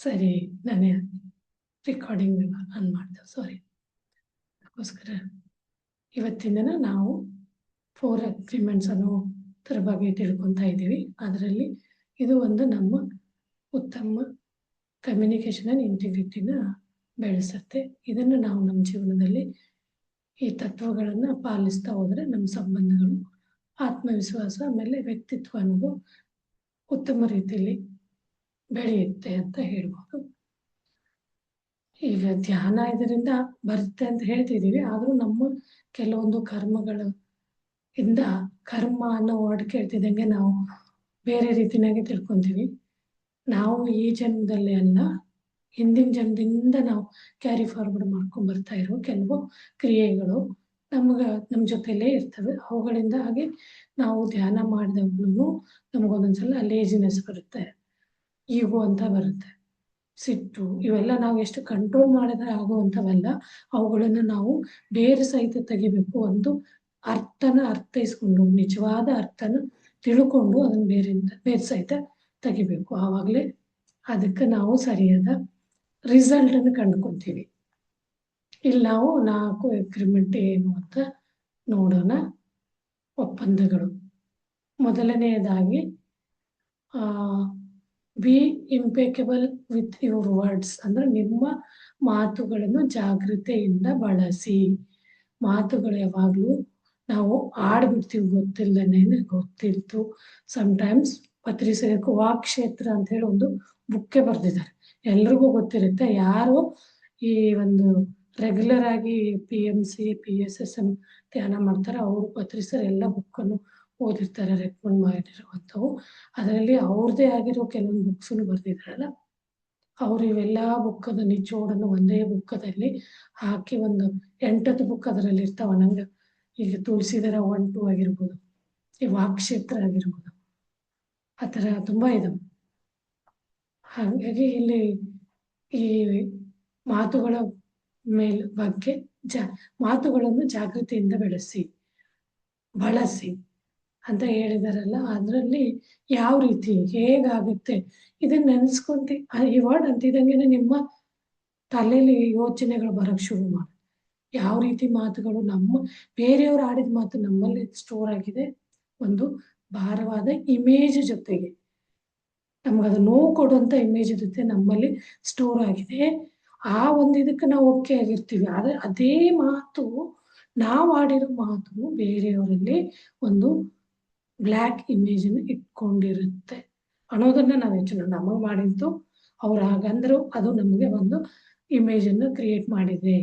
ಸರಿ, ನಾನೇ recording on ಮಾಡಿದೆ, ಸಾರಿ. ಅದಕ್ಕೋಸ್ಕರ ಇವತ್ತಿನ ನಾವು 4 ಅಗ್ರಿಮೆಂಟ್ಸ್ ಅನ್ನೋ ಥರ ಬಗ್ಗೆ ತಿಳ್ಕೊತಾ ಇದ್ದೀವಿ. ಅದರಲ್ಲಿ ಇದು ಒಂದು ನಮ್ಮ ಉತ್ತಮ ಕಮ್ಯುನಿಕೇಷನ್ ಆ್ಯಂಡ್ ಇಂಟಿಗ್ರಿಟಿನ ಬೆಳೆಸುತ್ತೆ. ಇದನ್ನು ನಾವು ನಮ್ಮ ಜೀವನದಲ್ಲಿ ಈ ತತ್ವಗಳನ್ನು ಪಾಲಿಸ್ತಾ ಹೋದರೆ ನಮ್ಮ ಸಂಬಂಧಗಳು, ಆತ್ಮವಿಶ್ವಾಸ, ಆಮೇಲೆ ವ್ಯಕ್ತಿತ್ವ ಅನ್ನೋದು ಉತ್ತಮ ರೀತಿಯಲ್ಲಿ ಬೆಳೆಯುತ್ತೆ ಅಂತ ಹೇಳ್ಬೋದು. ಈಗ ಧ್ಯಾನ ಇದರಿಂದ ಬರುತ್ತೆ ಅಂತ ಹೇಳ್ತಿದ್ದೀವಿ, ಆದರೂ ನಮ್ಮ ಕೆಲವೊಂದು ಕರ್ಮಗಳ ಇಂದ ಕರ್ಮ ಅನ್ನೋ ವರ್ಡ್ ಕೇಳ್ತಿದ್ದಂಗೆ ನಾವು ಬೇರೆ ರೀತಿಯಾಗಿ ತಿಳ್ಕೊತೀವಿ. ನಾವು ಈ ಜನ್ಮದಲ್ಲಿ ಅಲ್ಲ, ಹಿಂದಿನ ಜನ್ಮದಿಂದ ನಾವು ಕ್ಯಾರಿ ಫಾರ್ವರ್ಡ್ ಮಾಡ್ಕೊಂಡು ಬರ್ತಾ ಇರೋ ಕೆಲವು ಕ್ರಿಯೆಗಳು ನಮ್ಮ ಜೊತೆಲೇ ಇರ್ತವೆ. ಅವುಗಳಿಂದ ಹಾಗೆ ನಾವು ಧ್ಯಾನ ಮಾಡಿದಾಗ್ಲೂ ನಮಗೊಂದೊಂದ್ಸಲ ಲೇಜಿನೆಸ್ ಬರುತ್ತೆ, ಈಗೋ ಅಂತ ಬರುತ್ತೆ, ಸಿಟ್ಟು, ಇವೆಲ್ಲ ನಾವು ಎಷ್ಟು ಕಂಟ್ರೋಲ್ ಮಾಡಿದ್ರೆ ಆಗುವಂಥವಲ್ಲ. ಅವುಗಳನ್ನು ನಾವು ಬೇರೆ ಸಹಿತ ತೆಗಿಬೇಕು. ಒಂದು ಅರ್ಥೈಸ್ಕೊಂಡು, ನಿಜವಾದ ಅರ್ಥನ ತಿಳ್ಕೊಂಡು ಅದನ್ನು ಬೇರೆ ಸಹಿತ ತೆಗಿಬೇಕು. ಆವಾಗಲೇ ಅದಕ್ಕೆ ನಾವು ಸರಿಯಾದ ರಿಸಲ್ಟನ್ನು ಕಂಡುಕೊತೀವಿ. ಇಲ್ಲಿ ನಾವು 4 ಅಗ್ರಿಮೆಂಟ್ ಏನು ಅಂತ ನೋಡೋಣ. ಒಪ್ಪಂದಗಳು. ಮೊದಲನೆಯದಾಗಿ ಬಿ ಇಂಪೆಕಬಲ್ ವಿತ್ ಯುವರ್ ವರ್ಡ್ಸ್, ಅಂದರೆ ನಿಮ್ಮ ಮಾತುಗಳನ್ನು ಜಾಗೃತೆಯಿಂದ ಬಳಸಿ. ಮಾತುಗಳು ಯಾವಾಗಲೂ ನಾವು ಆಡ್ಬಿಡ್ತೀವಿ ಗೊತ್ತಿಲ್ತು. ಸಮ್ಟೈಮ್ಸ್ ಪತ್ರಿಸೇಕು ವಾಕ್ಕ್ಷೇತ್ರ ಅಂತ ಹೇಳಿ ಒಂದು ಬುಕ್ಕೆ ಬರೆದಿದ್ದಾರೆ, ಎಲ್ರಿಗೂ ಗೊತ್ತಿರುತ್ತೆ. ಯಾರು ಈ ಒಂದು ರೆಗ್ಯುಲರ್ ಆಗಿ PMC PSSM ಧ್ಯಾನ ಮಾಡ್ತಾರೆ ಅವರು ಪತ್ರಿಸರ್ ಎಲ್ಲ ಬುಕ್ಕನ್ನು ಓದಿರ್ತಾರೆ, ರೆಕಮೆಂಡ್ ಮಾಡಿರುವಂಥವು. ಅದರಲ್ಲಿ ಅವ್ರದ್ದೇ ಆಗಿರೋ ಕೆಲವೊಂದು ಬುಕ್ಸನ್ನು ಬರೆದಿದ್ದಾರಲ್ಲ, ಅವರು ಇವೆಲ್ಲ ಬುಕ್ಕದ ನಿಚೋಡನ್ನು ಒಂದೇ ಬುಕ್ಕದಲ್ಲಿ ಹಾಕಿ ಒಂದು 8 ಬುಕ್ ಅದರಲ್ಲಿ ಇರ್ತಾವ. ನಂಗೆ ಈಗ ತುಳಸಿದರ 1, 2 ಆಗಿರ್ಬೋದು, ಈ ವಾಕ್ಕ್ಷೇತ್ರ ಆಗಿರ್ಬೋದು, ಆ ಥರ ತುಂಬ ಇದಾವೆ. ಹಾಗಾಗಿ ಇಲ್ಲಿ ಈ ಮಾತುಗಳ ಬಗ್ಗೆ ಮಾತುಗಳನ್ನು ಜಾಗೃತಿಯಿಂದ ಬಳಸಿ ಅಂತ ಹೇಳಿದಾರಲ್ಲ, ಅದರಲ್ಲಿ ಯಾವ ರೀತಿ ಹೇಗಾಗುತ್ತೆ ಇದನ್ನ ನೆನೆಸ್ಕೊಂತಿ ಈ ವರ್ಡ್ ಅಂತಿದ್ದಂಗೆ ನಿಮ್ಮ ತಲೆಯಲ್ಲಿ ಯೋಚನೆಗಳು ಬರೋಕ್ಕೆ ಶುರು ಮಾಡಿ. ಯಾವ ರೀತಿ ಮಾತುಗಳು ಬೇರೆಯವರು ಆಡಿದ ಮಾತು ನಮ್ಮಲ್ಲಿ ಸ್ಟೋರ್ ಆಗಿದೆ, ಒಂದು ಭಾರವಾದ ಇಮೇಜ್ ಜೊತೆಗೆ ನಮ್ಗದು ನೋವು ಕೊಡುವಂಥ ಇಮೇಜ್ ಜೊತೆ ನಮ್ಮಲ್ಲಿ ಸ್ಟೋರ್ ಆಗಿದೆ. ಆ ಒಂದು ಇದಕ್ಕೆ ನಾವು ಓಕೆ ಆಗಿರ್ತೀವಿ. ಆದರೆ ಅದೇ ಮಾತು, ನಾವು ಆಡಿರೋ ಮಾತು ಬೇರೆಯವರಲ್ಲಿ ಒಂದು ಬ್ಲ್ಯಾಕ್ ಇಮೇಜನ್ನು ಇಟ್ಕೊಂಡಿರುತ್ತೆ ಅನ್ನೋದನ್ನ ನಾವು ಯೋಚನೆ, ನಮಗೆ ಮಾಡಿದ್ದು ಅವ್ರು ಹಾಗಂದ್ರು ಅದು ನಮಗೆ ಒಂದು ಇಮೇಜನ್ನು ಕ್ರಿಯೇಟ್ ಮಾಡಿದೆ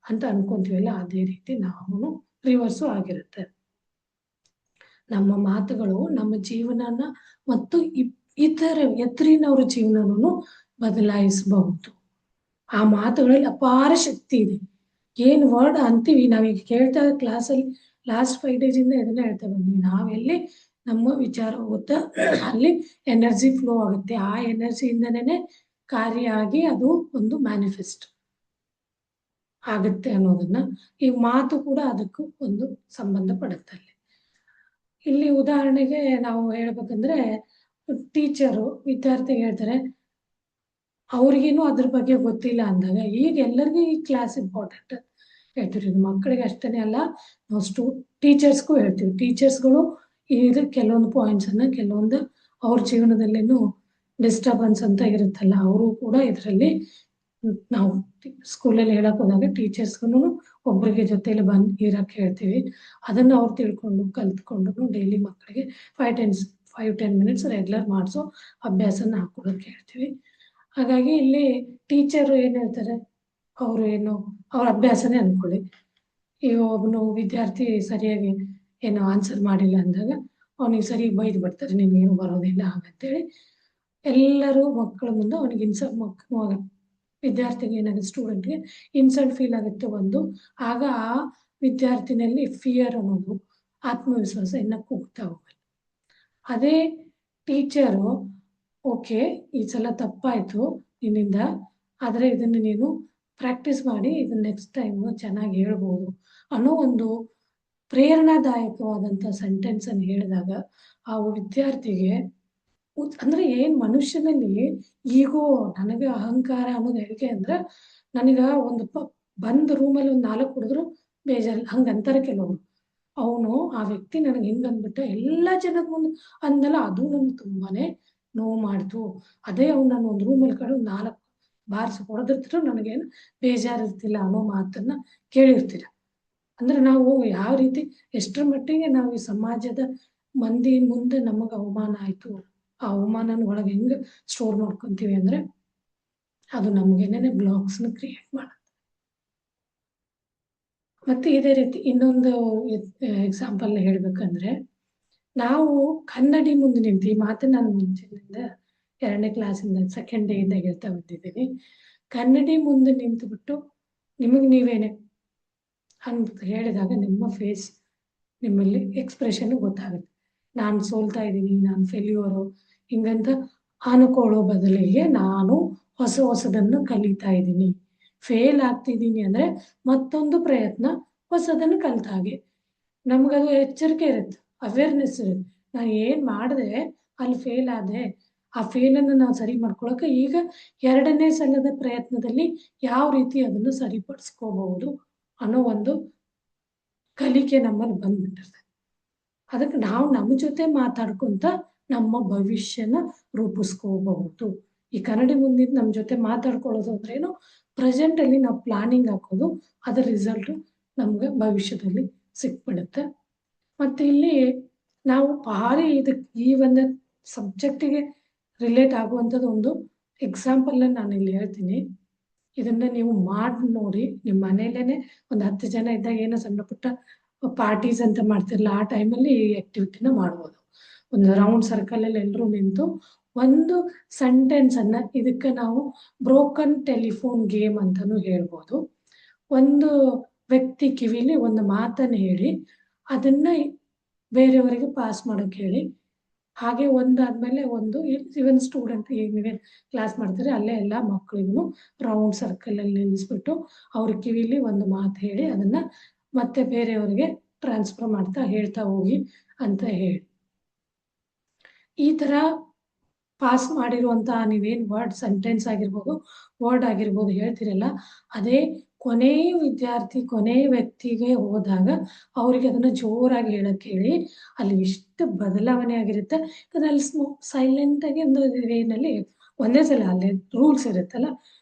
ಅಂತ ಅನ್ಕೊಂತೀವಲ್ಲ, ಅದೇ ರೀತಿ ನಾವು ರಿವರ್ಸು ಆಗಿರುತ್ತೆ. ನಮ್ಮ ಮಾತುಗಳು ನಮ್ಮ ಜೀವನನ ಮತ್ತು ಎದುರಿನವ್ರ ಜೀವನವನ್ನು ಬದಲಾಯಿಸಬಹುದು. ಆ ಮಾತುಗಳಲ್ಲಿ ಅಪಾರ ಶಕ್ತಿ ಇದೆ. ಏನು ವರ್ಡ್ ಅಂತೀವಿ ನಾವೀಗ ಕೇಳ್ತಾ ಕ್ಲಾಸಲ್ಲಿ ಲಾಸ್ಟ್ 5 ಡೇಸಿಂದ ಇದನ್ನ ಹೇಳ್ತಾ ಬಂದ್ವಿ. ನಾವೆಲ್ಲಿ ನಮ್ಮ ವಿಚಾರ ಹೋಗುತ್ತಾ ಅಲ್ಲಿ ಎನರ್ಜಿ ಫ್ಲೋ ಆಗುತ್ತೆ. ಆ ಎನರ್ಜಿಯಿಂದನೇ ಕಾರ್ಯ ಆಗಿ ಅದು ಒಂದು ಮ್ಯಾನಿಫೆಸ್ಟ್ ಆಗುತ್ತೆ ಅನ್ನೋದನ್ನ, ಈ ಮಾತು ಕೂಡ ಅದಕ್ಕೂ ಒಂದು ಸಂಬಂಧ ಪಡುತ್ತೆ. ಇಲ್ಲಿ ಉದಾಹರಣೆಗೆ ನಾವು ಹೇಳ್ಬೇಕಂದ್ರೆ, ಟೀಚರು ವಿದ್ಯಾರ್ಥಿಗೆ ಹೇಳ್ತಾರೆ, ಅವ್ರಿಗೇನು ಅದ್ರ ಬಗ್ಗೆ ಗೊತ್ತಿಲ್ಲ ಅಂದಾಗ, ಈಗ ಎಲ್ಲರಿಗೂ ಈ ಕ್ಲಾಸ್ ಇಂಪಾರ್ಟೆಂಟ್ ಹೇಳ್ತೀವಿ. ಇದು ಮಕ್ಕಳಿಗೆ ಅಷ್ಟೇ ಅಲ್ಲ, ನಾವು ಟೀಚರ್ಸ್ಗೂ ಹೇಳ್ತೀವಿ. ಟೀಚರ್ಸ್ಗಳು ಇದು ಕೆಲವೊಂದು ಪಾಯಿಂಟ್ಸನ್ನು ಕೆಲವೊಂದು ಅವ್ರ ಜೀವನದಲ್ಲೇನು ಡಿಸ್ಟರ್ಬೆನ್ಸ್ ಅಂತ ಇರುತ್ತಲ್ಲ, ಅವರು ಕೂಡ ಇದರಲ್ಲಿ ನಾವು ಸ್ಕೂಲಲ್ಲಿ ಹೇಳಕ್ ಹೋದಾಗ ಟೀಚರ್ಸ್ಗೂ ಒಬ್ಬರಿಗೆ ಜೊತೆಲಿ ಬಂದು ಇರಕ್ಕೆ ಹೇಳ್ತೀವಿ. ಅದನ್ನು ಅವ್ರು ತಿಳ್ಕೊಂಡು ಕಲ್ತ್ಕೊಂಡು ಡೈಲಿ ಮಕ್ಕಳಿಗೆ 5-10 ಮಿನಿಟ್ಸ್ ರೆಗ್ಯುಲರ್ ಮಾಡಿಸೋ ಅಭ್ಯಾಸನ ಹಾಕೊಡೋಕೆ ಹೇಳ್ತೀವಿ. ಹಾಗಾಗಿ ಇಲ್ಲಿ ಟೀಚರು ಏನು ಹೇಳ್ತಾರೆ, ಅವರು ಅವ್ರ ಅಭ್ಯಾಸನೇ ಅಂದ್ಕೊಳ್ಳಿ. ಈಗ ಒಬ್ಬನು ವಿದ್ಯಾರ್ಥಿ ಸರಿಯಾಗಿ ಏನೋ ಆನ್ಸರ್ ಮಾಡಿಲ್ಲ ಅಂದಾಗ ಅವನಿಗೆ ಸರಿ ಬೈದು ಬಿಡ್ತಾರೆ, ನಿಮಗೇನು ಬರೋದಿಲ್ಲ ಹಾಗಂತೇಳಿ. ಎಲ್ಲರೂ ಮಕ್ಕಳ ಮುಂದೆ ಅವನಿಗೆ ವಿದ್ಯಾರ್ಥಿಗೆ ಏನಾಗುತ್ತೆ, ಸ್ಟೂಡೆಂಟ್ಗೆ ಇನ್ಸಲ್ಟ್ ಫೀಲ್ ಆಗುತ್ತೆ ಒಂದು. ಆಗ ಆ ವಿದ್ಯಾರ್ಥಿನಲ್ಲಿ ಫಿಯರ್ ಅನ್ನೋದು, ಆತ್ಮವಿಶ್ವಾಸ ಇನ್ನು ಕುಗ್ತಾ ಹೋಗುತ್ತೆ. ಅದೇ ಟೀಚರು, ಓಕೆ ಈ ಸಲ ತಪ್ಪಾಯಿತು ನಿನ್ನಿಂದ, ಆದರೆ ಇದನ್ನು ನೀನು ಪ್ರಾಕ್ಟೀಸ್ ಮಾಡಿ ಇದನ್ನು ನೆಕ್ಸ್ಟ್ ಟೈಮು ಚೆನ್ನಾಗಿ ಹೇಳ್ಬೋದು ಅನ್ನೋ ಒಂದು ಪ್ರೇರಣಾದಾಯಕವಾದಂಥ ಸೆಂಟೆನ್ಸನ್ನು ಹೇಳಿದಾಗ ಆ ವಿದ್ಯಾರ್ಥಿಗೆ ಅಂದ್ರೆ ಏನ್ ಮನುಷ್ಯನಲ್ಲಿ ಈಗೋ, ನನಗೆ ಅಹಂಕಾರ ಅನ್ನೋದು ಹೇಗೆ ಅಂದ್ರೆ, ನನಗ ಒಂದು ಬಂದ್ ರೂಮಲ್ಲಿ ಒಂದು 4 ಕುಡಿದ್ರು ಬೇಜಾರಿಲ್ಲ, ಹಂಗಂತಾರೆ ಕೆಲವರು. ಅವನು ಆ ವ್ಯಕ್ತಿ ನನಗೆ ಹೆಂಗ್ ಅಂದ್ಬಿಟ್ಟ ಎಲ್ಲ ಜನದ ಮುಂದೆ ಅಂದಲ್ಲ, ಅದು ನನ್ಗೆ ತುಂಬಾನೇ ನೋವು ಮಾಡ್ತು. ಅದೇ ಅವ್ನು ನಾನು ಒಂದು ರೂಮಲ್ಲಿ ಕಡೆ 4 ಬಾರ್ಸ್ ಹೊಡೆದಿರ್ತಿದ್ರು ನನಗೇನು ಬೇಜಾರಿರ್ತಿಲ್ಲ ಅನ್ನೋ ಮಾತನ್ನ ಕೇಳಿರ್ತೀರ. ಅಂದ್ರೆ ನಾವು ಯಾವ ರೀತಿ ಎಷ್ಟರ ಮಟ್ಟಿಗೆ ನಾವು ಈ ಸಮಾಜದ ಮಂದಿ ಮುಂದೆ ನಮಗ ಅವಮಾನ ಆಯ್ತು, ಆ ಅವಮಾನನ ಒಳಗೆ ಹೆಂಗ್ ಸ್ಟೋರ್ ಮಾಡ್ಕೊಂತೀವಿ ಅಂದ್ರೆ ಅದು ನಮ್ಗೇನೇನೆ ಬ್ಲಾಕ್ಸ್ನ ಕ್ರಿಯೇಟ್ ಮಾಡುತ್ತೆ. ಮತ್ತೆ ಇದೇ ರೀತಿ ಇನ್ನೊಂದು ಎಕ್ಸಾಂಪಲ್ ಹೇಳ್ಬೇಕಂದ್ರೆ, ನಾವು ಕನ್ನಡಿ ಮುಂದೆ ನಿಂತು, ಈ ಮಾತನ್ನ ನಾನು ಮುಂಚಿನಿಂದ 2ನೇ ಕ್ಲಾಸಿಂದ 2nd ಡೇ ಇಂದ ಹೇಳ್ತಾ ಬಂದಿದ್ದೀನಿ. ಕನ್ನಡಿ ಮುಂದೆ ನಿಂತುಬಿಟ್ಟು ನಿಮಗೆ ನೀವೇನೆ ಅಂತ ಹೇಳಿದಾಗ ನಿಮ್ಮ ಫೇಸ್, ನಿಮ್ಮಲ್ಲಿ ಎಕ್ಸ್ಪ್ರೆಷನ್ ಗೊತ್ತಾಗುತ್ತೆ. ನಾನು ಸೋಲ್ತಾ ಇದ್ದೀನಿ, ನಾನು ಫೇಲ್ಯೂರು ಹಿಂಗಂತ ಅನ್ಕೊಳ್ಳೋ ಬದಲಿಗೆ ನಾನು ಹೊಸದನ್ನು ಕಲಿತಾ ಇದ್ದೀನಿ. ಫೇಲ್ ಆಗ್ತಿದ್ದೀನಿ ಅಂದ್ರೆ ಮತ್ತೊಂದು ಪ್ರಯತ್ನ, ಹೊಸದನ್ನು ಕಲಿತ ಹಾಗೆ ನಮ್ಗದು ಎಚ್ಚರಿಕೆ ಇರುತ್ತೆ, ಅವೇರ್ನೆಸ್ ಇರುತ್ತೆ. ನಾನು ಏನ್ ಮಾಡಿದೆ ಅಲ್ಲಿ ಫೇಲ್ ಆದೆ, ಆ ಫೇಲನ್ನು ನಾವು ಸರಿ ಮಾಡ್ಕೊಳಕ್ಕೆ ಈಗ 2ನೇ ಸಲದ ಪ್ರಯತ್ನದಲ್ಲಿ ಯಾವ ರೀತಿ ಅದನ್ನು ಸರಿಪಡಿಸ್ಕೋಬಹುದು ಅನ್ನೋ ಒಂದು ಕಲಿಕೆ ನಮ್ಮಲ್ಲಿ ಬಂದ್ಬಿಟ್ಟಿರ್ತದೆ. ಅದಕ್ಕೆ ನಾವು ನಮ್ಮ ಜೊತೆ ಮಾತಾಡ್ಕೊಂತ ನಮ್ಮ ಭವಿಷ್ಯನ ರೂಪಿಸ್ಕೋಬಹುದು. ಈ ಕನ್ನಡಿ ಮುಂದಿದ್ದು ನಮ್ಮ ಜೊತೆ ಮಾತಾಡ್ಕೊಳ್ಳೋದು ಅಂದ್ರೇನು, ಪ್ರೆಸೆಂಟ್ ಅಲ್ಲಿ ನಾವು ಪ್ಲಾನಿಂಗ್ ಹಾಕೋದು, ಅದರ ರಿಸಲ್ಟ್ ನಮ್ಗೆ ಭವಿಷ್ಯದಲ್ಲಿ ಸಿಕ್ಬಿಡುತ್ತೆ. ಮತ್ತೆ ಇಲ್ಲಿ ನಾವು ಭಾರಿ ಇದಕ್ಕೆ ಈ ಒಂದು ಸಬ್ಜೆಕ್ಟಿಗೆ ರಿಲೇಟ್ ಆಗುವಂಥದ್ದು ಒಂದು ಎಕ್ಸಾಂಪಲ್ ನಾನು ಇಲ್ಲಿ ಹೇಳ್ತೀನಿ. ಇದನ್ನ ನೀವು ಮಾಡಿ ನೋಡಿ, ನಿಮ್ಮ ಮನೇಲೇನೆ ಒಂದು 10 ಜನ ಇದ್ದಾಗ ಏನೋ ಸಣ್ಣ ಪುಟ್ಟ ಪಾರ್ಟೀಸ್ ಅಂತ ಮಾಡ್ತಿರಲ್ಲ, ಆ ಟೈಮಲ್ಲಿ ಈ ಆಕ್ಟಿವಿಟಿನ ಮಾಡ್ಬೋದು. ಒಂದು ರೌಂಡ್ ಸರ್ಕಲ್ ಅಲ್ಲಿ ಎಲ್ಲರೂ ನಿಂತು ಒಂದು ಸೆಂಟೆನ್ಸ್ ಅನ್ನ, ಇದಕ್ಕೆ ನಾವು ಬ್ರೋಕನ್ ಟೆಲಿಫೋನ್ ಗೇಮ್ ಅಂತಾನು ಹೇಳ್ಬೋದು. ಒಂದು ವ್ಯಕ್ತಿ ಕಿವಿಲಿ ಒಂದು ಮಾತನ್ನ ಹೇಳಿ ಅದನ್ನ ಬೇರೆಯವರಿಗೆ ಪಾಸ್ ಮಾಡೋಕೆ ಹೇಳಿ, ಹಾಗೆ ಒಂದಾದ್ಮೇಲೆ ಒಂದು ಇವನ್ ಸ್ಟೂಡೆಂಟ್ ಈಗ ನೀವೇ ಕ್ಲಾಸ್ ಮಾಡ್ತೀರಿ ಅಲ್ಲೇ ಎಲ್ಲ ಮಕ್ಕಳಿಗೂ ರೌಂಡ್ ಸರ್ಕಲ್ ಅಲ್ಲಿ ನಿಲ್ಲಿಸ್ಬಿಟ್ಟು ಅವ್ರ ಕಿವಿಲಿ ಒಂದು ಮಾತು ಹೇಳಿ ಅದನ್ನ ಮತ್ತೆ ಬೇರೆಯವರಿಗೆ ಟ್ರಾನ್ಸ್ಫರ್ ಮಾಡ್ತಾ ಹೇಳ್ತಾ ಹೋಗಿ ಅಂತ ಹೇಳಿ, ಈ ತರ ಪಾಸ್ ಮಾಡಿರುವಂತಹ ನೀವೇನ್ ವರ್ಡ್ ಸೆಂಟೆನ್ಸ್ ಆಗಿರ್ಬೋದು, ವರ್ಡ್ ಆಗಿರ್ಬೋದು ಹೇಳ್ತಿರಲ್ಲ, ಅದೇ ಕೊನೆಯ ವಿದ್ಯಾರ್ಥಿ ಕೊನೆಯ ವ್ಯಕ್ತಿಗೆ ಹೋದಾಗ ಅವ್ರಿಗೆ ಅದನ್ನ ಜೋರಾಗಿ ಹೇಳಕ್ ಹೇಳಿ, ಅಲ್ಲಿ ಎಷ್ಟು ಬದಲಾವಣೆ ಆಗಿರುತ್ತೆ. ಯಾಕಂದ್ರೆ ಅಲ್ಲಿ ಸೈಲೆಂಟ್ ಆಗಿ ಒಂದು ವೇನಲ್ಲಿ ಒಂದೇ ಸಲ ಅಲ್ಲಿ ರೂಲ್ಸ್ ಇರುತ್ತಲ್ಲ,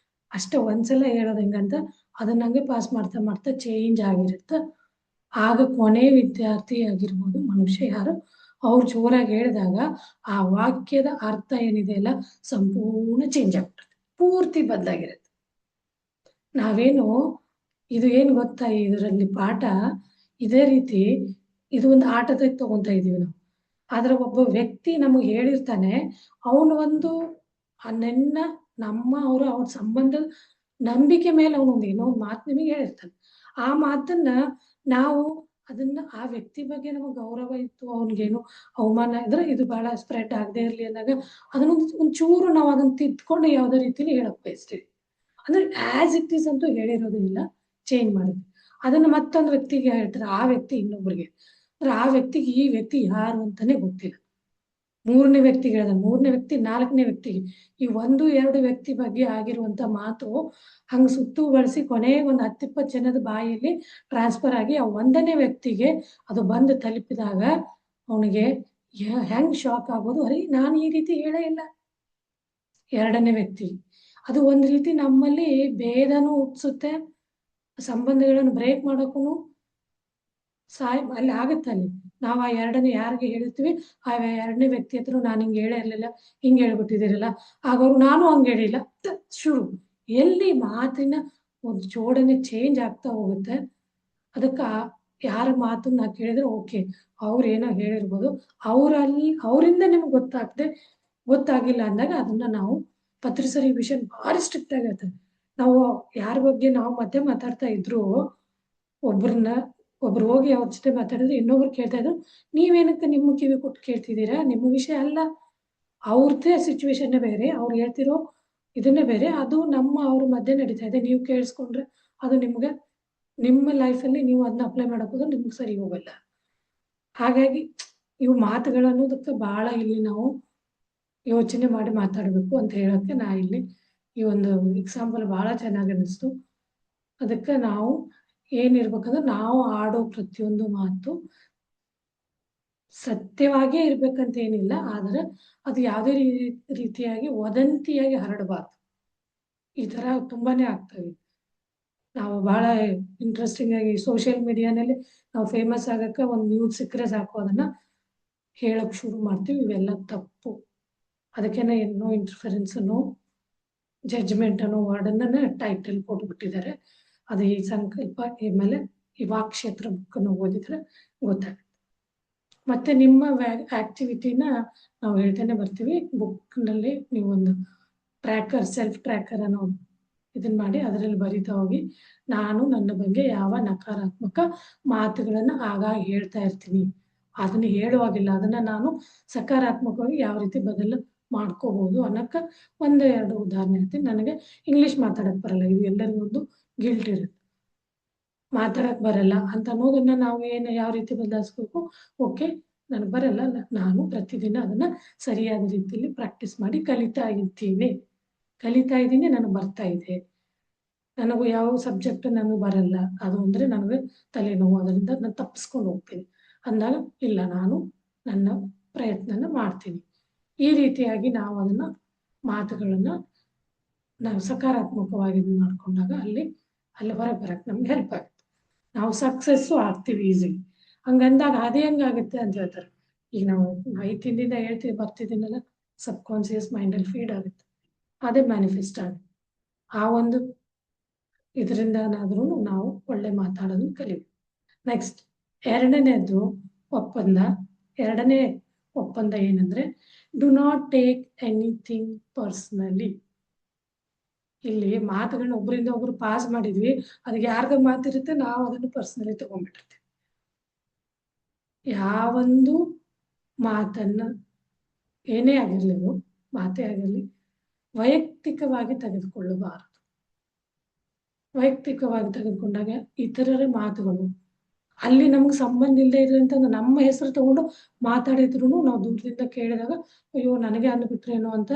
ಅಷ್ಟೇ ಒಂದ್ಸಲ ಹೇಳೋದು ಹೆಂಗಂತ ಅದನ್ನ ಹಂಗೆ ಪಾಸ್ ಮಾಡ್ತಾ ಮಾಡ್ತಾ ಚೇಂಜ್ ಆಗಿರುತ್ತೆ. ಆಗ ಕೊನೆ ವಿದ್ಯಾರ್ಥಿ ಆಗಿರ್ಬೋದು, ಮನುಷ್ಯ ಯಾರು, ಅವ್ರು ಜೋರಾಗಿ ಹೇಳಿದಾಗ ಆ ವಾಕ್ಯದ ಅರ್ಥ ಏನಿದೆ ಅಲ್ಲ ಸಂಪೂರ್ಣ ಚೇಂಜ್ ಆಗ್ಬಿಡುತ್ತೆ, ಪೂರ್ತಿ ಬದಲಾಗಿರುತ್ತೆ. ನಾವೇನು ಇದು ಏನು ಗೊತ್ತಾ, ಇದರಲ್ಲಿ ಪಾಠ ಇದೇ ರೀತಿ ಇದು ಒಂದು ಆಟದಾಗ ತಗೊಂತಾ ಇದೀವಿ ನಾವು. ಆದ್ರೆ ಒಬ್ಬ ವ್ಯಕ್ತಿ ನಮಗೆ ಹೇಳಿರ್ತಾನೆ, ಅವನು ಒಂದು ನನ್ನ ನಮ್ಮ ಅವ್ರ ಸಂಬಂಧದ ನಂಬಿಕೆ ಮೇಲೆ ಅವನೊಂದು ಏನೋ ಒಂದು ಮಾತು ನಿಮಗೆ ಹೇಳಿರ್ತಾನೆ. ಆ ಮಾತನ್ನ ನಾವು ಅದನ್ನ ಆ ವ್ಯಕ್ತಿ ಬಗ್ಗೆ ನಮಗೆ ಗೌರವ ಇತ್ತು, ಅವನಿಗೇನು ಅವಮಾನ ಇದ್ರೆ ಇದು ಬಹಳ ಸ್ಪ್ರೆಡ್ ಆಗದೆ ಇರ್ಲಿ ಅಂದಾಗ ಅದನ್ನ ಒಂಚೂರು ನಾವು ಅದನ್ನ ತಿದ್ಕೊಂಡು ಯಾವುದೇ ರೀತಿಲಿ ಹೇಳಕ್ ಬಯಸ್ತೀವಿ. ಅಂದ್ರೆ ಆಸ್ ಇಟ್ ಈಸ್ ಅಂತೂ ಹೇಳಿರೋದಿಲ್ಲ, ಚೇಂಜ್ ಮಾಡಿದ್ವಿ. ಅದನ್ನ ಮತ್ತೊಂದು ವ್ಯಕ್ತಿಗೆ ಹೇಳ್ತಾರೆ, ಆ ವ್ಯಕ್ತಿ ಇನ್ನೊಬ್ರಿಗೆ, ಅಂದ್ರೆ ಆ ವ್ಯಕ್ತಿಗೆ ಈ ವ್ಯಕ್ತಿ ಯಾರು ಅಂತಾನೆ ಗೊತ್ತಿಲ್ಲ. 3ನೇ ವ್ಯಕ್ತಿಗೆ ಹೇಳಿದ, 3ನೇ ವ್ಯಕ್ತಿ 4ನೇ ವ್ಯಕ್ತಿಗೆ, ಈ 1-2 ವ್ಯಕ್ತಿ ಬಗ್ಗೆ ಆಗಿರುವಂತ ಮಾತು ಹಂಗ ಸುತ್ತು ಬಳಸಿ ಕೊನೆಗೆ ಒಂದು 10-20 ಜನದ ಬಾಯಲ್ಲಿ ಟ್ರಾನ್ಸ್ಫರ್ ಆಗಿ ಆ 1ನೇ ವ್ಯಕ್ತಿಗೆ ಅದು ಬಂದು ತಲುಪಿದಾಗ ಅವನಿಗೆ ಹೆಂಗ್ ಶಾಕ್ ಆಗೋದು, ಅರೆ ನಾನು ಈ ರೀತಿ ಹೇಳೇ ಇಲ್ಲ. 2ನೇ ವ್ಯಕ್ತಿ ಅದು ಒಂದ್ ರೀತಿ ನಮ್ಮಲ್ಲಿ ಭೇದನೂ ಹುಟ್ಟಿಸುತ್ತೆ, ಸಂಬಂಧಗಳನ್ನು ಬ್ರೇಕ್ ಮಾಡೋಕ್ಕೂ ಅಲ್ಲಿ ಆಗತ್ತೆ. ಅಲ್ಲಿ ನಾವು ಆ 2ನೇ ಯಾರಿಗೆ ಹೇಳ್ತೀವಿ, ಆ 2ನೇ ವ್ಯಕ್ತಿ ಹತ್ರ ನಾನು ಹಿಂಗೆ ಹೇಳೇ ಇರ್ಲಿಲ್ಲ, ಹಿಂಗೆ ಹೇಳ್ಬಿಟ್ಟಿದ್ದೀರಲ್ಲ, ಆಗ ಅವ್ರು ನಾನು ಹಂಗೆ ಹೇಳಿಲ್ಲ ಶುರು, ಎಲ್ಲಿ ಮಾತಿನ ಒಂದು ಜೋಡಣೆ ಚೇಂಜ್ ಆಗ್ತಾ ಹೋಗುತ್ತೆ. ಅದಕ್ಕೆ ಯಾರ ಮಾತನ್ನ ಕೇಳಿದ್ರೆ ಓಕೆ, ಅವ್ರು ಏನೋ ಹೇಳಿರ್ಬೋದು, ಅವರಿಂದ ನಿಮ್ಗೆ ಗೊತ್ತಾಗಿಲ್ಲ ಅಂದಾಗ ಅದನ್ನ ನಾವು ಪತ್ರಿಸರಿ ವಿಷಯ ಭಾರಿ ಸ್ಟ್ರಿಕ್ಟ್ ಆಗಿರ್ತದೆ. ನಾವು ಯಾರ ಬಗ್ಗೆ ನಾವು ಮಧ್ಯೆ ಮಾತಾಡ್ತಾ ಇದ್ರು, ಒಬ್ರು ಹೋಗಿ ಅವ್ರ ಜೊತೆ ಮಾತಾಡಿದ್ರೆ ಇನ್ನೊಬ್ರು ಕೇಳ್ತಾ ಇದ್ರು, ನೀವೇನಕ್ಕೆ ನಿಮ್ಮ ಕಿವಿ ಕೊಟ್ಟು ಕೇಳ್ತಿದ್ದೀರಾ, ನಿಮ್ಮ ವಿಷಯ ಅಲ್ಲ, ಅವ್ರದ್ದೇ ಸಿಚುವೇಶನ್ನೇ ಬೇರೆ, ಅವ್ರು ಹೇಳ್ತಿರೋ ಇದನ್ನೇ ಬೇರೆ, ಅದು ಅವ್ರ ಮಧ್ಯೆ ನಡೀತಾ ಇದೆ, ನೀವು ಕೇಳಿಸ್ಕೊಂಡ್ರೆ ಅದು ನಿಮ್ಗೆ ನಿಮ್ಮ ಲೈಫಲ್ಲಿ ನೀವು ಅದನ್ನ ಅಪ್ಲೈ ಮಾಡಕ್ ಹೋದ್ರೆ ನಿಮ್ಗೆ ಸರಿ ಹೋಗಲ್ಲ. ಹಾಗಾಗಿ ಇವು ಮಾತುಗಳು ಅನ್ನೋದಕ್ಕೆ ಬಹಳ ಇಲ್ಲಿ ನಾವು ಯೋಚನೆ ಮಾಡಿ ಮಾತಾಡಬೇಕು ಅಂತ ಹೇಳೋಕ್ಕೆ ನಾ ಇಲ್ಲಿ ಈ ಒಂದು ಎಕ್ಸಾಂಪಲ್ ಭಾಳ ಚೆನ್ನಾಗಿ ಅನ್ನಿಸ್ತು. ಅದಕ್ಕೆ ನಾವು ಏನಿರ್ಬೇಕಂದ್ರೆ ನಾವು ಆಡೋ ಪ್ರತಿಯೊಂದು ಮಾತು ಸತ್ಯವಾಗೇ ಇರ್ಬೇಕಂತ ಏನಿಲ್ಲ, ಆದರೆ ಅದು ಯಾವುದೇ ರೀತಿಯಾಗಿ ವದಂತಿಯಾಗಿ ಹರಡಬಾರ್ದು. ಈ ಥರ ತುಂಬಾನೇ ಆಗ್ತವೆ. ನಾವು ಭಾಳ ಇಂಟ್ರೆಸ್ಟಿಂಗ್ ಆಗಿ ಸೋಷಿಯಲ್ ಮೀಡಿಯಾನಲ್ಲಿ ನಾವು ಫೇಮಸ್ ಆಗಕ್ಕೆ ಒಂದು ನ್ಯೂಸ್ ಸಿಕ್ಕರೆ ಸಾಕು ಅದನ್ನ ಹೇಳಕ್ ಶುರು ಮಾಡ್ತೀವಿ. ಇವೆಲ್ಲ ತಪ್ಪು. ಅದಕ್ಕೇನೆ ನೋ ಇಂಟರ್ಫರೆನ್ಸ್, ನೋ ಜಡ್ಜ್ಮೆಂಟ್ ಅನ್ನೋ ವರ್ಡನ್ನ ಟೈಟಲ್ ಕೊಟ್ಬಿಟ್ಟಿದ್ದಾರೆ. ಅದು ಈ ಸಂಕಲ್ಪ ಆಮೇಲೆ ಈ ವಾಕ್ಕ್ಷೇತ್ರ ಬುಕ್ಕನ್ನು ಓದಿದ್ರೆ ಗೊತ್ತಾಗುತ್ತೆ. ಮತ್ತೆ ನಿಮ್ಮ ಆಕ್ಟಿವಿಟಿನ ನಾವು ಹೇಳ್ತಾನೆ ಬರ್ತೀವಿ. ಬುಕ್ನಲ್ಲಿ ನೀವೊಂದು ಟ್ರ್ಯಾಕರ್, ಸೆಲ್ಫ್ ಟ್ರ್ಯಾಕರ್ ಅನ್ನೋ ಇದನ್ನ ಮಾಡಿ ಅದರಲ್ಲಿ ಬರಿತಾ ಹೋಗಿ, ನಾನು ನನ್ನ ಬಗ್ಗೆ ಯಾವ ನಕಾರಾತ್ಮಕ ಮಾತುಗಳನ್ನು ಆಗಾಗ ಹೇಳ್ತಾ ಇರ್ತೀನಿ, ಅದನ್ನ ಹೇಳುವಾಗಿಲ್ಲ, ಅದನ್ನ ನಾನು ಸಕಾರಾತ್ಮಕವಾಗಿ ಯಾವ ರೀತಿ ಬದಲು ಮಾಡ್ಕೋಬಹುದು ಅನ್ನೋಕ್ಕೆ ಒಂದು ಎರಡು ಉದಾಹರಣೆ ಹೇಳ್ತೀನಿ. ನನಗೆ ಇಂಗ್ಲೀಷ್ ಮಾತಾಡಕ್ ಬರಲ್ಲ, ಇದು ಎಲ್ಲರಿಗೂ ಒಂದು ಗಿಲ್ಟ್ ಇರುತ್ತೆ. ಮಾತಾಡಕ್ ಬರಲ್ಲ ಅಂತ ಅನ್ನೋದನ್ನ ನಾವು ಯಾವ ರೀತಿ ಬದಲಾಯಿಸ್ಬೇಕು? ಓಕೆ, ನನಗೆ ಬರಲ್ಲ, ನಾನು ಪ್ರತಿದಿನ ಅದನ್ನ ಸರಿಯಾದ ರೀತಿಯಲ್ಲಿ ಪ್ರಾಕ್ಟೀಸ್ ಮಾಡಿ ಕಲಿತಾ ಇದ್ದೀನಿ, ನನಗೆ ಬರ್ತಾ ಇದೆ. ನನಗೂ ಯಾವ ಸಬ್ಜೆಕ್ಟ್ ನನಗೆ ಬರಲ್ಲ, ಅದು ಅಂದರೆ ನನಗೆ ತಲೆನೋವು, ಅದರಿಂದ ನಾನು ತಪ್ಪಿಸ್ಕೊಂಡು ಹೋಗ್ತೀನಿ ಅಂದಾಗ, ಇಲ್ಲ ನಾನು ನನ್ನ ಪ್ರಯತ್ನನ ಮಾಡ್ತೀನಿ. ಈ ರೀತಿಯಾಗಿ ನಾವು ಅದನ್ನ ಮಾತುಗಳನ್ನ ನಾವು ಸಕಾರಾತ್ಮಕವಾಗಿ ಮಾಡ್ಕೊಂಡಾಗ ಅಲ್ಲಿ ಹೊರಗೆ ಬರಕ್ಕೆ ನಮ್ಗೆ ಹೆಲ್ಪ್ ಆಗುತ್ತೆ. ನಾವು ಸಕ್ಸಸ್ಸು ಆಗ್ತೀವಿ ಈಸಿಲಿ. ಹಂಗಂದಾಗ ಅದೇ ಹೆಂಗಾಗುತ್ತೆ ಅಂತ ಹೇಳ್ತಾರೆ. ಈಗ ನಾವು 5 ತಿಂದಿಂದ ಹೇಳ್ತೀವಿ ಬರ್ತಿದ್ದೀನಲ್ಲ, ಸಬ್ ಕಾನ್ಸಿಯಸ್ ಮೈಂಡಲ್ಲಿ ಫೀಡ್ ಆಗುತ್ತೆ, ಅದೇ ಮ್ಯಾನಿಫೆಸ್ಟ್ ಆಗುತ್ತೆ. ಆ ಒಂದು ಇದರಿಂದನಾದ್ರೂ ನಾವು ಒಳ್ಳೆ ಮಾತಾಡೋದನ್ನ ಕಲಿಬೇಕು. ನೆಕ್ಸ್ಟ್ ಎರಡನೇ ಒಪ್ಪಂದ ಏನಂದ್ರೆ, do not take anything personally. ಇಲ್ಲಿ ಮಾತುಗಳನ್ನ ಒಬ್ಬರಿಂದ ಒಬ್ರು ಪಾಸ್ ಮಾಡಿದ್ವಿ, ಅದಕ್ಕೆ ಯಾರ್ದ ಮಾತಿರುತ್ತೆ ನಾವು ಅದನ್ನು ಪರ್ಸನಲಿ ತಗೊಂಡ್ಬಿಟ್ಟಿರ್ತೀವಿ. ಯಾವೊಂದು ಮಾತನ್ನ ಏನೇ ಆಗಿರ್ಲಿ, ಅದು ಮಾತೇ ಆಗಿರಲಿ, ವೈಯಕ್ತಿಕವಾಗಿ ತೆಗೆದುಕೊಳ್ಳಬಾರದು. ವೈಯಕ್ತಿಕವಾಗಿ ತೆಗೆದುಕೊಂಡಾಗ ಇತರರ ಮಾತುಗಳು ಅಲ್ಲಿ ನಮ್ಗೆ ಸಂಬಂಧ ಇಲ್ಲದೆ ಇರೋಂಥ ನಮ್ಮ ಹೆಸರು ತಗೊಂಡು ಮಾತಾಡಿದ್ರು ನಾವು ದೂರದಿಂದ ಕೇಳಿದಾಗ, ಅಯ್ಯೋ ನನಗೆ ಅಂದ್ಬಿಟ್ರೇನೋ ಅಂತ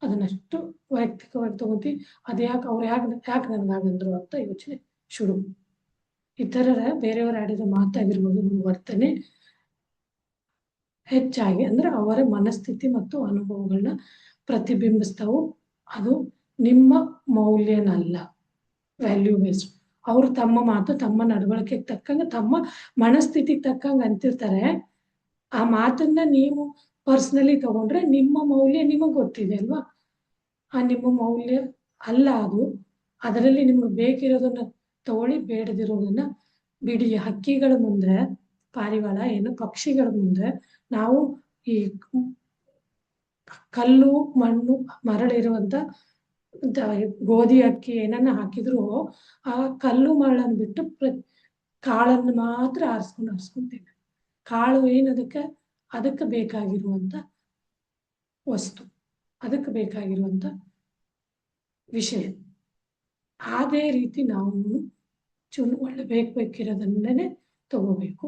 ಅದನ್ನಷ್ಟು ವೈಯಕ್ತಿಕವಾಗಿ ತಗೋತೀವಿ. ಅದ್ಯಾಕೆ ಅವ್ರು ಯಾಕೆ ನನಗಾಗಂದ್ರು ಅಂತ ಯೋಚನೆ ಶುರು. ಬೇರೆಯವರು ಆಡಿದ ಮಾತಾಗಿರ್ಬೋದು, ವರ್ತನೆ ಹೆಚ್ಚಾಗಿ ಅಂದ್ರೆ ಅವರ ಮನಸ್ಥಿತಿ ಮತ್ತು ಅನುಭವಗಳನ್ನ ಪ್ರತಿಬಿಂಬಿಸ್ತಾವು. ಅದು ನಿಮ್ಮ ಮೌಲ್ಯನಲ್ಲ, ವ್ಯಾಲ್ಯೂ ಬೇಸ್ಡ್. ಅವರು ತಮ್ಮ ಮಾತು, ತಮ್ಮ ನಡವಳಿಕೆಗೆ ತಕ್ಕಂಗೆ, ತಮ್ಮ ಮನಸ್ಥಿತಿಗೆ ತಕ್ಕಂಗೆ ಅಂತಿರ್ತಾರೆ. ಆ ಮಾತನ್ನ ನೀವು ಪರ್ಸ್ನಲಿ ತಗೊಂಡ್ರೆ ನಿಮ್ಮ ಮೌಲ್ಯ ನಿಮಗೆ ಗೊತ್ತಿದೆ ಅಲ್ವಾ? ಆ ನಿಮ್ಮ ಮೌಲ್ಯ ಅಲ್ಲ ಅದು. ಅದರಲ್ಲಿ ನಿಮ್ಗೆ ಬೇಕಿರೋದನ್ನ ತಗೊಳ್ಳಿ, ಬೇಡದಿರೋದನ್ನ ಬಿಡಿ. ಹಕ್ಕಿಗಳ ಮುಂದೆ, ಪಾರಿವಾಳ ಪಕ್ಷಿಗಳ ಮುಂದೆ ನಾವು ಈ ಕಲ್ಲು, ಮಣ್ಣು, ಮರಳಿರುವಂತ ಗೋಧಿ ಅಕ್ಕಿ ಏನನ್ನ ಹಾಕಿದ್ರು ಆ ಕಲ್ಲು ಮರಳನ್ನು ಬಿಟ್ಟು ಕಾಳನ್ನು ಮಾತ್ರ ಆರಿಸ್ಕೊಂತೀವಿ. ಕಾಳು ಅದಕ್ಕೆ ಬೇಕಾಗಿರುವಂತ ವಸ್ತು, ಅದಕ್ಕೆ ಬೇಕಾಗಿರುವಂತ ವಿಷಯ. ಅದೇ ರೀತಿ ನಾವು ಒಳ್ಳೆ ಬೇಕಿರೋದನ್ನೇ ತಗೋಬೇಕು.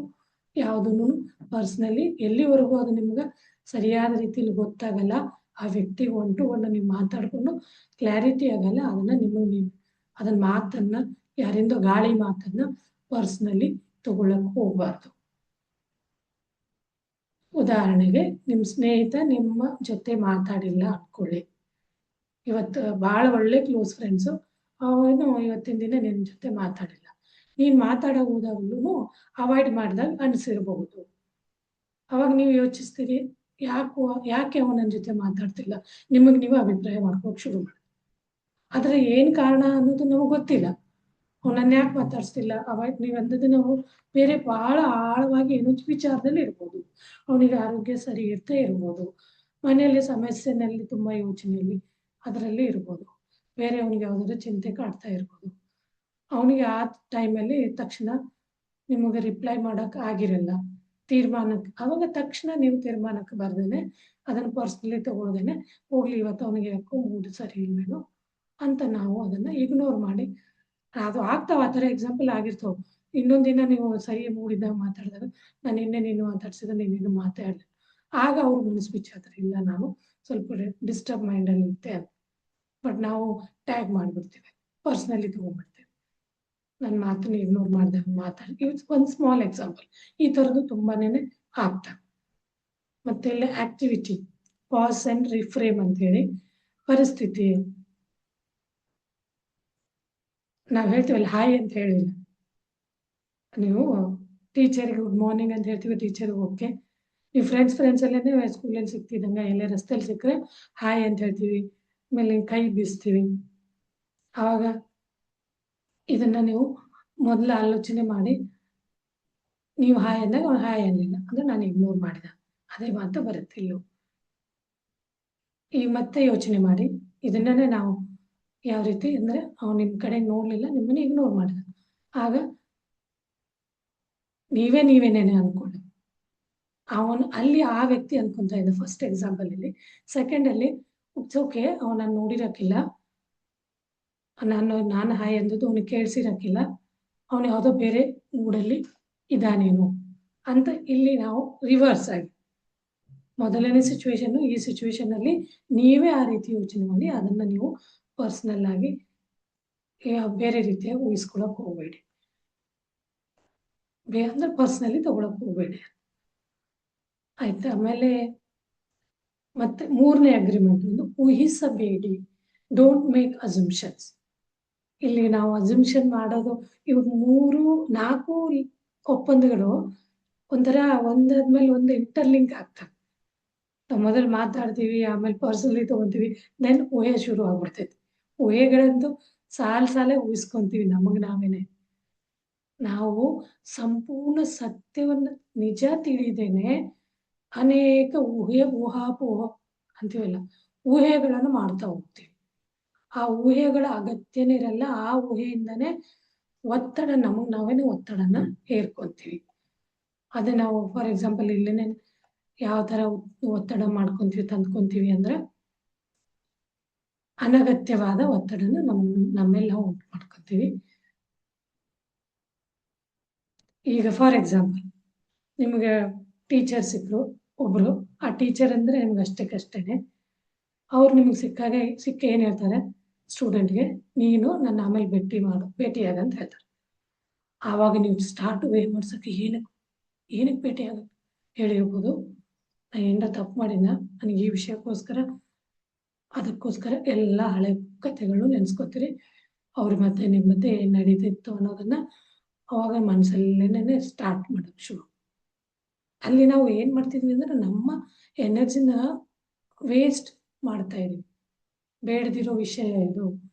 ಯಾವುದನ್ನು ಪರ್ಸ್ನಲಿ ಎಲ್ಲಿವರೆಗೂ ಅದು ನಿಮ್ಗೆ ಸರಿಯಾದ ರೀತಿಯಲ್ಲಿ ಗೊತ್ತಾಗಲ್ಲ, ಆ ವ್ಯಕ್ತಿ ಒನ್ ಟು ಒನ್ ನೀವು ಮಾತಾಡ್ಕೊಂಡು ಕ್ಲಾರಿಟಿ ಆಗಲ್ಲ, ಅದನ್ನ ಮಾತನ್ನ ಯಾರಿಂದೋ ಗಾಳಿ ಮಾತನ್ನ ಪರ್ಸ್ನಲಿ ತಗೊಳಕ್ ಹೋಗ್ಬಾರ್ದು. ಉದಾಹರಣೆಗೆ, ನಿಮ್ಮ ಸ್ನೇಹಿತ ನಿಮ್ಮ ಜೊತೆ ಮಾತಾಡಿಲ್ಲ ಅನ್ಕೊಳ್ಳಿ. ಇವತ್ತು ಭಾಳ ಒಳ್ಳೆ ಕ್ಲೋಸ್ ಫ್ರೆಂಡ್ಸು, ಅವನು ಇವತ್ತಿನ ದಿನ ನಿನ್ನ ಜೊತೆ ಮಾತಾಡಿಲ್ಲ. ನೀನು ಮಾತಾಡೋ ಹೋದಾಗ್ಲೂ ಅವಾಯ್ಡ್ ಮಾಡಿದಾಗ ಅನಿಸಿರಬಹುದು. ಅವಾಗ ನೀವು ಯೋಚಿಸ್ತೀರಿ, ಯಾಕೆ ಅವನು ನನ್ನ ಜೊತೆ ಮಾತಾಡ್ತಿಲ್ಲ, ನಿಮಗೆ ನೀವು ಅಭಿಪ್ರಾಯ ಮಾಡ್ಕೋಕ್ ಶುರು ಮಾಡಿ. ಆದರೆ ಏನು ಕಾರಣ ಅನ್ನೋದು ನಮಗೆ ಗೊತ್ತಿಲ್ಲ. ಅವನನ್ನ ಯಾಕೆ ಮಾತಾಡ್ಸ್ತಿಲ್ಲ, ಅವಾಯ್ಡ್ ನೀವು ಅಂದದ್ದು ನಾವು ಬೇರೆ ಬಹಳ ಆಳವಾಗಿ ಏನೋ ವಿಚಾರದಲ್ಲಿ ಇರ್ಬೋದು. ಅವನಿಗೆ ಆರೋಗ್ಯ ಸರಿ ಇರ್ತೇ ಇರ್ಬೋದು, ಮನೆಯಲ್ಲಿ ಸಮಸ್ಯೆನಲ್ಲಿ ತುಂಬ ಯೋಚನೆಯಲ್ಲಿ ಅದರಲ್ಲಿ ಇರ್ಬೋದು, ಬೇರೆ ಅವನಿಗೆ ಯಾವುದಾದ್ರೂ ಚಿಂತೆ ಕಾಡ್ತಾ ಇರ್ಬೋದು. ಅವನಿಗೆ ಆ ಟೈಮಲ್ಲಿ ತಕ್ಷಣ ನಿಮಗೆ ರಿಪ್ಲೈ ಮಾಡೋಕೆ ಆಗಿರಲ್ಲ, ಅವಾಗ ತಕ್ಷಣ ನೀವು ತೀರ್ಮಾನಕ್ಕೆ ಬರ್ದೇನೆ, ಅದನ್ನು ಪರ್ಸ್ನಲಿ ತಗೊಳ್ದೇನೆ, ಹೋಗ್ಲಿ ಇವತ್ತು ಅವನಿಗೆ ಯಾಕೋ ಮೂಡ್ ಸರಿ ಇಲ್ವೇನೋ ಅಂತ ನಾವು ಅದನ್ನ ಇಗ್ನೋರ್ ಮಾಡಿ, ಅದು ಆಗ್ತಾವ ಆ ಥರ ಎಕ್ಸಾಂಪಲ್ ಆಗಿರ್ತಾವೆ. ಇನ್ನೊಂದಿನ ನೀವು ಸರಿ ಮೂಡಿದಾಗ ಮಾತಾಡಿದಾಗ, ನಾನು ನಿನ್ನೆ ನೀನು ಮಾತಾಡ್ಸಿದ್ರೆ ನೀನು ಮಾತಾಡಲಿ, ಆಗ ಅವ್ರು ಮನಸ್ಸು ಬಿಚ್ಚಾತಾರೆ, ಇಲ್ಲ ನಾನು ಸ್ವಲ್ಪ ಡಿಸ್ಟರ್ಬ್ ಮೈಂಡಲ್ಲಿ ಇರುತ್ತೆ. ಬಟ್ ನಾವು ಟ್ಯಾಗ್ ಮಾಡಿಬಿಡ್ತೀವಿ, ಪರ್ಸ್ನಲಿ ತೊಗೊಂಡ್ಬಿಡ್ತೀವಿ. ನನ್ನ ಮಾತನ್ನ ಇಗ್ನೋರ್ ಮಾಡಿದೆ ಮಾತಾಡಿ. ಇಟ್ಸ್ ಒಂದು ಸ್ಮಾಲ್ ಎಕ್ಸಾಂಪಲ್. ಈ ಥರದ್ದು ತುಂಬಾನೇ ಆಗ್ತವೆ. ಮತ್ತೆ ಇಲ್ಲಿ ಆಕ್ಟಿವಿಟಿ, ಪಾಸ್ ಆ್ಯಂಡ್ ರಿಫ್ರೇಮ್ ಅಂತೇಳಿ. ಪರಿಸ್ಥಿತಿ, ನಾವು ಹೇಳ್ತೀವಲ್ಲ ಹಾಯ್ ಅಂತ ಹೇಳಿಲ್ಲ, ನೀವು ಟೀಚರ್ಗೆ ಗುಡ್ ಮಾರ್ನಿಂಗ್ ಅಂತ ಹೇಳ್ತೀವಿ, ಟೀಚರ್ಗೆ ಓಕೆ. ನೀವು ಫ್ರೆಂಡ್ಸಲ್ಲೇ ಸ್ಕೂಲಲ್ಲಿ ಸಿಗ್ತಿದ್ದಂಗೆ ಎಲ್ಲೇ ರಸ್ತೆಯಲ್ಲಿ ಸಿಕ್ಕರೆ ಹಾಯ್ ಅಂತ ಹೇಳ್ತೀವಿ, ಆಮೇಲೆ ಕೈ ಬೀಸ್ತೀವಿ. ಆವಾಗ ಇದನ್ನ ನೀವು ಮೊದಲು ಆಲೋಚನೆ ಮಾಡಿ, ನೀವು ಹಾಯ್ ಅಂದಾಗ ಅವ್ನು ಹಾಯ್ ಅನ್ನಲಿಲ್ಲ ಅಂದ್ರೆ ನಾನು ಇಗ್ನೋರ್ ಮಾಡಿದ, ಅದೇ ಮಾತು ಬರುತ್ತೆ ಇಲ್ಲೂ. ಈಗ ಮತ್ತೆ ಯೋಚನೆ ಮಾಡಿ, ಇದನ್ನೇ ನಾವು ಯಾವ ರೀತಿ ಅಂದರೆ ಅವ್ನು ನಿಮ್ಮ ಕಡೆ ನೋಡಲಿಲ್ಲ, ನಿಮ್ಮನ್ನು ಇಗ್ನೋರ್ ಮಾಡಿದ. ಆಗ ನೀವೇನೇನೆ ಅನ್ಕೊಳ್ಳಿ, ಅವನು ಅಲ್ಲಿ ಆ ವ್ಯಕ್ತಿ ಅನ್ಕೊಂತ ಇದ್ದ ಫಸ್ಟ್ ಎಕ್ಸಾಂಪಲಲ್ಲಿ. ಸೆಕೆಂಡಲ್ಲಿ ಇಟ್ಸ್ ಓಕೆ, ಅವನನ್ನು ನೋಡಿರೋಕ್ಕಿಲ್ಲ, ನಾನು ಹಾಯ್ ಅಂದದ್ದು ಅವನಿಗೆ ಕೇಳಿಸಿರೋಕ್ಕಿಲ್ಲ, ಅವನು ಯಾವುದೋ ಬೇರೆ ಮೂಡಲ್ಲಿ ಇದ್ದಾನೇನು ಅಂತ ಇಲ್ಲಿ ನಾವು ರಿವರ್ಸ್ ಆಗಿ ಮೊದಲನೇ ಸಿಚುವೇಶನ್ನು, ಈ ಸಿಚುವೇಶನಲ್ಲಿ ನೀವೇ ಆ ರೀತಿ ಯೋಚನೆ ಮಾಡಿ ಅದನ್ನು ನೀವು ಪರ್ಸ್ನಲ್ ಆಗಿ ಬೇರೆ ರೀತಿಯಾಗಿ ಊಹಿಸ್ಕೊಳಕ್ಕೆ ಹೋಗಬೇಡಿ, ಅಂದ್ರೆ ಪರ್ಸ್ನಲಿ ತಗೊಳಕ್ಕೆ ಹೋಗಬೇಡಿ. ಆಯ್ತಾ? ಆಮೇಲೆ ಮತ್ತೆ ಮೂರನೇ ಅಗ್ರಿಮೆಂಟ್ ಒಂದು ಊಹಿಸಬೇಡಿ, ಡೋಂಟ್ ಮೇಕ್ ಅಸಂಪ್ಷನ್ಸ್. ಇಲ್ಲಿ ನಾವು ಅಸಂಪ್ಷನ್ ಮಾಡೋದು, ಇವು 4 ಒಪ್ಪಂದಗಳು ಒಂಥರ ಒಂದಾದ್ಮೇಲೆ ಒಂದು ಇಂಟರ್ಲಿಂಕ್ ಆಗ್ತವೆ. ನಾವು ಮೊದಲು ಮಾತಾಡ್ತೀವಿ, ಆಮೇಲೆ ಪರ್ಸನಲಿ ತೊಗೊತೀವಿ, ದೆನ್ ಊಹೆ ಶುರು ಆಗ್ಬಿಡ್ತೈತಿ. ಊಹೆಗಳಂತೂ ಸಾಲೇ ಊಹಿಸ್ಕೊಂತೀವಿ ನಮಗೆ ನಾವೇನೆ. ನಾವು ಸಂಪೂರ್ಣ ಸತ್ಯವನ್ನು ನಿಜ ತಿಳಿದೇನೆ ಅನೇಕ ಊಹಾಪೋಹ ಅಂತೀವಲ್ಲ, ಊಹೆಗಳನ್ನು ಮಾಡ್ತಾ ಹೋಗ್ತೀವಿ. ಆ ಊಹೆಗಳ ಅಗತ್ಯನೇ ಇರಲ್ಲ. ಆ ಊಹೆಯಿಂದನೇ ಒತ್ತಡ, ನಮಗೆ ನಾವೇನೆ ಒತ್ತಡನ ಹೇರ್ಕೊಂತೀವಿ. ಅದೇ ನಾವು ಫಾರ್ ಎಕ್ಸಾಂಪಲ್ ಇಲ್ಲೇನೆ ಯಾವ ಥರ ಒತ್ತಡ ಮಾಡ್ಕೊತೀವಿ, ತಂದ್ಕೊತೀವಿ ಅಂದ್ರೆ ಅನಗತ್ಯವಾದ ಒತ್ತಡನ ನಮ್ಮೇಲೆ ನಾವು ಉಂಟು ಮಾಡ್ಕೊತೀವಿ. ಈಗ ಫಾರ್ ಎಕ್ಸಾಂಪಲ್ ನಿಮಗೆ ಟೀಚರ್ ಸಿಕ್ಕರು ಒಬ್ರು, ಆ ಟೀಚರ್ ಅಂದರೆ ನಿಮ್ಗೆ ಅಷ್ಟಕ್ಕಷ್ಟೇನೆ. ಅವ್ರು ನಿಮ್ಗೆ ಸಿಕ್ಕ ಏನು ಹೇಳ್ತಾರೆ ಸ್ಟೂಡೆಂಟ್ಗೆ, ನೀನು ನನ್ನ ಆಮೇಲೆ ಭೇಟಿಯಾಗ ಅಂತ ಹೇಳ್ತಾರೆ. ಆವಾಗ ನೀವು ಸ್ಟಾರ್ಟ್ ವೇ ಮಾಡ್ಸೋಕ್ಕೆ ಏನಕ್ಕೆ ಭೇಟಿಯಾಗ ಹೇಳಿರ್ಬೋದು, ನಾನು ಏನಾರ ತಪ್ಪು ಮಾಡಿದ, ನನಗೆ ಈ ವಿಷಯಕ್ಕೋಸ್ಕರ ಅದಕ್ಕೋಸ್ಕರ ಎಲ್ಲ ಹಳೆ ಕಥೆಗಳು ನೆನೆಸ್ಕೊತೀರಿ. ಅವ್ರ ಮತ್ತೆ ನಿಮ್ಮ ಮತ್ತೆ ಏನು ನಡೀತಿತ್ತು ಅನ್ನೋದನ್ನ ಅವಾಗ ಮನಸ್ಸಲ್ಲೇನೆ ಸ್ಟಾರ್ಟ್ ಮಾಡೋಕ್ಕೆ ಶುರು. ಅಲ್ಲಿ ನಾವು ಏನು ಮಾಡ್ತಿದ್ವಿ ಅಂದರೆ ನಮ್ಮ ಎನರ್ಜಿನ ವೇಸ್ಟ್ ಮಾಡ್ತಾ ಇದೀವಿ. ಬೇಡದಿರೋ ವಿಷಯ ಇದು.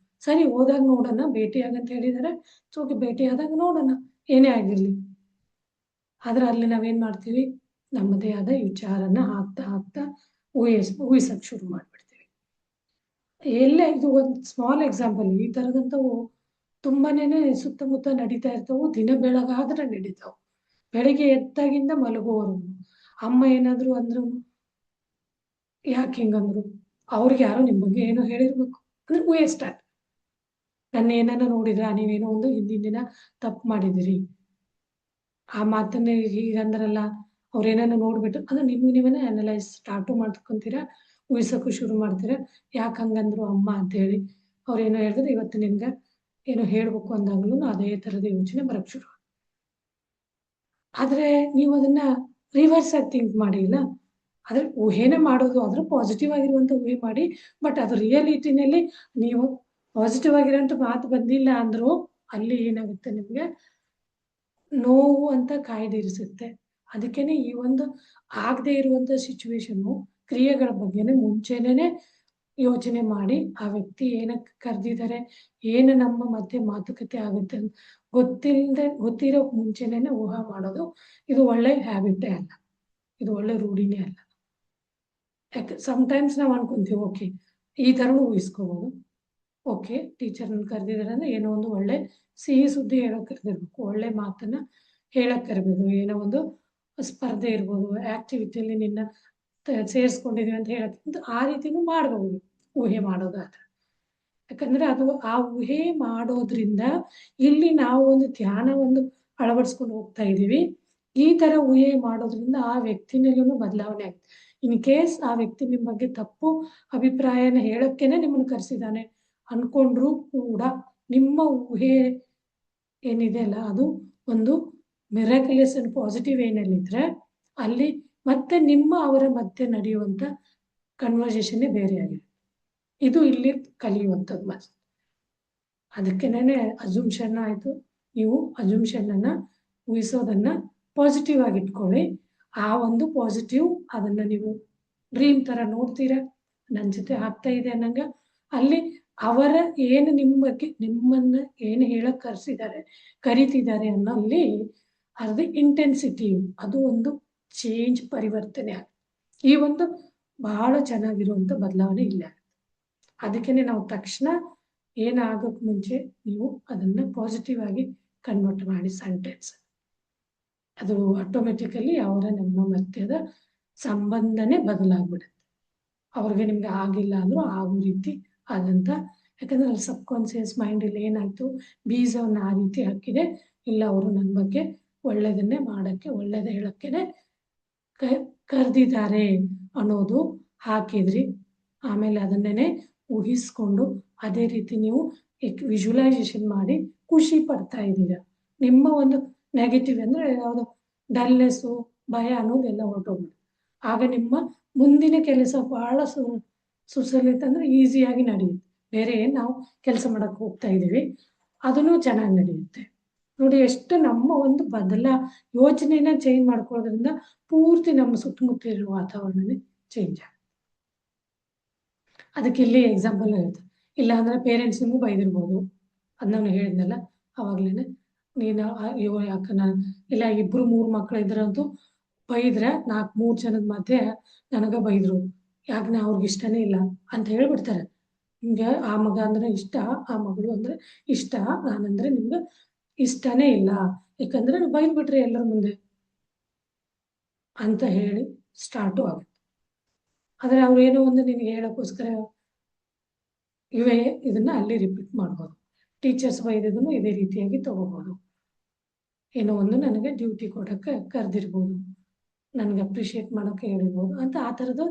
ಸರಿ, ಹೋದಾಗ ನೋಡೋಣ, ಭೇಟಿಯಾಗಂತ ಹೇಳಿದ್ದಾರೆ, ಓಕೆ ಭೇಟಿಯಾದಾಗ ನೋಡೋಣ, ಏನೇ ಆಗಿರಲಿ. ಆದರೆ ಅಲ್ಲಿ ನಾವೇನು ಮಾಡ್ತೀವಿ, ನಮ್ಮದೇ ಆದ ವಿಚಾರನ ಹಾಕ್ತಾ ಊಹಿಸಕ್ಕೆ ಶುರು ಮಾಡಿಬಿಡ್ತೀವಿ. ಎಲ್ಲೇ ಇದು ಒಂದು ಸ್ಮಾಲ್ ಎಕ್ಸಾಂಪಲ್. ಈ ಥರದಂಥವು ತುಂಬಾನೇ ಸುತ್ತಮುತ್ತ ನಡೀತಾ ಇರ್ತಾವೆ. ದಿನ ಬೆಳಗಾದ್ರೆ ನಡೀತಾವೆ. ಬೆಳಿಗ್ಗೆ ಎದ್ದಾಗಿಂದ ಮಲಗುವವರೆಗೂ. ಅಮ್ಮ ಏನಾದರೂ ಅಂದ್ರು, ಯಾಕೆ ಹಿಂಗಂದ್ರು, ಅವ್ರಿಗೆ ಯಾರೋ ನಿಮ್ಮ ಬಗ್ಗೆ ಏನೋ ಹೇಳಿರ್ಬೇಕು ಅಂದ್ರೆ ಊಹೆ ಸ್ಟಾರ್ಟ್. ನನ್ನ ಏನನ್ನ ನೋಡಿದ್ರ, ನೀವೇನೋ ಒಂದು ಹಿಂದಿನ ದಿನ ತಪ್ಪು ಮಾಡಿದಿರಿ, ಆ ಮಾತನ್ನ ಹೀಗಂದ್ರಲ್ಲ, ಅವ್ರೇನೋ ನೋಡ್ಬಿಟ್ಟು ಅಂದ್ರೆ ನೀವೇನೇ ಅನಲೈಸ್ ಸ್ಟಾರ್ಟು ಮಾಡ್ಕೊಂತೀರಾ, ಊಹಿಸೋಕ್ಕೂ ಶುರು ಮಾಡ್ತೀರಾ. ಯಾಕೆ ಹಂಗಂದ್ರು ಅಮ್ಮ ಅಂತೇಳಿ, ಅವ್ರೇನೋ ಹೇಳಿದ್ರೆ ಇವತ್ತು ನಿಮ್ಗೆ ಏನೋ ಹೇಳ್ಬೇಕು ಅಂದಾಗ್ಲೂ ಅದೇ ಥರದ ಯೋಚನೆ ಬರಕ್ಕೆ ಶುರು. ಆದರೆ ನೀವು ಅದನ್ನ ರಿವರ್ಸ್ ಆಗಿ ಥಿಂಕ್ ಮಾಡಿಲ್ಲ. ಆದರೆ ಊಹೆನೇ ಮಾಡೋದು, ಆದರೂ ಪಾಸಿಟಿವ್ ಆಗಿರುವಂಥ ಊಹೆ ಮಾಡಿ. ಬಟ್ ಅದು ರಿಯಾಲಿಟಿನಲ್ಲಿ ನೀವು ಪಾಸಿಟಿವ್ ಆಗಿರೋಂಥ ಮಾತು ಬಂದಿಲ್ಲ ಅಂದರೂ ಅಲ್ಲಿ ಏನಾಗುತ್ತೆ, ನಿಮಗೆ ನೋವು ಅಂತ ಕಾಯ್ದಿರಿಸುತ್ತೆ. ಅದಕ್ಕೇನೆ ಈ ಒಂದು ಆಗದೆ ಇರುವಂಥ ಸಿಚುವೇಶನ್ನು, ಕ್ರಿಯೆಗಳ ಬಗ್ಗೆನೇ ಮುಂಚೆನೇ ಯೋಚನೆ ಮಾಡಿ, ಆ ವ್ಯಕ್ತಿ ಏನಕ್ಕೆ ಕರೆದಿದ್ದಾರೆ, ಏನು ನಮ್ಮ ಮಧ್ಯೆ ಮಾತುಕತೆ ಆಗುತ್ತೆ ಅಂತ ಗೊತ್ತಿರೋ ಮುಂಚೆನೇ ಊಹೆ ಮಾಡೋದು, ಇದು ಒಳ್ಳೆ ಹ್ಯಾಬಿಟೇ ಅಲ್ಲ, ಇದು ಒಳ್ಳೆ ರೂಢಿನೇ ಅಲ್ಲ. ಯಾಕೆ ಸಮ್ಟೈಮ್ಸ್ ನಾವು ಅನ್ಕೊಂತೀವಿ, ಓಕೆ ಈ ಥರನೂ ಊಹಿಸ್ಕೋಬೋದು. ಓಕೆ, ಟೀಚರ್ನ ಕರೆದಿದ್ದಾರೆ ಅಂದರೆ ಏನೋ ಒಂದು ಒಳ್ಳೆ ಸಿಹಿ ಸುದ್ದಿ ಹೇಳೋಕೆ ಕರೆದಿರ್ಬೇಕು, ಒಳ್ಳೆ ಮಾತನ್ನು ಹೇಳಕ್ಕೆ ಕರಿಬೇಕು, ಏನೋ ಒಂದು ಸ್ಪರ್ಧೆ ಇರ್ಬೋದು, ಆ್ಯಕ್ಟಿವಿಟಿಯಲ್ಲಿ ನಿನ್ನ ಸೇರಿಸ್ಕೊಂಡಿದ್ದೀವಿ ಅಂತ ಹೇಳೋಕ್ಕೆ, ಆ ರೀತಿನೂ ಮಾಡಬಹುದು ಊಹೆ ಮಾಡೋದಾದ್ರೆ. ಯಾಕಂದರೆ ಅದು ಆ ಊಹೆ ಮಾಡೋದ್ರಿಂದ ಇಲ್ಲಿ ನಾವು ಒಂದು ಧ್ಯಾನವನ್ನು ಅಳವಡಿಸ್ಕೊಂಡು ಹೋಗ್ತಾ ಇದ್ದೀವಿ. ಈ ಥರ ಊಹೆ ಮಾಡೋದ್ರಿಂದ ಆ ವ್ಯಕ್ತಿನಲ್ಲೂ ಬದಲಾವಣೆ ಆಗುತ್ತೆ. ಇನ್ ಕೇಸ್ ಆ ವ್ಯಕ್ತಿ ನಿಮ್ಮ ಬಗ್ಗೆ ತಪ್ಪು ಅಭಿಪ್ರಾಯನ ಹೇಳಕ್ಕೇನೆ ನಿಮ್ಮನ್ನು ಕರೆಸಿದ್ದಾನೆ ಅನ್ಕೊಂಡ್ರು ಕೂಡ ನಿಮ್ಮ ಊಹೆ ಏನಿದೆ ಅಲ್ಲ ಅದು ಒಂದು ಮಿರಾಕ್ಯುಲಸ್ ಅಂಡ್ ಪಾಸಿಟಿವ್ ಏನೇನಿದ್ರೆ ಅಲ್ಲಿ ಮತ್ತೆ ನಿಮ್ಮ ಅವರ ಮಧ್ಯೆ ನಡೆಯುವಂತ ಕನ್ವರ್ಸೇಷನ್ನೇ ಬೇರೆ ಆಗಿದೆ. ಇದು ಇಲ್ಲಿ ಕಲಿಯುವಂಥದ್ದು ಮತ್ತೆ. ಅದಕ್ಕೇನೆ ಅಜುಮ್ಷನ್ ಆಯ್ತು. ನೀವು ಅಜುಮ್ಷನ್ ಅನ್ನ ಊಹಿಸೋದನ್ನ ಪಾಸಿಟಿವ್ ಆಗಿ ಇಟ್ಕೊಳ್ಳಿ. ಆ ಒಂದು ಪಾಸಿಟಿವ್ ಅದನ್ನ ನೀವು ಡ್ರೀಮ್ ತರ ನೋಡ್ತೀರಾ, ನನ್ನ ಜೊತೆ ಆಗ್ತಾ ಇದೆ ಅನ್ನಂಗ ಅಲ್ಲಿ ಅವರ ಏನು ನಿಮ್ಮ ಬಗ್ಗೆ ನಿಮ್ಮನ್ನ ಏನು ಹೇಳಕ್ ಕರಿತಿದ್ದಾರೆ ಅನ್ನೋ ಅಲ್ಲಿ ಅದ್ರ ಇಂಟೆನ್ಸಿಟಿ ಅದು ಒಂದು ಚೇಂಜ್ ಪರಿವರ್ತನೆ ಆಗುತ್ತೆ. ಈ ಒಂದು ಬಹಳ ಚೆನ್ನಾಗಿರುವಂತ ಬದಲಾವಣೆ ಇಲ್ಲ. ಅದಕ್ಕೇನೆ ನಾವು ತಕ್ಷಣ ಏನಾಗೋಕ್ ಮುಂಚೆ ನೀವು ಅದನ್ನ ಪಾಸಿಟಿವ್ ಆಗಿ ಕನ್ವರ್ಟ್ ಮಾಡಿ ಸೆಂಟೆನ್ಸ್, ಅದು ಆಟೋಮೆಟಿಕಲಿ ಅವರ ನಮ್ಮ ಮಧ್ಯದ ಸಂಬಂಧನೇ ಬದಲಾಗ್ಬಿಡುತ್ತೆ. ಅವ್ರಿಗೆ ನಿಮ್ಗೆ ಆಗಿಲ್ಲ ಅಂದ್ರೂ ಆಗೋ ರೀತಿ ಆದಂತ, ಯಾಕಂದ್ರೆ ಅಲ್ಲಿ ಸಬ್ ಕಾನ್ಸಿಯಸ್ ಮೈಂಡ್ ಇಲ್ಲಿ ಏನಾಯ್ತು, ಬೀಜವನ್ನ ಆ ರೀತಿ ಹಾಕಿದೆ, ಇಲ್ಲ ಅವರು ನನ್ನ ಬಗ್ಗೆ ಒಳ್ಳೇದನ್ನೇ ಮಾಡಕ್ಕೆ ಒಳ್ಳೇದ ಹೇಳಕ್ಕೇನೆ ಕರೆದಿದ್ದಾರೆ ಅನ್ನೋದು ಹಾಕಿದ್ರಿ. ಆಮೇಲೆ ಅದನ್ನೇನೆ ಊಹಿಸ್ಕೊಂಡು ಅದೇ ರೀತಿ ನೀವು ವಿಜುವಲೈಸೇಷನ್ ಮಾಡಿ ಖುಷಿ ಪಡ್ತಾ ಇದ್ದೀರಾ. ನಿಮ್ಮ ಒಂದು ನೆಗೆಟಿವ್ ಅಂದ್ರೆ ಯಾವುದು ಡಲ್ನೆಸ್ಸು ಭಯ ಅನ್ನೋದೆಲ್ಲ ಹೊರಟೋಗ್ಬಿಡುತ್ತೆ. ಆಗ ನಿಮ್ಮ ಮುಂದಿನ ಕೆಲಸ ಬಹಳ ಸುಸಲಿತ ಅಂದ್ರೆ ಈಸಿಯಾಗಿ ನಡೆಯುತ್ತೆ. ಬೇರೆ ನಾವು ಕೆಲಸ ಮಾಡಕ್ ಹೋಗ್ತಾ ಇದ್ದೀವಿ ಅದನ್ನು ಚೆನ್ನಾಗಿ ನಡೆಯುತ್ತೆ. ನೋಡಿ ಎಷ್ಟು ನಮ್ಮ ಒಂದು ಯೋಚನೆನ ಚೇಂಜ್ ಮಾಡ್ಕೊಳ್ಳೋದ್ರಿಂದ ಪೂರ್ತಿ ನಮ್ಮ ಸುತ್ತಮುತ್ತ ಇರುವ ವಾತಾವರಣನೇ ಚೇಂಜ್ ಆಗುತ್ತೆ. ಅದಕ್ಕೆ ಇಲ್ಲಿ ಎಕ್ಸಾಂಪಲ್ ಇರುತ್ತೆ. ಇಲ್ಲ ಅಂದ್ರೆ ಪೇರೆಂಟ್ಸ್ ನಿಮಗೂ ಬೈದಿರ್ಬೋದು, ಅದ್ ನಾನು ಹೇಳಿದ್ನಲ್ಲ ಅವಾಗ್ಲೇನೆ, ನೀನು ಯಾಕ ನಾನು ಇಲ್ಲ 2-3 ಮಕ್ಳು ಇದ್ರಂತೂ ಬೈದ್ರೆ 4-3 ಜನದ ಮಧ್ಯೆ ನನಗ ಬೈದ್ರು, ಯಾಕೆ ಅವ್ರಿಗೆ ಇಷ್ಟನೇ ಇಲ್ಲ ಅಂತ ಹೇಳ್ಬಿಡ್ತಾರೆ. ನಿಮ್ಗೆ ಆ ಮಗ ಅಂದ್ರೆ ಇಷ್ಟ, ಆ ಮಗಳು ಅಂದ್ರೆ ಇಷ್ಟ, ನಾನಂದ್ರೆ ನಿಮ್ಗೆ ಇಷ್ಟನೇ ಇಲ್ಲ, ಯಾಕಂದ್ರೆ ಬೈದ್ಬಿಟ್ರಿ ಎಲ್ಲರ ಮುಂದೆ ಅಂತ ಹೇಳಿ ಸ್ಟಾರ್ಟು ಆಗುತ್ತೆ. ಆದ್ರೆ ಅವ್ರೇನೋ ಒಂದು ನಿನ್ಗೆ ಹೇಳಕ್ಕೋಸ್ಕರ ಇದನ್ನ ಅಲ್ಲಿ ರಿಪೀಟ್ ಮಾಡ್ಬೋದು. ಟೀಚರ್ಸ್ ಬೈದನ್ನು ಇದೇ ರೀತಿಯಾಗಿ ತಗೋಬಹುದು. ಏನೋ ಒಂದು ನನಗೆ ಡ್ಯೂಟಿ ಕೊಡಕ್ಕೆ ಕರೆದಿರ್ಬೋದು, ನನಗೆ ಅಪ್ರಿಷಿಯೇಟ್ ಮಾಡೋಕೆ ಹೇಳಿರ್ಬೋದು ಅಂತ ಆ ಥರದ್ದು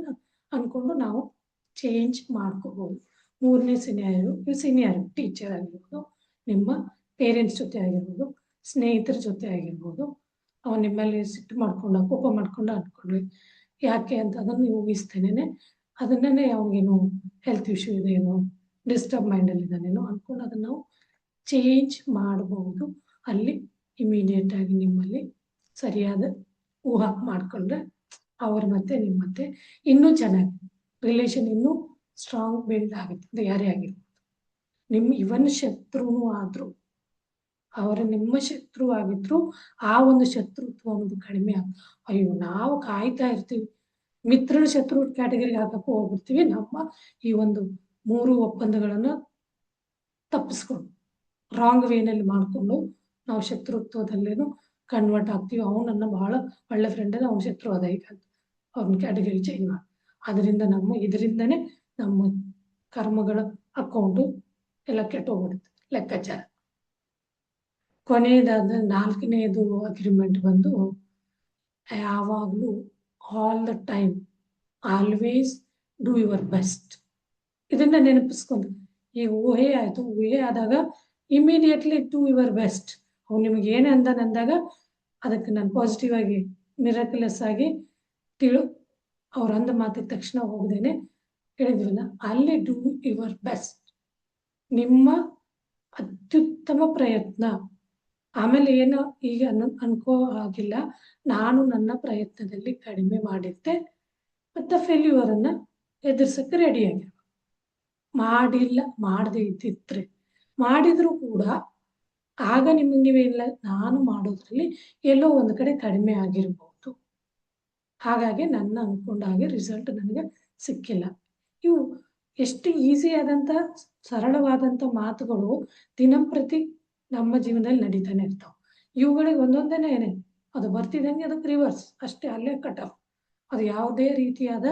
ಅನ್ಕೊಂಡು ನಾವು ಚೇಂಜ್ ಮಾಡ್ಕೋಬಹುದು. 3ನೇ ಸೀನಿಯರ್ ಟೀಚರ್ ಆಗಿರ್ಬೋದು, ನಿಮ್ಮ ಪೇರೆಂಟ್ಸ್ ಜೊತೆ ಆಗಿರ್ಬೋದು, ಸ್ನೇಹಿತರ ಜೊತೆ ಆಗಿರ್ಬೋದು. ಅವನು ನಿಮ್ಮಲ್ಲಿ ಸಿಟ್ಟು ಮಾಡ್ಕೊಂಡು ಕೋಪ ಮಾಡ್ಕೊಂಡು ಅನ್ಕೊಂಡ್ವಿ, ಯಾಕೆ ಅಂತ ಅದನ್ನು ಊಹಿಸ್ತೇನೆ, ಅದನ್ನೇ ಅವನಿಗೇನು ಹೆಲ್ತ್ ಇಶ್ಯೂ ಇದೆಯೇನೋ, ಡಿಸ್ಟರ್ಬ್ ಮೈಂಡಲ್ಲಿ ಇದ್ದಾನೇನೋ ಅನ್ಕೊಂಡು ಅದನ್ನು ನಾವು ಚೇಂಜ್ ಮಾಡಬಹುದು. ಅಲ್ಲಿ ಇಮಿಡಿಯೇಟ್ ಆಗಿ ನಿಮ್ಮಲ್ಲಿ ಸರಿಯಾದ ಊಹಾ ಮಾಡ್ಕೊಂಡ್ರೆ ಅವ್ರ ಮತ್ತೆ ನಿಮ್ಮ ಮತ್ತೆ ಇನ್ನೂ ಚೆನ್ನಾಗಿ ರಿಲೇಷನ್ ಇನ್ನೂ ಸ್ಟ್ರಾಂಗ್ ಬಿಲ್ಡ್ ಆಗುತ್ತೆ. ಅದು ಯಾರೇ ಆಗಿರ್ಬೋದು, ಇವನ್ ಶತ್ರುನೂ ಆದ್ರು ನಿಮ್ಮ ಶತ್ರು ಆಗಿದ್ರು ಆ ಒಂದು ಶತ್ರುತ್ವ ಅನ್ನೋದು ಕಡಿಮೆ ಅಯ್ಯೋ ನಾವು ಕಾಯ್ತಾ ಇರ್ತೀವಿ, ಮಿತ್ರನ ಶತ್ರು ಕ್ಯಾಟಗರಿಗೆ ಹಾಕಕ್ಕೂ ಹೋಗ್ಬಿಡ್ತೀವಿ. ನಮ್ಮ ಈ ಒಂದು 3 ಒಪ್ಪಂದಗಳನ್ನ ತಪ್ಪಿಸ್ಕೊಂಡು ರಾಂಗ್ ವೇನಲ್ಲಿ ಮಾಡ್ಕೊಂಡು ನಾವು ಶತ್ರುತ್ವದಲ್ಲೇನು ಕನ್ವರ್ಟ್ ಆಗ್ತೀವಿ. ಅವನನ್ನ ಬಹಳ ಒಳ್ಳೆ ಫ್ರೆಂಡ್ ಅದ, ಅವ್ನ ಶತ್ರು ಅದ, ಈಗ ಅವ್ನ ಕ್ಯಾಟಗರಿ ಚೇಂಜ್ ಮಾಡಿ. ಅದರಿಂದ ಇದರಿಂದನೇ ನಮ್ಮ ಕರ್ಮಗಳ ಅಕೌಂಟು ಎಲ್ಲ ಕೆಟ್ಟೋಗ್ಬಿಡುತ್ತೆ ಲೆಕ್ಕಾಚಾರ. ಕೊನೆಯದಾದ 4ನೇದು ಅಗ್ರಿಮೆಂಟ್ ಬಂದು ಯಾವಾಗಲೂ all the time always do your best. ಇದನ್ನ ನೆನಪಿಸ್ಕೊಂಡು ಈಗ ಊಹೆ ಆಯ್ತು, ಊಹೆ ಆದಾಗ ಇಮಿಡಿಯೇಟ್ಲಿ ಡೂ ಯುವರ್ ಬೆಸ್ಟ್. ಅವ್ನು ನಿಮಗೆ ಏನೇ ಅಂದಾಗ ಅದಕ್ಕೆ ನಾನು ಪಾಸಿಟಿವ್ ಆಗಿ ಮಿರಾಕ್ಯುಲಸ್ ಆಗಿ ಅವ್ರು ಅಂದ ಮಾತಿದ ತಕ್ಷಣ ಹೋಗದೇನೆ ಹೇಳಿದ್ವಲ್ಲ, ಅಲ್ಲಿ ಡೂ ಯುವರ್ ಬೆಸ್ಟ್, ನಿಮ್ಮ ಅತ್ಯುತ್ತಮ ಪ್ರಯತ್ನ. ಆಮೇಲೆ ಏನೋ ಈಗ ಅನ್ಕೋ ಆಗಿಲ್ಲ, ನಾನು ನನ್ನ ಪ್ರಯತ್ನದಲ್ಲಿ ಕಡಿಮೆ ಮಾಡಿದ್ದೆ ಮತ್ತೆ ಫೇಲ್ಯೂರ್ ಅನ್ನ ಎದುರಿಸಕ್ಕೆ ರೆಡಿಯಾಗಿರ್ಬೇಕು. ಮಾಡದೇ ಇದ್ದಿದ್ರೆ, ಮಾಡಿದ್ರು ಕೂಡ ಆಗ ನೀವೇ ಇಲ್ಲ, ನಾನು ಮಾಡೋದ್ರಲ್ಲಿ ಎಲ್ಲೋ ಒಂದು ಕಡೆ ಕಡಿಮೆ ಆಗಿರ್ಬೋದು, ಹಾಗಾಗಿ ನನ್ನ ಅನ್ಕೊಂಡ ಹಾಗೆ ರಿಸಲ್ಟ್ ನನಗೆ ಸಿಕ್ಕಿಲ್ಲ. ಇವು ಎಷ್ಟು ಈಸಿ ಆದಂತ ಸರಳವಾದಂತ ಮಾತುಗಳು ದಿನಂಪ್ರತಿ ನಮ್ಮ ಜೀವನದಲ್ಲಿ ನಡೀತಾನೆ ಇರ್ತಾವೆ. ಇವುಗಳಿಗೆ ಒಂದೊಂದೇನೆ ಏನೇ ಅದು ಬರ್ತಿದಂಗೆ ಅದಕ್ಕೆ ರಿವರ್ಸ್ ಅಷ್ಟೇ, ಅಲ್ಲೇ ಕಟ್ ಆಫ್. ಅದು ಯಾವುದೇ ರೀತಿಯಾದ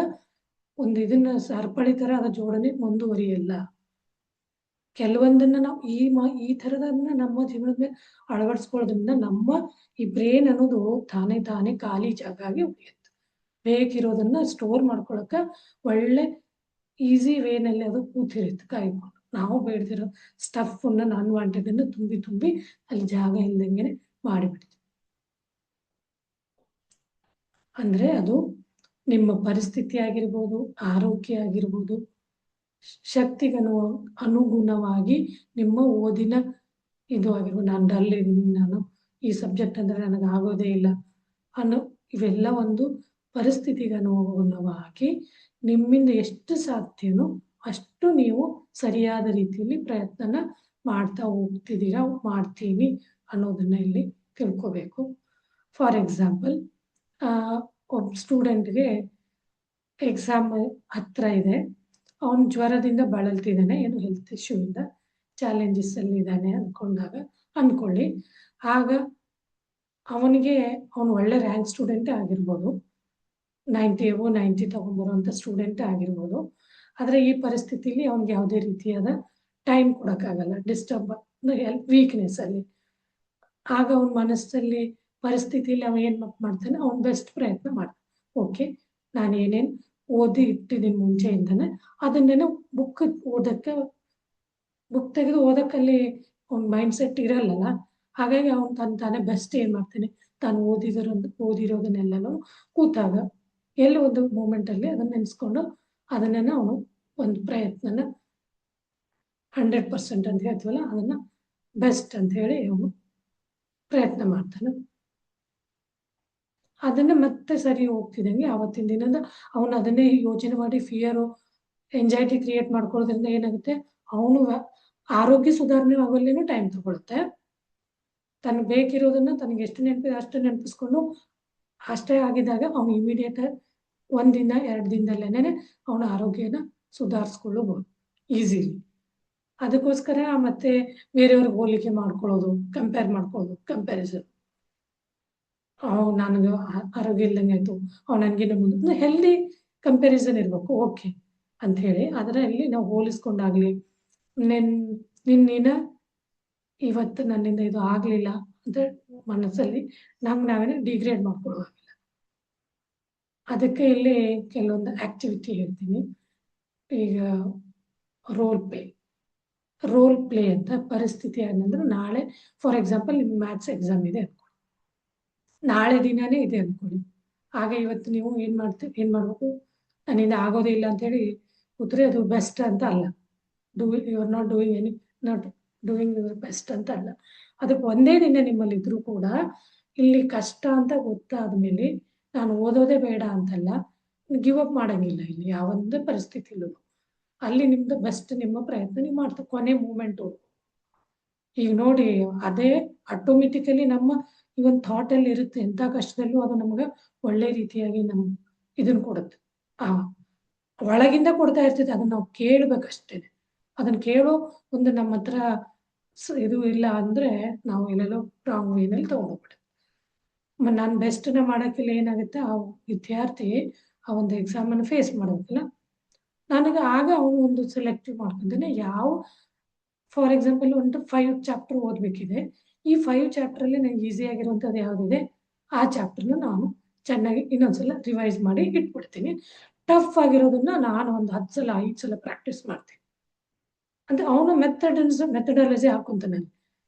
ಒಂದು ಇದನ್ನ ಸರಪಳಿ ತರ ಅದ ಜೋಡಣೆ ಮುಂದುವರಿಯಲ್ಲ. ಕೆಲವೊಂದನ್ನ ನಾವು ಈ ಥರದನ್ನ ನಮ್ಮ ಜೀವನದ ಮೇಲೆ ಅಳವಡಿಸ್ಕೊಳ್ಳೋದ್ರಿಂದ ನಮ್ಮ ಈ ಬ್ರೇನ್ ಅನ್ನೋದು ತಾನೇ ಖಾಲಿ ಜಾಗ ಆಗಿ ಉಳಿಯುತ್ತೆ. ಬೇಕಿರೋದನ್ನ ಸ್ಟೋರ್ ಮಾಡ್ಕೊಳಕ್ಕೆ ಒಳ್ಳೆ ಈಸಿ ವೇನಲ್ಲಿ ಅದು ಕೂತಿರುತ್ತೆ ಕಾಯ್ಕೊಂಡು. ನಾವು ಬೇಡದಿರೋ ಸ್ಟಫನ್ನು ಅನ್ವಾಂಟೆಡನ್ನು ತುಂಬಿ ಅಲ್ಲಿ ಜಾಗ ಇಲ್ದಂಗೆ ಮಾಡಿಬಿಡ್ತೀವಿ. ಅಂದರೆ ಅದು ನಿಮ್ಮ ಪರಿಸ್ಥಿತಿ ಆಗಿರ್ಬೋದು, ಆರೋಗ್ಯ ಆಗಿರ್ಬೋದು, ಶಕ್ತಿಗನು ಅನುಗುಣವಾಗಿ ನಿಮ್ಮ ಓದಿನ ಇದು ಆಗಿರ್ಬೋದು. ನಾನು ಡಲ್ ಇದ್ದೀನಿ, ನಾನು ಈ ಸಬ್ಜೆಕ್ಟ್ ಅಂದರೆ ನನಗೆ ಆಗೋದೇ ಇಲ್ಲ ಅನ್ನೋ ಇವೆಲ್ಲ ಒಂದು ಪರಿಸ್ಥಿತಿಗೆ ಅನುಗುಣವಾಗಿ ನಿಮ್ಮಿಂದ ಎಷ್ಟು ಸಾಧ್ಯನೋ ಅಷ್ಟು ನೀವು ಸರಿಯಾದ ರೀತಿಯಲ್ಲಿ ಪ್ರಯತ್ನನ ಮಾಡ್ತಾ ಹೋಗ್ತಿದ್ದೀರಾ, ಮಾಡ್ತೀನಿ ಅನ್ನೋದನ್ನ ಇಲ್ಲಿ ತಿಳ್ಕೋಬೇಕು. ಫಾರ್ ಎಕ್ಸಾಂಪಲ್, ಒಬ್ಬ ಸ್ಟೂಡೆಂಟ್ಗೆ ಎಕ್ಸಾಮ್ ಹತ್ರ ಇದೆ, ಅವನು ಜ್ವರದಿಂದ ಬಳಲ್ತಿದ್ದಾನೆ, ಏನು ಹೆಲ್ತ್ ಇಶ್ಯೂ ಇಂದ ಚಾಲೆಂಜಸ್ ಅಲ್ಲಿ ಇದ್ದಾನೆ ಅನ್ಕೊಳ್ಳಿ. ಆಗ ಅವನಿಗೆ ಅವನು ಒಳ್ಳೆ ರ್ಯಾಂಕ್ ಸ್ಟೂಡೆಂಟೇ ಆಗಿರ್ಬೋದು, 90 ತಗೊಂಬರುವಂಥ ಸ್ಟೂಡೆಂಟೇ ಆಗಿರ್ಬೋದು. ಆದರೆ ಈ ಪರಿಸ್ಥಿತಿಲಿ ಅವ್ನಿಗೆ ಯಾವುದೇ ರೀತಿಯಾದ ಟೈಮ್ ಕೊಡೋಕ್ಕಾಗಲ್ಲ, ಡಿಸ್ಟರ್ಬ್ ವೀಕ್ನೆಸ್ ಅಲ್ಲಿ. ಆಗ ಅವನ ಮನಸ್ಸಲ್ಲಿ ಪರಿಸ್ಥಿತಿಯಲ್ಲಿ ಅವ ಏನು ಮಾಡ್ತಾನೆ, ಅವ್ನ ಬೆಸ್ಟ್ ಪ್ರಯತ್ನ ಮಾಡ್ತಾನೆ. ಓಕೆ, ನಾನು ಏನೇನು ಓದಿ ಇಟ್ಟಿದ್ದೀನಿ ಮುಂಚೆಯಿಂದನೇ ಅದನ್ನೇನೋ ಬುಕ್ ತೆಗೆದು ಓದಕ್ಕಲ್ಲಿ ಅವ್ನ ಮೈಂಡ್ ಸೆಟ್ ಇರಲ್ಲ. ಹಾಗಾಗಿ ಅವ್ನು ತಾನೇ ಬೆಸ್ಟ್ ಏನು ಮಾಡ್ತಾನೆ, ತಾನು ಓದಿರೋದನ್ನೆಲ್ಲನೂ ಕೂತಾಗ ಎಲ್ಲಿ ಒಂದು ಮೂಮೆಂಟಲ್ಲಿ ಅದನ್ನ ನೆನೆಸ್ಕೊಂಡು ಅದನ್ನೇನೋ ಅವನು ಒಂದು ಪ್ರಯತ್ನನ 100% ಅಂತ ಹೇಳ್ತೀವಲ್ಲ, ಅದನ್ನ ಬೆಸ್ಟ್ ಅಂತ ಹೇಳಿ ಅವನು ಪ್ರಯತ್ನ ಮಾಡ್ತಾನೆ. ಅದನ್ನ ಮತ್ತೆ ಸರಿ ಹೋಗ್ತಿದ್ದಂಗೆ ಆವತ್ತಿನ ದಿನದ ಅವನು ಅದನ್ನೇ ಯೋಚನೆ ಮಾಡಿ ಫಿಯರು, ಎಂಜೈಟಿ ಕ್ರಿಯೇಟ್ ಮಾಡ್ಕೊಳ್ಳೋದ್ರಿಂದ ಏನಾಗುತ್ತೆ, ಅವನು ಆರೋಗ್ಯ ಸುಧಾರಣೆ ಆಗೋಲ್ಲೇನೂ ಟೈಮ್ ತಗೊಳುತ್ತೆ. ತನಗೆ ಬೇಕಿರೋದನ್ನ ತನಗೆ ಎಷ್ಟು ನೆನಪಿದೆ ಅಷ್ಟು ನೆನಪಿಸ್ಕೊಂಡು ಅಷ್ಟೇ ಆಗಿದ್ದಾಗ ಅವನು ಇಮಿಡಿಯೇಟ್ 1 ದಿನ 2 ದಿನದಲ್ಲೇನೆ ಅವನ ಆರೋಗ್ಯನ ಸುಧಾರಿಸ್ಕೊಳ್ಳಬಹುದು ಈಸಿಲಿ. ಅದಕ್ಕೋಸ್ಕರ ಮತ್ತೆ ಬೇರೆಯವ್ರಿಗೆ ಹೋಲಿಕೆ ಮಾಡ್ಕೊಳ್ಳೋದು, ಕಂಪ್ಯಾರಿಸನ್. ನನಗೆ ಆರೋಗ್ಯ ಇಲ್ದಂಗೆ ಆಯ್ತು, ನನಗಿನ್ನ ಮುಂದೆ ಹೆಲ್ದಿ ಕಂಪ್ಯಾರಿಸನ್ ಇರಬೇಕು, ಓಕೆ ಅಂತ ಹೇಳಿ ಅದರಲ್ಲಿ ನಾವು ಹೋಲಿಸ್ಕೊಂಡಾಗ್ಲಿ, ನಿನ್ನಿನ ಇವತ್ತು ನನ್ನಿಂದ ಇದು ಆಗಲಿಲ್ಲ ಅಂತ ಮನಸ್ಸಲ್ಲಿ ನಾವೇ ಡಿಗ್ರೇಡ್ ಮಾಡ್ಕೊಳ್ಳೋವಾಗಿಲ್ಲ. ಅದಕ್ಕೆ ಇಲ್ಲಿ ಕೆಲವೊಂದು ಆಕ್ಟಿವಿಟಿ ಹೇಳ್ತೀನಿ. ಈಗ ರೋಲ್ ಪ್ಲೇ ಅಂತ ಪರಿಸ್ಥಿತಿ ಏನಂದ್ರೆ, ನಾಳೆ ಫಾರ್ ಎಕ್ಸಾಂಪಲ್ ನಿಮ್ಮ ಮ್ಯಾಥ್ಸ್ ಎಕ್ಸಾಮ್ ಇದೆ ಅನ್ಕೊಳ್ಳಿ, ನಾಳೆ ದಿನಾನೇ ಇದೆ ಅನ್ಕೊಳ್ಳಿ. ಆಗ ಇವತ್ತು ನೀವು ಏನು ಮಾಡಬೇಕು, ನನ್ನಿಂದ ಆಗೋದೇ ಇಲ್ಲ ಅಂತೇಳಿ ಕೂತ್ರೆ ಅದು ಬೆಸ್ಟ್ ಅಂತ ಅಲ್ಲ. You are not doing your best ಅಂತ ಅಲ್ಲ. ಅದಕ್ಕೆ ಒಂದೇ ದಿನ ನಿಮ್ಮಲ್ಲಿ ಇದ್ರೂ ಕೂಡ ಇಲ್ಲಿ ಕಷ್ಟ ಅಂತ ಗೊತ್ತಾದ್ಮೇಲೆ ನಾನು ಓದೋದೇ ಬೇಡ ಅಂತಲ್ಲ, ಗಿವ್ ಅಪ್ ಮಾಡಂಗಿಲ್ಲ. ಇಲ್ಲಿ ಯಾವೊಂದೇ ಪರಿಸ್ಥಿತಿಲೂ ಅಲ್ಲಿ ನಿಮ್ದು ಬೆಸ್ಟ್ ನಿಮ್ಮ ಪ್ರಯತ್ನ ನೀವು ಮಾಡ್ತಾ ಕೊನೆ ಮೂಮೆಂಟು. ಈಗ ನೋಡಿ, ಅದೇ ಆಟೋಮೆಟಿಕಲಿ ನಮ್ಮ ಈ ಒಂದು ಥಾಟಲ್ಲಿ ಇರುತ್ತೆ, ಎಂಥ ಕಷ್ಟದಲ್ಲೂ ಅದು ನಮ್ಗೆ ಒಳ್ಳೆ ರೀತಿಯಾಗಿ ಇದನ್ನು ಕೊಡುತ್ತೆ. ಒಳಗಿಂದ ಕೊಡ್ತಾ ಇರ್ತೈತೆ, ಅದನ್ನ ನಾವು ಕೇಳ್ಬೇಕಷ್ಟೇ. ಅದನ್ನ ಕೇಳೋ ಒಂದು ನಮ್ಮ ಹತ್ರ ಇದು ಇಲ್ಲ ಅಂದ್ರೆ ನಾವು ಎಲ್ಲೆಲ್ಲೋ ರಾಂಗ್ ವೇನಲ್ಲಿ ತಗೊಂಡೋಗ್ಬಿಡುತ್ತೆ. ನಾನು ಬೆಸ್ಟ್ನ ಮಾಡೋಕ್ಕಿಲ್ಲ, ಏನಾಗುತ್ತೆ, ಆ ವಿದ್ಯಾರ್ಥಿ ಆ ಒಂದು ಎಕ್ಸಾಮನ್ನು ಫೇಸ್ ಮಾಡೋದಿಲ್ಲ. ನನಗೆ ಆಗ ಅವನು ಒಂದು ಸೆಲೆಕ್ಟಿವ್ ಮಾಡ್ಕೊಂತಾನೆ, ಫಾರ್ ಎಕ್ಸಾಂಪಲ್ ಒಂದು 5 ಚಾಪ್ಟರ್ ಓದಬೇಕಿದೆ. ಈ 5 ಚಾಪ್ಟರಲ್ಲಿ ನನಗೆ ಈಸಿ ಆಗಿರುವಂಥದ್ದು ಯಾವುದಿದೆ ಆ ಚಾಪ್ಟರ್ನ ನಾನು ಚೆನ್ನಾಗಿ ಇನ್ನೊಂದ್ಸಲ ರಿವೈಸ್ ಮಾಡಿ ಇಟ್ಬಿಡ್ತೀನಿ. ಟಫ್ ಆಗಿರೋದನ್ನ ನಾನು ಒಂದು 10 ಸಲ 5 ಸಲ ಪ್ರಾಕ್ಟೀಸ್ ಮಾಡ್ತೀನಿ ಅಂತ ಅವನು ಮೆಥಡಾಲಜಿ ಹಾಕೊಂತಾನೆ.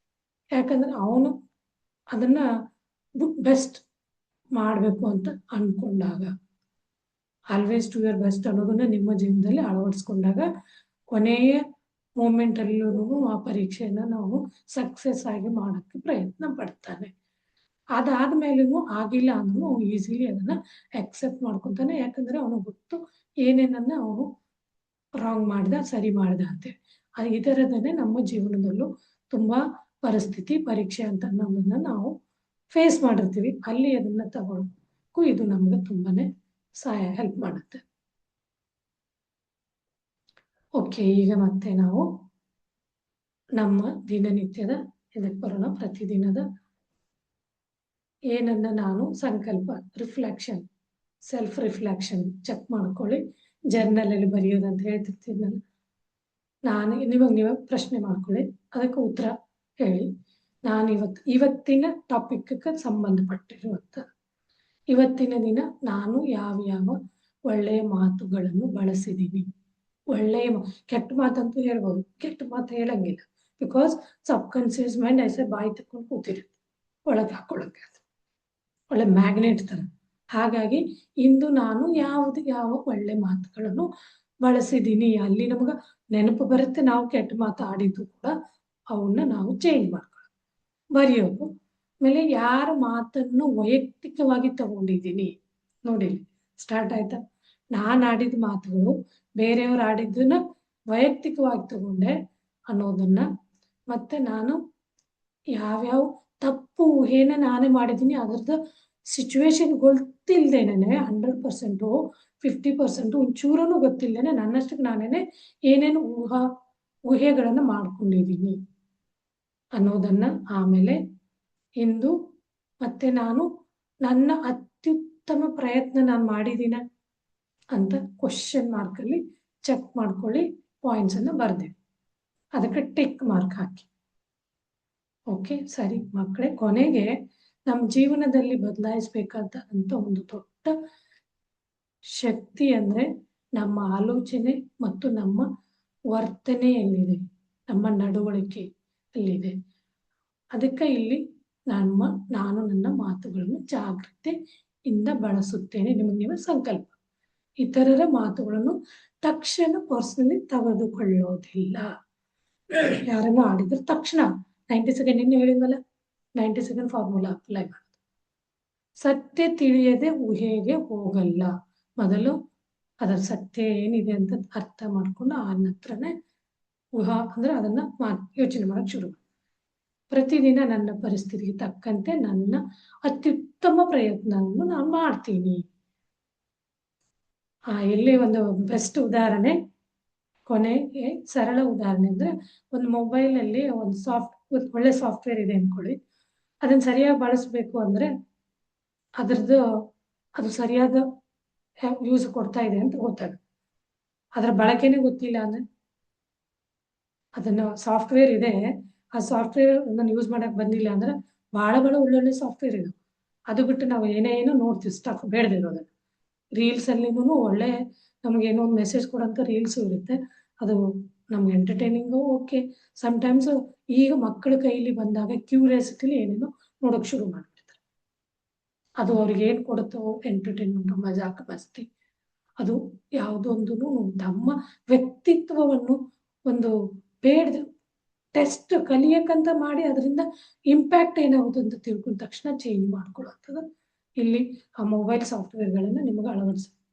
ಯಾಕಂದ್ರೆ ಅವನು ಅದನ್ನ ಬೆಸ್ಟ್ ಮಾಡಬೇಕು ಅಂತ ಅನ್ಕೊಂಡಾಗ, ಆಲ್ವೇಸ್ ಟು ಯುವರ್ ಬೆಸ್ಟ್ ಅನ್ನೋದನ್ನ ನಿಮ್ಮ ಜೀವನದಲ್ಲಿ ಅಳವಡಿಸ್ಕೊಂಡಾಗ ಕೊನೆಯ ಮೂಮೆಂಟಲ್ಲೂ ಆ ಪರೀಕ್ಷೆಯನ್ನು ನಾವು ಸಕ್ಸಸ್ ಆಗಿ ಮಾಡೋಕ್ಕೆ ಪ್ರಯತ್ನ ಪಡ್ತಾನೆ. ಅದಾದ್ಮೇಲೂ ಆಗಿಲ್ಲ ಅಂದ್ರೂ ಅವನು ಈಸಿಲಿ ಅದನ್ನ ಅಕ್ಸೆಪ್ಟ್ ಮಾಡ್ಕೊತಾನೆ. ಯಾಕಂದ್ರೆ ಅವನಿಗೆ ಗೊತ್ತು ಏನೇನನ್ನ ಅವನು ರಾಂಗ್ ಮಾಡ್ದ, ಸರಿ ಮಾಡ್ದ ಅಂತೇಳಿ. ಈ ಥರದನ್ನೇ ನಮ್ಮ ಜೀವನದಲ್ಲೂ ತುಂಬಾ ಪರಿಸ್ಥಿತಿ, ಪರೀಕ್ಷೆ ಅಂತ ನಮ್ಮನ್ನ ನಾವು ಫೇಸ್ ಮಾಡಿರ್ತೀವಿ. ಅಲ್ಲಿ ಅದನ್ನ ತಗೊಳ್ಳೋಕ್ಕೂ ಇದು ನಮ್ಗೆ ತುಂಬಾನೇ ಹೆಲ್ಪ್ ಮಾಡುತ್ತೆ. ಓಕೆ, ಈಗ ಮತ್ತೆ ನಾವು ನಮ್ಮ ದಿನನಿತ್ಯದ ಇದಕ್ಕೆ ಬರೋಣ. ಪ್ರತಿದಿನದ ಏನನ್ನ ನಾನು ಸಂಕಲ್ಪ, ರಿಫ್ಲೆಕ್ಷನ್, ಸೆಲ್ಫ್ ರಿಫ್ಲೆಕ್ಷನ್ ಚೆಕ್ ಮಾಡ್ಕೊಳ್ಳಿ. ಜರ್ನಲಲ್ಲಿ ಬರೆಯೋದಂತ ಹೇಳ್ತಿರ್ತೀನಿ ನಾನು. ನೀವೇ ಪ್ರಶ್ನೆ ಮಾಡ್ಕೊಳ್ಳಿ, ಅದಕ್ಕೆ ಉತ್ತರ ಹೇಳಿ. ನಾನು ಇವತ್ತಿನ ಟಾಪಿಕ್ಗೆ ಸಂಬಂಧಪಟ್ಟಿರುವಂಥ ಇವತ್ತಿನ ದಿನ ನಾನು ಯಾವ ಒಳ್ಳೆಯ ಮಾತುಗಳನ್ನು ಬಳಸಿದ್ದೀನಿ. ಒಳ್ಳೆಯ ಕೆಟ್ಟ ಮಾತಂತೂ ಹೇಳ್ಬೋದು, ಕೆಟ್ಟ ಮಾತು ಹೇಳಂಗಿಲ್ಲ. ಬಿಕಾಸ್ ಸಬ್ಕಾನ್ಸಿಯಸ್ ಮೈಂಡ್ ಐಸೆ ಬಾಯಿ ತಕೊಂಡು ಕೂತಿರುತ್ತೆ, ಒಳಗೆ ಹಾಕೊಳ್ಳೋಕೆ ಅದು ಒಳ್ಳೆ ಮ್ಯಾಗ್ನೆಟ್ ತರ. ಹಾಗಾಗಿ ಇಂದು ನಾನು ಯಾವ ಒಳ್ಳೆ ಮಾತುಗಳನ್ನು ಬಳಸಿದ್ದೀನಿ, ಅಲ್ಲಿ ನಮ್ಗೆ ನೆನಪು ಬರುತ್ತೆ. ನಾವು ಕೆಟ್ಟ ಮಾತು ಆಡಿದ್ದು ಕೂಡ ಅವನ್ನ ನಾವು ಚೇಂಜ್ ಮಾಡ್ಕೊಳ್ಳೋದು, ಬರೆಯೋದು. ಆಮೇಲೆ ಯಾರ ಮಾತನ್ನು ವೈಯಕ್ತಿಕವಾಗಿ ತಗೊಂಡಿದ್ದೀನಿ ನೋಡಿ, ಸ್ಟಾರ್ಟ್ ಆಯ್ತಾ. ನಾನು ಆಡಿದ ಮಾತುಗಳು ಬೇರೆಯವ್ರು ಆಡಿದ್ದನ್ನ ವೈಯಕ್ತಿಕವಾಗಿ ತಗೊಂಡೆ ಅನ್ನೋದನ್ನ, ಮತ್ತೆ ನಾನು ಯಾವ್ಯಾವ ತಪ್ಪು ಊಹೆನ ನಾನೇ ಮಾಡಿದ್ದೀನಿ, ಅದರದ್ದು ಸಿಚುವೇಶನ್ ಗೊತ್ತಿಲ್ಲದೇನೆ 100%, 50% ಒಂಚೂರನು ಗೊತ್ತಿಲ್ಲದೇನೆ ನನ್ನಷ್ಟಕ್ಕೆ ನಾನೇನೆ ಏನೇನು ಊಹೆಗಳನ್ನು ಮಾಡ್ಕೊಂಡಿದ್ದೀನಿ ಅನ್ನೋದನ್ನ. ಆಮೇಲೆ ಇಂದು ಮತ್ತೆ ನಾನು ನನ್ನ ಅತ್ಯುತ್ತಮ ಪ್ರಯತ್ನ ನಾನು ಮಾಡಿದ್ದೀನ ಅಂತ ಕ್ವಶನ್ ಮಾರ್ಕಲ್ಲಿ ಚೆಕ್ ಮಾಡ್ಕೊಳ್ಳಿ, ಪಾಯಿಂಟ್ಸ್ ಅನ್ನ ಬರ್ದೇವೆ, ಅದಕ್ಕೆ ಟಿಕ್ ಮಾರ್ಕ್ ಹಾಕಿ. ಓಕೆ, ಸರಿ ಮಕ್ಕಳೇ, ಕೊನೆಗೆ ನಮ್ಮ ಜೀವನದಲ್ಲಿ ಬದಲಾಯಿಸ್ಬೇಕಾದಂತ ಒಂದು ದೊಡ್ಡ ಶಕ್ತಿ ಅಂದ್ರೆ ನಮ್ಮ ಆಲೋಚನೆ ಮತ್ತು ನಮ್ಮ ವರ್ತನೆಯಲ್ಲಿದೆ, ನಮ್ಮ ನಡವಳಿಕೆ ಅಲ್ಲಿದೆ. ಅದಕ್ಕೆ ಇಲ್ಲಿ ನಾನು ನನ್ನ ಮಾತುಗಳನ್ನು ಜಾಗೃತೆಯಿಂದ ಬಳಸುತ್ತೇನೆ. ನಿಮಗೆ ನೀವು ಸಂಕಲ್ಪ, ಇತರರ ಮಾತುಗಳನ್ನು ತಕ್ಷಣ ಪರ್ಸನಲಿ ತೆಗೆದುಕೊಳ್ಳೋದಿಲ್ಲ. ಯಾರನ್ನ ಆಡಿದ್ರೆ ತಕ್ಷಣ 90 ಸೆಕೆಂಡ್, ಇನ್ನು ಹೇಳಿದ್ವಲ್ಲ 90 ಸೆಕೆಂಡ್ ಫಾರ್ಮುಲಾ ಅಪ್ಲೈ ಮಾಡೋದು. ಸತ್ಯ ತಿಳಿಯದೆ ಊಹೆಗೆ ಹೋಗಲ್ಲ, ಮೊದಲು ಅದರ ಸತ್ಯ ಏನಿದೆ ಅಂತ ಅರ್ಥ ಮಾಡ್ಕೊಂಡು ಆ ನಂತರನೇ ಊಹಾ ಅಂದ್ರೆ ಅದನ್ನ ಯೋಚನೆ ಮಾಡಕ್ ಶುರು ಮಾಡಿ. ಪ್ರತಿದಿನ ನನ್ನ ಪರಿಸ್ಥಿತಿಗೆ ತಕ್ಕಂತೆ ನನ್ನ ಅತ್ಯುತ್ತಮ ಪ್ರಯತ್ನವನ್ನು ನಾನು ಮಾಡ್ತೀನಿ. ಇಲ್ಲಿ ಒಂದು ಬೆಸ್ಟ್ ಉದಾಹರಣೆ, ಕೊನೆಗೆ ಸರಳ ಉದಾಹರಣೆ ಅಂದ್ರೆ, ಒಂದು ಮೊಬೈಲಲ್ಲಿ ಒಂದು ಒಳ್ಳೆ ಸಾಫ್ಟ್ವೇರ್ ಇದೆ ಅನ್ಕೊಳ್ಳಿ, ಅದನ್ನ ಸರಿಯಾಗಿ ಬಳಸಬೇಕು ಅಂದ್ರೆ ಅದು ಸರಿಯಾದ ಯೂಸ್ ಕೊಡ್ತಾ ಇದೆ ಅಂತ ಗೊತ್ತಾಗುತ್ತೆ. ಅದರ ಬಳಕೆನೇ ಗೊತ್ತಿಲ್ಲ ಅಂದ್ರೆ, ಅದನ್ನ ಸಾಫ್ಟ್ವೇರ್ ಇದೆ, ಆ ಸಾಫ್ಟ್ವೇರ್ ಯೂಸ್ ಮಾಡಕ್ ಬಂದಿಲ್ಲ ಅಂದ್ರೆ, ಬಹಳ ಒಳ್ಳೊಳ್ಳೆ ಸಾಫ್ಟ್ವೇರ್ ಇದೆ, ಅದು ಬಿಟ್ಟು ನಾವು ಏನೇನೋ ನೋಡ್ತೀವಿ ಸ್ಟಫ್ ಬೇಡದಿರೋದನ್ನ. ರೀಲ್ಸ್ ಅಲ್ಲಿನೂ ಒಳ್ಳೆ ನಮ್ಗೆ ಏನೋ ಒಂದು ಮೆಸೇಜ್ ಕೊಡೋಂಥ ರೀಲ್ಸ್ ಇರುತ್ತೆ, ಅದು ನಮ್ಗೆ ಎಂಟರ್ಟೈನಿಂಗು ಓಕೆ. ಸಮ್ಟೈಮ್ಸ್ ಈಗ ಮಕ್ಕಳ ಕೈಲಿ ಬಂದಾಗ ಕ್ಯೂರಿಯಾಸಿಟಿಲಿ ಏನೇನೋ ನೋಡೋಕೆ ಶುರು ಮಾಡ್ಬಿಡ್ತಾರೆ. ಅದು ಅವ್ರಿಗೆ ಏನು ಕೊಡುತ್ತೋ ಎಂಟರ್ಟೈನ್ಮೆಂಟ್, ಮಜಾಕ್ ಮಸ್ತಿ, ಅದು ಯಾವುದೊಂದು ನಮ್ಮ ವ್ಯಕ್ತಿತ್ವವನ್ನು ಒಂದು ಬೇಡ ಟೆಸ್ಟ್ ಕಲಿಯಕ್ಕಂತ ಮಾಡಿ ಅದರಿಂದ ಇಂಪ್ಯಾಕ್ಟ್ ಏನಾಗುತ್ತೆ ಅಂತ ತಿಳ್ಕೊಂಡ ತಕ್ಷಣ ಚೇಂಜ್ ಮಾಡ್ಕೊಳ್ಳೋಂಥದ್ದು. ಇಲ್ಲಿ ಆ ಮೊಬೈಲ್ ಸಾಫ್ಟ್ವೇರ್ಗಳನ್ನ ನಿಮಗೆ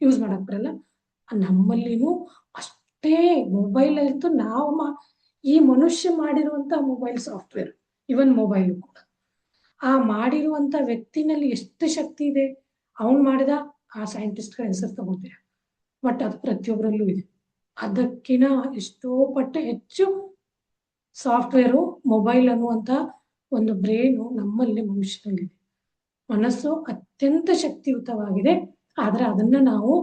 ಯೂಸ್ ಮಾಡಕ್ ಬರಲ್ಲ. ನಮ್ಮಲ್ಲಿನೂ ಅಷ್ಟೇ ಮೊಬೈಲ್ ಇತ್ತು, ನಾವು ಈ ಮನುಷ್ಯ ಮಾಡಿರುವಂತ ಮೊಬೈಲ್ ಸಾಫ್ಟ್ವೇರ್, ಇವನ್ ಮೊಬೈಲ್ ಕೂಡ ಆ ಮಾಡಿರುವಂತ ವ್ಯಕ್ತಿನಲ್ಲಿ ಎಷ್ಟು ಶಕ್ತಿ ಇದೆ. ಅವನು ಮಾಡಿದ ಆ ಸೈಂಟಿಸ್ಟ್ಗಳ ಹೆಸರು ತಗೋತೀರ, ಬಟ್ ಅದು ಪ್ರತಿಯೊಬ್ಬರಲ್ಲೂ ಇದೆ. ಅದಕ್ಕಿಂತ ಎಷ್ಟೋ ಪಟ್ಟು ಹೆಚ್ಚು ಸಾಫ್ಟ್ವೇರು ಮೊಬೈಲ್ ಅನ್ನುವಂತ ಒಂದು ಬ್ರೇನು ನಮ್ಮಲ್ಲಿ ಮನುಷ್ಯನಲ್ಲಿದೆ. ಮನಸ್ಸು ಅತ್ಯಂತ ಶಕ್ತಿಯುತವಾಗಿದೆ, ಆದ್ರೆ ಅದನ್ನ ನಾವು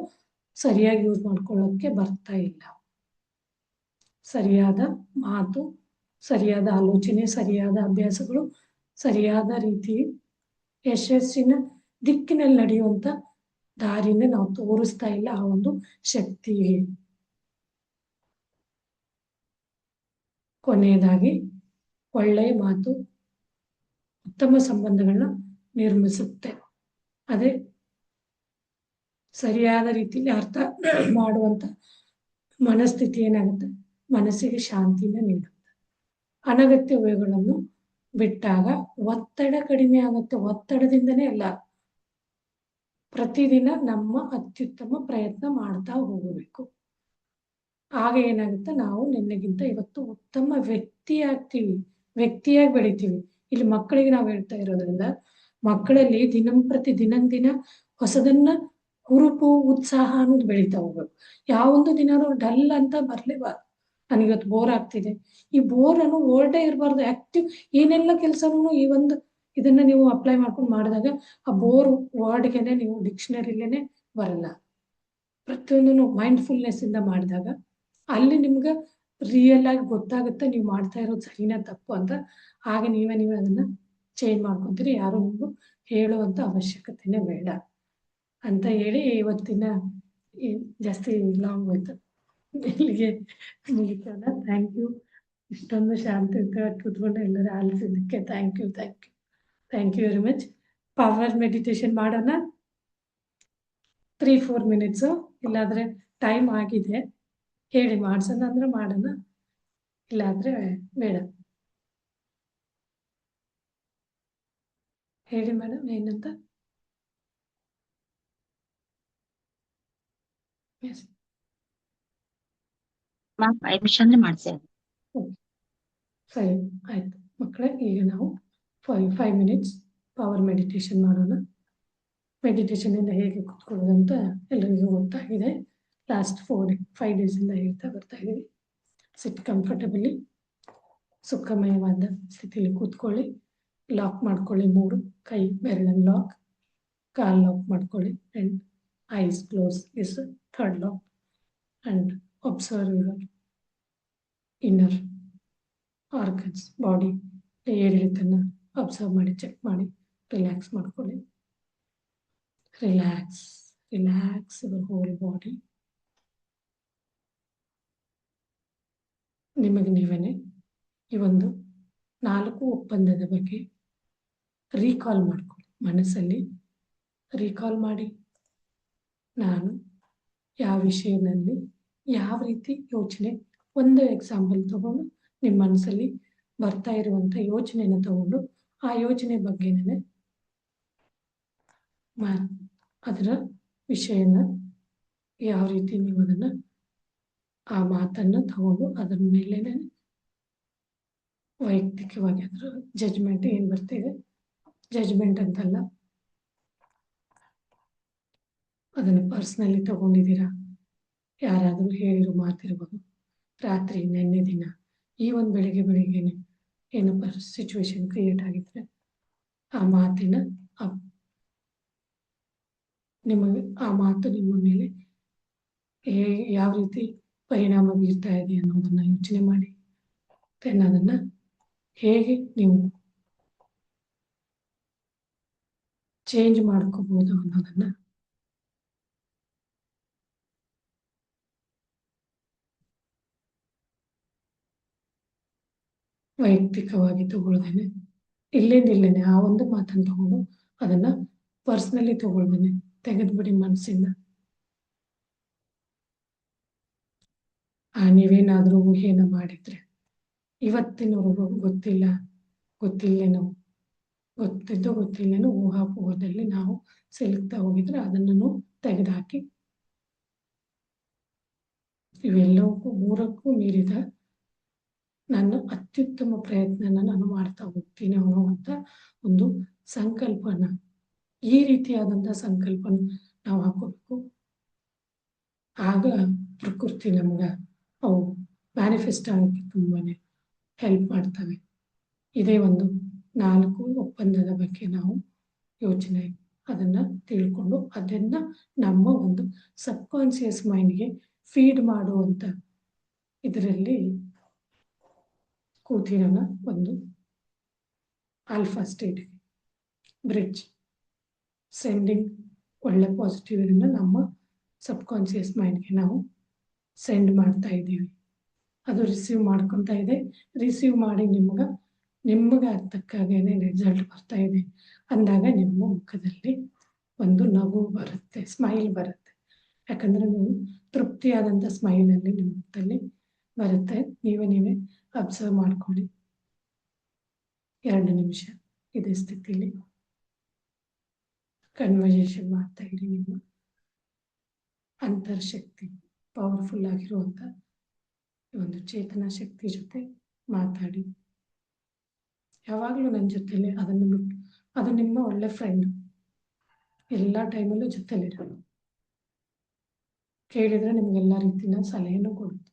ಸರಿಯಾಗಿ ಯೂಸ್ ಮಾಡ್ಕೊಳ್ಳೋಕೆ ಬರ್ತಾ ಇಲ್ಲ. ಸರಿಯಾದ ಮಾತು, ಸರಿಯಾದ ಆಲೋಚನೆ, ಸರಿಯಾದ ಅಭ್ಯಾಸಗಳು, ಸರಿಯಾದ ರೀತಿ ಯಶಸ್ಸಿನ ದಿಕ್ಕಿನಲ್ಲಿ ನಡೆಯುವಂತ ದಾರಿನ ನಾವು ತೋರಿಸ್ತಾ ಇಲ್ಲ ಆ ಒಂದು ಶಕ್ತಿಗೆ. ಕೊನೆಯದಾಗಿ, ಒಳ್ಳೆಯ ಮಾತು ಉತ್ತಮ ಸಂಬಂಧಗಳನ್ನ ನಿರ್ಮಿಸುತ್ತೆ. ಅದೇ ಸರಿಯಾದ ರೀತಿಯಲ್ಲಿ ಅರ್ಥ ಮಾಡುವಂತ ಮನಸ್ಥಿತಿ ಏನಾಗುತ್ತೆ, ಮನಸ್ಸಿಗೆ ಶಾಂತಿನ ನೀಡುತ್ತೆ. ಅನಗತ್ಯ ಊಹೆಗಳನ್ನು ಬಿಟ್ಟಾಗ ಒತ್ತಡ ಕಡಿಮೆ ಆಗುತ್ತೆ. ಒತ್ತಡದಿಂದನೇ ಎಲ್ಲ. ಪ್ರತಿದಿನ ನಮ್ಮ ಅತ್ಯುತ್ತಮ ಪ್ರಯತ್ನ ಮಾಡ್ತಾ ಹೋಗಬೇಕು. ಆಗ ಏನಾಗುತ್ತೆ, ನಾವು ನಿನ್ನೆಗಿಂತ ಇವತ್ತು ಉತ್ತಮ ವ್ಯಕ್ತಿಯಾಗಿ ಬೆಳಿತೀವಿ. ಇಲ್ಲಿ ಮಕ್ಕಳಿಗೆ ನಾವು ಹೇಳ್ತಾ ಇರೋದ್ರಿಂದ, ಮಕ್ಕಳಲ್ಲಿ ದಿನ ಹೊಸದನ್ನ ಹುರುಪು, ಉತ್ಸಾಹ ಅನ್ನೋದು ಬೆಳೀತಾ ಹೋಗ್ಬೇಕು. ಯಾವೊಂದು ದಿನ ಡಲ್ ಅಂತ ಬರ್ಲೇಬಾರ್ದು. ನನಗಿವತ್ತು ಬೋರ್ ಆಗ್ತಿದೆ, ಈ ಬೋರ್ ಅನ್ನು ಓಲ್ಡೇ ಇರಬಾರ್ದು. ಆಕ್ಟಿವ್ ಏನೆಲ್ಲ ಕೆಲಸನೂ ಈ ಒಂದು ಇದನ್ನ ನೀವು ಅಪ್ಲೈ ಮಾಡ್ಕೊಂಡು ಮಾಡಿದಾಗ ಆ ಬೋರ್ ವರ್ಡ್ಗೆನೆ ನೀವು ಡಿಕ್ಷನರಿಲೇನೆ ಬರಲ್ಲ. ಪ್ರತಿಯೊಂದನ್ನು ಮೈಂಡ್ಫುಲ್ನೆಸ್ ಇಂದ ಮಾಡಿದಾಗ ಅಲ್ಲಿ ನಿಮ್ಗೆ ರಿಯಲ್ ಆಗಿ ಗೊತ್ತಾಗುತ್ತೆ ನೀವು ಮಾಡ್ತಾ ಇರೋದು ಸರಿನಾ ತಪ್ಪು ಅಂತ. ಆಗ ನೀವೇ ಅದನ್ನ ಚೇಂಜ್ ಮಾಡ್ಕೊಂತೀರಿ. ಯಾರು ನಿಮ್ಗೂ ಹೇಳುವಂತ ಅವಶ್ಯಕತೆನೇ ಬೇಡ. ಅಂತ ಹೇಳಿ ಇವತ್ತಿನ ಜಾಸ್ತಿ ಲಾಂಗ್ ಹೋಯ್ತು, ಇಲ್ಲಿಗೆ ಮುಗಿತಲ್ಲ. Thank you. ಇಷ್ಟೊಂದು ಶಾಂತಿಯುತ ಕೂತ್ಕೊಂಡು ಎಲ್ಲರೂ ಆಲಿಸಿದ್ದಕ್ಕೆ thank you, thank you, thank you very much. Power meditation ಮಾಡೋಣ 3-4 ಮಿನಿಟ್ಸು, ಇಲ್ಲಾಂದರೆ ಟೈಮ್ ಆಗಿದೆ ಹೇಳಿ ಮಾಡ್ಸೋಣ ಅಂದರೆ ಮಾಡೋಣ, ಇಲ್ಲಾಂದರೆ ಬೇಡ. ಹೇಳಿ ಮೇಡಮ್ ಏನಂತ. ಎಸ್ ಮ್ಯಾಮ್ 5 ನಿಮಿಷ ಅಂದ್ರೆ ಮಾಡ್ಸಿ. ಸರಿ ಆಯ್ತು ಮಕ್ಕಳೇ, ಈಗ ನಾವು 5 ಮಿನಿಟ್ಸ್ ಪವರ್ ಮೆಡಿಟೇಷನ್ ಮಾಡೋಣ. ಮೆಡಿಟೇಷನಿಂದ ಹೇಗೆ ಕೂತ್ಕೊಳ್ಳೋದು ಅಂತ ಎಲ್ಲರಿಗೂ ಗೊತ್ತಾಗಿದೆ. ಲಾಸ್ಟ್ 5 ಡೇಸಿಂದ ಹೇಳ್ತಾ ಬರ್ತಾ ಇದ್ದೀವಿ. ಸಿಟ್ ಕಂಫರ್ಟಬಲಿ, ಸುಖಮಯವಾದ ಸ್ಥಿತಿಯಲ್ಲಿ ಕೂತ್ಕೊಳ್ಳಿ. ಲಾಕ್ ಮಾಡ್ಕೊಳ್ಳಿ 3 ಕೈ ಬೆರಳನ್ನು ಲಾಕ್, ಕಾಲು ಲಾಕ್ ಮಾಡ್ಕೊಳ್ಳಿ, and eyes close is third lock. And observe your inner organs, body ಏರಿಳಿತನ ಅಬ್ಸರ್ವ್ ಮಾಡಿ, ಚೆಕ್ ಮಾಡಿ, ರಿಲ್ಯಾಕ್ಸ್ ಮಾಡ್ಕೊಳ್ಳಿ. Relax your whole body. ನಿಮಗೆ ನೀವೇ ಈ ಒಂದು 4 ಒಪ್ಪಂದದ ಬಗ್ಗೆ ರೀಕಾಲ್ ಮಾಡ್ಕೊಳ್ಳಿ. ಮನಸ್ಸಲ್ಲಿ ರೀಕಾಲ್ ಮಾಡಿ, ನಾನು ಯಾವ ವಿಷಯದಲ್ಲಿ ಯಾವ ರೀತಿ ಯೋಚನೆ, ಒಂದು ಎಕ್ಸಾಂಪಲ್ ತಗೊಂಡು ನಿಮ್ಮ ಮನಸ್ಸಲ್ಲಿ ಬರ್ತಾ ಇರುವಂಥ ಯೋಚನೆನ ತಗೊಂಡು ಆ ಯೋಚನೆ ಬಗ್ಗೆನೇ ಅದರ ವಿಷಯನ ಯಾವ ರೀತಿ ನೀವು ಅದನ್ನು ಆ ಮಾತನ್ನು ತಗೊಂಡು ಅದರ ಮೇಲೇನೆ ವೈಯಕ್ತಿಕವಾಗಿ ಅದರ ಜಜ್ಮೆಂಟ್ ಏನು ಬರ್ತಿದೆ, ಜಜ್ಮೆಂಟ್ ಅಂತಲ್ಲ, ಅದನ್ನು ಪರ್ಸ್ನಲಿ ತಗೊಂಡಿದ್ದೀರಾ, ಯಾರಾದರೂ ಹೇಳಿರೋ ಮಾತಿರ್ಬೋದು, ರಾತ್ರಿ ನೆನ್ನೆ ದಿನ ಈ ಒಂದು ಬೆಳಿಗ್ಗೆನೆ ಏನಪ್ಪ ಸಿಚುವೇಶನ್ ಕ್ರಿಯೇಟ್ ಆಗಿದ್ರೆ ಆ ಮಾತಿನ ನಿಮಗೆ ಆ ಮಾತು ನಿಮ್ಮ ಮೇಲೆ ಯಾವ ರೀತಿ ಪರಿಣಾಮ ಬೀರ್ತಾ ಇದೆ ಅನ್ನೋದನ್ನು ಯೋಚನೆ ಮಾಡಿ, ಅದನ್ನು ಹೇಗೆ ನೀವು ಚೇಂಜ್ ಮಾಡ್ಕೋಬಹುದು ಅನ್ನೋದನ್ನು ವೈಯಕ್ತಿಕವಾಗಿ ತಗೊಳ್ದೇನೆ, ಇಲ್ಲೇನೆ ಆ ಒಂದು ಮಾತನ್ನು ತಗೊಂಡು ಅದನ್ನು ಪರ್ಸ್ನಲಿ ತಗೊಳ್ದೇನೆ ತೆಗೆದುಬಿಡಿ ಮನಸ್ಸಿಂದ. ನೀವೇನಾದರೂ ಊಹೆನ ಮಾಡಿದ್ರೆ, ಇವತ್ತಿನವರೆಗೂ ಗೊತ್ತಿಲ್ಲೇನೋ ಗೊತ್ತಿಲ್ಲೇನೋ ಊಹಾಪೋಹದಲ್ಲಿ ನಾವು ಸಿಲುಕ್ತಾ ಹೋಗಿದ್ರೆ ಅದನ್ನು ತೆಗೆದುಹಾಕಿ, ಇವೆಲ್ಲವಕ್ಕೂ 3ಕ್ಕೂ ಮೀರಿದ ನನ್ನ ಅತ್ಯುತ್ತಮ ಪ್ರಯತ್ನನ ನಾನು ಮಾಡ್ತಾ ಹೋಗ್ತೀನಿ ಅನ್ನುವಂಥ ಒಂದು ಸಂಕಲ್ಪನ, ಈ ರೀತಿಯಾದಂಥ ಸಂಕಲ್ಪನ ನಾವು ಹಾಕೋಬೇಕು. ಆಗ ಪ್ರಕೃತಿ ನಮ್ಗೆ ಅವು ಮ್ಯಾನಿಫೆಸ್ಟ್ ಆಗೋಕ್ಕೆ ತುಂಬಾ ಹೆಲ್ಪ್ ಮಾಡ್ತವೆ. ಇದೇ ಒಂದು 4 ಒಪ್ಪಂದದ ಬಗ್ಗೆ ನಾವು ಯೋಚನೆ ಅದನ್ನು ತಿಳ್ಕೊಂಡು ಅದನ್ನು ನಮ್ಮ ಒಂದು ಸಬ್ಕಾನ್ಷಿಯಸ್ ಮೈಂಡ್ಗೆ ಫೀಡ್ ಮಾಡುವಂಥ ಇದರಲ್ಲಿ ಕೂತಿರೋಣ. ಒಂದು ಆಲ್ಫಾ ಸ್ಟೇಟ್ ಬ್ರಿಡ್ಜ್ ಸೆಂಡಿಂಗ್ ಒಳ್ಳೆ ಪಾಸಿಟಿವ್ ಇದನ್ನು ನಮ್ಮ ಸಬ್ಕಾನ್ಷಿಯಸ್ ಮೈಂಡ್ಗೆ ನಾವು ಸೆಂಡ್ ಮಾಡ್ತಾ ಇದ್ದೀವಿ. ಅದು ರಿಸೀವ್ ಮಾಡ್ಕೊತಾ ಇದೆ. ರಿಸೀವ್ ಮಾಡಿ ನಿಮಗೆ ತಕ್ಕಾಗೇನೆ ರಿಸಲ್ಟ್ ಬರ್ತಾ ಇದೆ ಅಂದಾಗ ನಿಮ್ಮ ಮುಖದಲ್ಲಿ ಒಂದು ನಗು ಬರುತ್ತೆ, ಸ್ಮೈಲ್ ಬರುತ್ತೆ. ಯಾಕಂದರೆ ನೀವು ತೃಪ್ತಿಯಾದಂಥ ಸ್ಮೈಲಲ್ಲಿ ನಿಮ್ಮ ಮುಖದಲ್ಲಿ ಬರುತ್ತೆ. ನೀವೇ ಅಬ್ಸರ್ವ್ ಮಾಡ್ಕೊಳ್ಳಿ. 2 ನಿಮಿಷ ಇದೇ ಸ್ಥಿತಿಯಲ್ಲಿ ಕನ್ವರ್ಸೇಷನ್ ಮಾಡ್ತಾ ಇರಿ. ನಿಮ್ಮ ಅಂತರ್ಶಕ್ತಿ ಪವರ್ಫುಲ್ ಆಗಿರುವಂಥ ಒಂದು ಚೇತನಾ ಶಕ್ತಿ ಜೊತೆ ಮಾತಾಡಿ. ಯಾವಾಗಲೂ ನನ್ನ ಜೊತೆಲಿ ಅದನ್ನು ಬಿಟ್ಟು, ಅದು ನಿಮ್ಮ ಒಳ್ಳೆ ಫ್ರೆಂಡ್, ಎಲ್ಲ ಟೈಮಲ್ಲೂ ಜೊತೆಲಿರೋದು. ಕೇಳಿದರೆ ನಿಮಗೆಲ್ಲ ರೀತಿಯ ಸಲಹೆನೂ ಕೊಡುತ್ತೆ.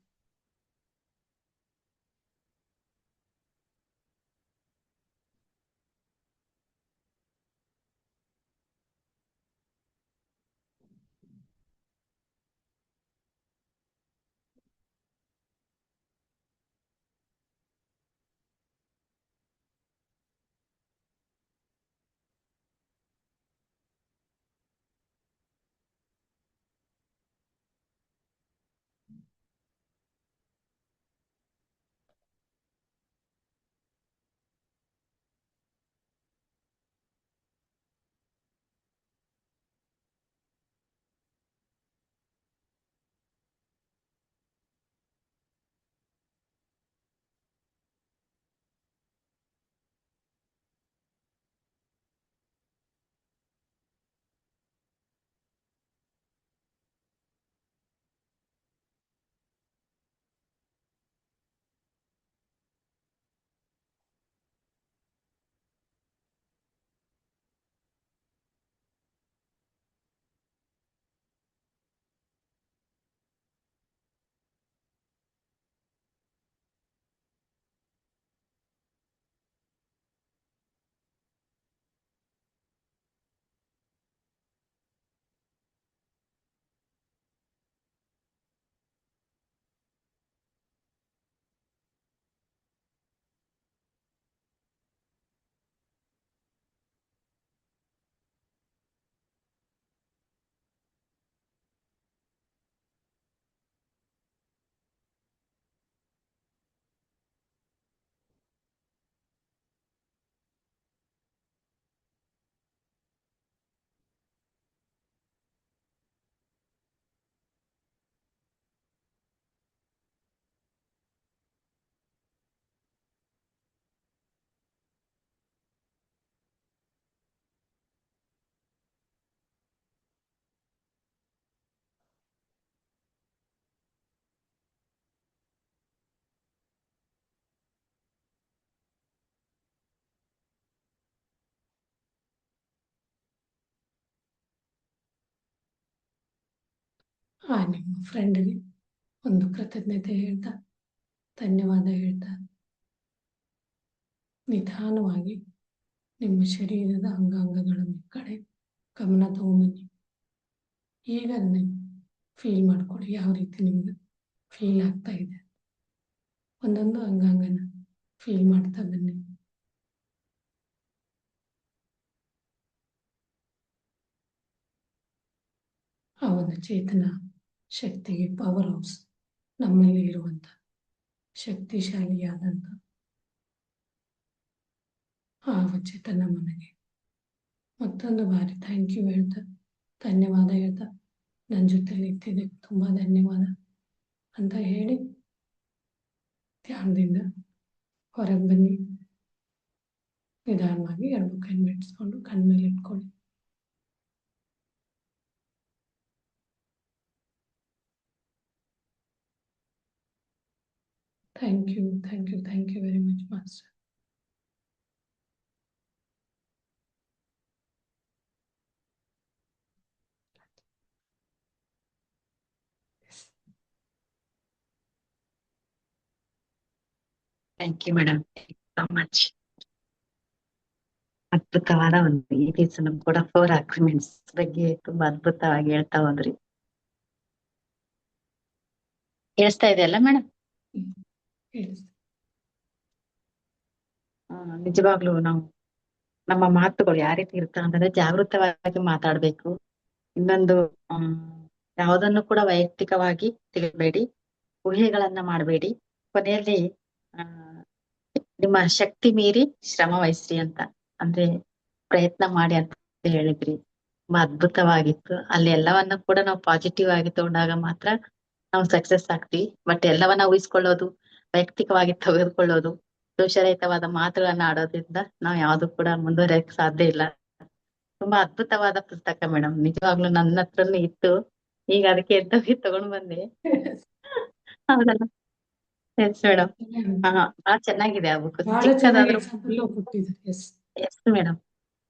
ನಿಮ್ಮ ಫ್ರೆಂಡ್ಗೆ ಒಂದು ಕೃತಜ್ಞತೆ ಹೇಳ್ತಾ, ಧನ್ಯವಾದ ಹೇಳ್ತಾ, ನಿಧಾನವಾಗಿ ನಿಮ್ಮ ಶರೀರದ ಅಂಗಾಂಗಗಳ ಕಡೆ ಗಮನ ತಗೊಂಬನ್ನಿ. ಈಗ ನೀವು ಫೀಲ್ ಮಾಡ್ಕೊಳ್ಳಿ ಯಾವ ರೀತಿ ನಿಮ್ಗೆ ಫೀಲ್ ಆಗ್ತಾ ಇದೆ. ಒಂದೊಂದು ಅಂಗಾಂಗನ ಫೀಲ್ ಮಾಡ್ತಾ ಬನ್ನಿ. ಆ ಒಂದು ಚೇತನ ಶಕ್ತಿಗೆ, ಪವರ್ ಹೌಸ್, ನಮ್ಮಲ್ಲಿ ಇರುವಂಥ ಶಕ್ತಿಶಾಲಿಯಾದಂಥ ಆ ಚೇತನ ಮನೆಗೆ ಮತ್ತೊಂದು ಬಾರಿ ಥ್ಯಾಂಕ್ ಯು ಹೇಳ್ತಾ, ಧನ್ಯವಾದ ಹೇಳ್ತಾ, ನನ್ನ ಜೊತೆಲಿ ಇದ್ದಿದ್ದಕ್ಕೆ ತುಂಬ ಧನ್ಯವಾದ ಅಂತ ಹೇಳಿ ಧ್ಯಾನದಿಂದ ಹೊರಗೆ ಬನ್ನಿ. ನಿಧಾನವಾಗಿ ಎರಡು ಕೈ ಬಿಡಿಸ್ಕೊಂಡು ಕಣ್ಮೇಲೆ ಇಟ್ಕೊಳ್ಳಿ. Thank you, thank you, thank you very much master. Thank you madam, so much. ಅದ್ಭುತವಾದ ಒಂದು ಈ ದಿವಸ ಕೂಡ 4 ಅಗ್ರಿಮೆಂಟ್ಸ್ ಬಗ್ಗೆ ತುಂಬಾ ಅದ್ಭುತವಾಗಿ ಹೇಳ್ತಾ ಹೋದ್ರಿ. ಕೇಳಿಸ್ತಾ ಇದೆ ಅಲ್ಲ ಮೇಡಮ್? ಹೇಳಿಸ್ತೀನಿ. ನಿಜವಾಗ್ಲೂ ನಾವು ನಮ್ಮ ಮಾತುಗಳು ಯಾವ ರೀತಿ ಇರ್ತಾವ ಅಂತಂದ್ರೆ ಜಾಗೃತವಾಗಿ ಮಾತಾಡ್ಬೇಕು. ಇನ್ನೊಂದು ಯಾವುದನ್ನು ಕೂಡ ವೈಯಕ್ತಿಕವಾಗಿ ತೆಗೆಬೇಡಿ, ಊಹೆಗಳನ್ನ ಮಾಡಬೇಡಿ. ಕೊನೆಯಲ್ಲಿ ನಿಮ್ಮ ಶಕ್ತಿ ಮೀರಿ ಶ್ರಮ ವಹಿಸ್ರಿ ಅಂತ, ಅಂದ್ರೆ ಪ್ರಯತ್ನ ಮಾಡಿ ಅಂತ ಹೇಳಿದ್ರಿ. ತುಂಬಾ ಅದ್ಭುತವಾಗಿತ್ತು. ಅಲ್ಲಿ ಎಲ್ಲವನ್ನ ಕೂಡ ನಾವು ಪಾಸಿಟಿವ್ ಆಗಿ ತಗೊಂಡಾಗ ಮಾತ್ರ ನಾವು ಸಕ್ಸಸ್ ಆಗ್ತೀವಿ. ಬಟ್ ಎಲ್ಲವನ್ನ ಊಹಿಸ್ಕೊಳ್ಳೋದು, ವೈಯಕ್ತಿಕವಾಗಿ ತೆಗೆದುಕೊಳ್ಳೋದು, ದೋಷರಹಿತವಾದ ಮಾತುಗಳನ್ನ ಆಡೋದ್ರಿಂದ ನಾವು ಯಾವ್ದು ಕೂಡ ಮುಂದುವರಿಯಕ್ ಸಾಧ್ಯ ಇಲ್ಲ. ತುಂಬಾ ಅದ್ಭುತವಾದ ಪುಸ್ತಕ ಮೇಡಮ್, ನಿಜವಾಗ್ಲೂ ನನ್ನ ಹತ್ರನೇ ಇತ್ತು. ಈಗ ಅದಕ್ಕೆ ಎದ್ದೋಗಿ ತಗೊಂಡ್ ಬಂದೆ. ಹೌದಲ್ಲ? Yes madam. ಬಹಳ ಚೆನ್ನಾಗಿದೆ ಆ ಬುಕ್. ಬಹಳ ಚೆನ್ನಾಗಿ ಚಿಕ್ಕದಾದ್ರೂ ಎಕ್ಸಾಂಪಲ್ ಕೊಟ್ಟಿದ್ದಾರೆ. ಎಸ್ ಎಸ್ ಮೇಡಮ್,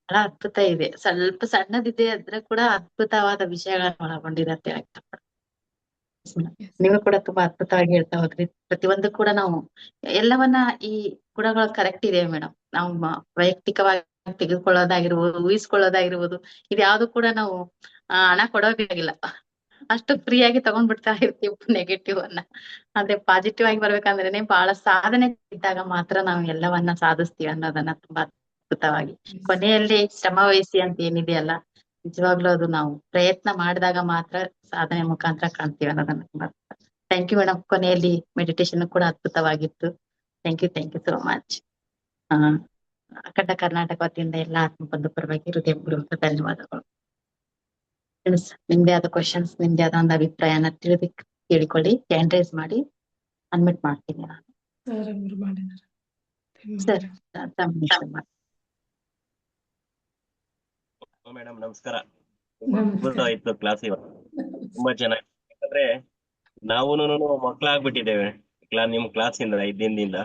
ಬಹಳ ಅದ್ಭುತ ಇದೆ. ಸ್ವಲ್ಪ ಸಣ್ಣದಿದೆ ಆದ್ರೆ ಕೂಡ ಅದ್ಭುತವಾದ ವಿಷಯಗಳನ್ನ ಒಳಗೊಂಡಿದೆ ಅಂತ ಹೇಳಕ್ ಇಷ್ಟಪಡ್ತೀನಿ. ನೀವು ಕೂಡ ತುಂಬಾ ಅದ್ಭುತವಾಗಿ ಹೇಳ್ತಾ ಹೋದ್ರಿ. ಪ್ರತಿಯೊಂದು ಕೂಡ ನಾವು ಎಲ್ಲವನ್ನ ಈ ಗುಣಗಳು ಕರೆಕ್ಟ್ ಇದೆ ಮೇಡಮ್. ನಾವು ವೈಯಕ್ತಿಕವಾಗಿ ತೆಗೆದುಕೊಳ್ಳೋದಾಗಿರ್ಬೋದು, ಊಹಿಸ್ಕೊಳ್ಳೋದಾಗಿರ್ಬೋದು, ಇದ್ಯಾವ್ದು ಕೂಡ ನಾವು ಹಣ ಕೊಡೋದಿಲ್ಲ. ಅಷ್ಟು ಫ್ರೀ ಆಗಿ ತಗೊಂಡ್ಬಿಡ್ತಾ ಇರ್ತೀವಿ ನೆಗೆಟಿವ್ ಅನ್ನ. ಆದ್ರೆ ಪಾಸಿಟಿವ್ ಆಗಿ ಬರ್ಬೇಕಂದ್ರೇನೆ ಬಹಳ ಸಾಧನೆ ಇದ್ದಾಗ ಮಾತ್ರ ನಾವು ಎಲ್ಲವನ್ನ ಸಾಧಿಸ್ತೀವಿ ಅನ್ನೋದನ್ನ ತುಂಬಾ ಅದ್ಭುತವಾಗಿ, ಕೊನೆಯಲ್ಲಿ ಶ್ರಮ ವಹಿಸಿ ಅಂತ ಏನಿದೆಯಲ್ಲ, ನಿಜವಾಗ್ಲೂ ಅದು ನಾವು ಪ್ರಯತ್ನ ಮಾಡಿದಾಗ ಮಾತ್ರ ಸಾಧನೆ ಮುಖಾಂತರ ಕಾಣ್ತೀವಿ ಅನ್ನೋದನ್ನ ತುಂಬಾ. Thank you madam. ಕೊನೆಯಲ್ಲಿ ಮೆಡಿಟೇಷನ್ ಕೂಡ ಅದ್ಭುತವಾಗಿತ್ತು. Thank you so much. Akhanda Karnataka ವತಿಯಿಂದ ಎಲ್ಲ ಆತ್ಮಬಂಧು ಪರವಾಗಿ ಹೃದಯಪೂರ್ವಕ ಧನ್ಯವಾದಗಳು. ನಿಮ್ದೇ ಆದ ಕ್ವಶನ್ಸ್, ನಿಮ್ದೇ ಆದ ಒಂದು ಅಭಿಪ್ರಾಯನ ಕೇಳಿಕೊಳ್ಳಿ, ಹ್ಯಾಂಡ್ ರೈಸ್ ಮಾಡಿ, ಅನ್ಮಿಟ್ ಮಾಡ್ತೀನಿ ನಾನು. ಸರ್ ಅವರು ಮಾಡಿದ್ದಾರೆ. ಸರ್ ಮೇಡಮ್ ನಮಸ್ಕಾರ. ತುಂಬಾ ಅದ್ಭುತವಾಯ್ತು ಕ್ಲಾಸ್ ಇವತ್ತು, ತುಂಬಾ ಚೆನ್ನಾಗಿ. ಯಾಕಂದ್ರೆ ನಾವೂನು ಮಕ್ಕಳಾಗ್ಬಿಟ್ಟಿದ್ದೇವೆ ನಿಮ್ ಕ್ಲಾಸಿಂದ 5 ದಿನದಿಂದ.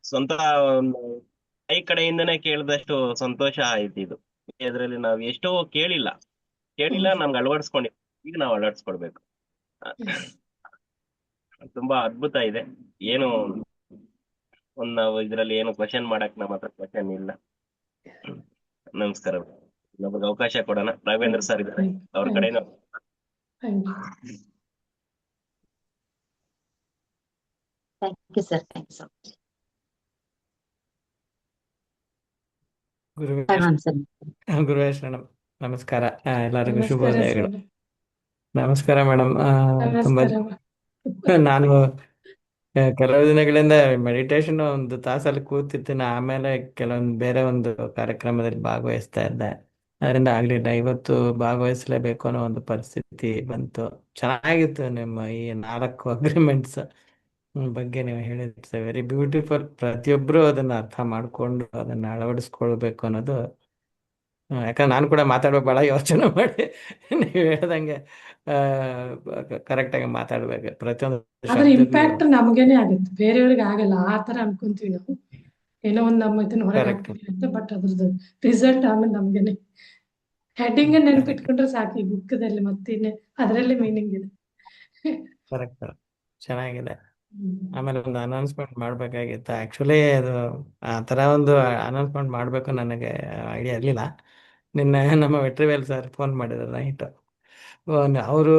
ಸ್ವಂತ ಕೈ ಕಡೆಯಿಂದನೇ ಕೇಳಿದಷ್ಟು ಸಂತೋಷ ಆಯ್ತು ಇದು. ಇದ್ರಲ್ಲಿ ನಾವ್ ಎಷ್ಟೋ ಕೇಳಿಲ್ಲ ನಮ್ಗೆ ಅಳವಡಿಸ್ಕೊಂಡಿಲ್ಲ, ಈಗ ನಾವು ಅಳವಡಿಸ್ಕೊಡ್ಬೇಕು. ತುಂಬಾ ಅದ್ಭುತ ಇದೆ. ಏನು ನಾವು ಇದ್ರಲ್ಲಿ ಏನು ಕ್ವಶನ್ ಮಾಡಕ್ ನಮ್ಮ ಹತ್ರ ಕ್ವಶನ್ ಇಲ್ಲ. ನಮಸ್ಕಾರ. ನಮಗೆ ಅವಕಾಶ ಕೊಡೋಣ. ರಾಘವೇಂದ್ರ ಸರ್ ಇದ್ದಾರೆ, ಅವ್ರ ಕಡೆಯಿಂದ. Thank you sir, thank you so much. Guruvesh madam ನಮಸ್ಕಾರ. ಎಲ್ಲರಿಗೂ ಶುಭೋದಯಗಳು. ನಮಸ್ಕಾರ ಮೇಡಮ್. ತುಂಬಾ ನಾನು ಕೆಲವು ದಿನಗಳಿಂದ ಮೆಡಿಟೇಷನ್ ಒಂದು ತಾಸಲ್ಲಿ ಕೂತಿರ್ತೀನಿ, ಆಮೇಲೆ ಕೆಲವೊಂದು ಬೇರೆ ಒಂದು ಕಾರ್ಯಕ್ರಮದಲ್ಲಿ ಭಾಗವಹಿಸ್ತಾ ಇದ್ದೆ. ಅದರಿಂದ ಆಗ್ಲಿಲ್ಲ. ಇವತ್ತು ಭಾಗವಹಿಸಲೇಬೇಕು ಅನ್ನೋ ಒಂದು ಪರಿಸ್ಥಿತಿ ಬಂತು. ಚೆನ್ನಾಗಿತ್ತು ನಿಮ್ಮ ಈ 4 ಅಗ್ರಿಮೆಂಟ್ಸ್ ಬಗ್ಗೆ ನೀವು ಹೇಳಿದ್ರೆ ವೆರಿ ಬ್ಯೂಟಿಫುಲ್. ಪ್ರತಿಯೊಬ್ರು ಅದನ್ನ ಅರ್ಥ ಮಾಡ್ಕೊಂಡು ಅದನ್ನ ಅಳವಡಿಸ್ಕೊಳ್ಬೇಕು ಅನ್ನೋದು. ಯಾಕಂದ್ರೆ ನಾನು ಕೂಡ ಮಾತಾಡ್ಬೇಕು, ಬಹಳ ಯೋಚನೆ ಮಾಡಿ ನೀವು ಹೇಳ್ದಂಗೆ ಕರೆಕ್ಟ್ ಆಗಿ ಮಾತಾಡ್ಬೇಕು. ಪ್ರತಿಯೊಂದು ಇಂಪ್ಯಾಕ್ಟ್ ನಮಗೇನೆ ಆಗುತ್ತೆ, ಬೇರೆಯವ್ರಿಗೆ ಆಗಲ್ಲ. ಆ ತರ ಅನ್ಕೊಂತೀವಿ ನಾವು, ಏನೋ ಒಂದ್ ನಮ್ಮ ಇದನ್ನ ಹೊರಗೆ ಹಾಕ್ತೀವಿ ಅಂತ. ಬಟ್ ಅದ್ರದ್ದು ರಿಸಲ್ಟ್ ಆಮೇಲೆ ನಮ್ಗೇನೆ ಹೆಡ್ಡಿಂಗ್ ನೆನಪಿಟ್ಕೊಂಡ್ರೆ ಸಾಕು ಈ ಬುಕ್ದಲ್ಲಿ, ಮತ್ತಿನ್ನೆ ಅದರಲ್ಲಿ ಮೀನಿಂಗ್ ಇದೆ. ಕರೆಕ್ಟ್. ಚೆನ್ನಾಗಿದೆ. ಹ್ಮ್. ಆಮೇಲೆ ಒಂದು ಅನೌನ್ಸ್ಮೆಂಟ್ ಮಾಡ್ಬೇಕಾಗಿತ್ತು ಆಕ್ಚುಲಿ. ಅದು ಆ ಥರ ಒಂದು ಅನೌನ್ಸ್ಮೆಂಟ್ ಮಾಡಬೇಕು ನನಗೆ ಐಡಿಯಾ ಇರಲಿಲ್ಲ. ನಿನ್ನೆ ನಮ್ಮ ವೆಟ್ರಿವೇಲ್ ಸರ್ ಫೋನ್ ಮಾಡಿದ್ರು ನೈಟ್. ಅವರು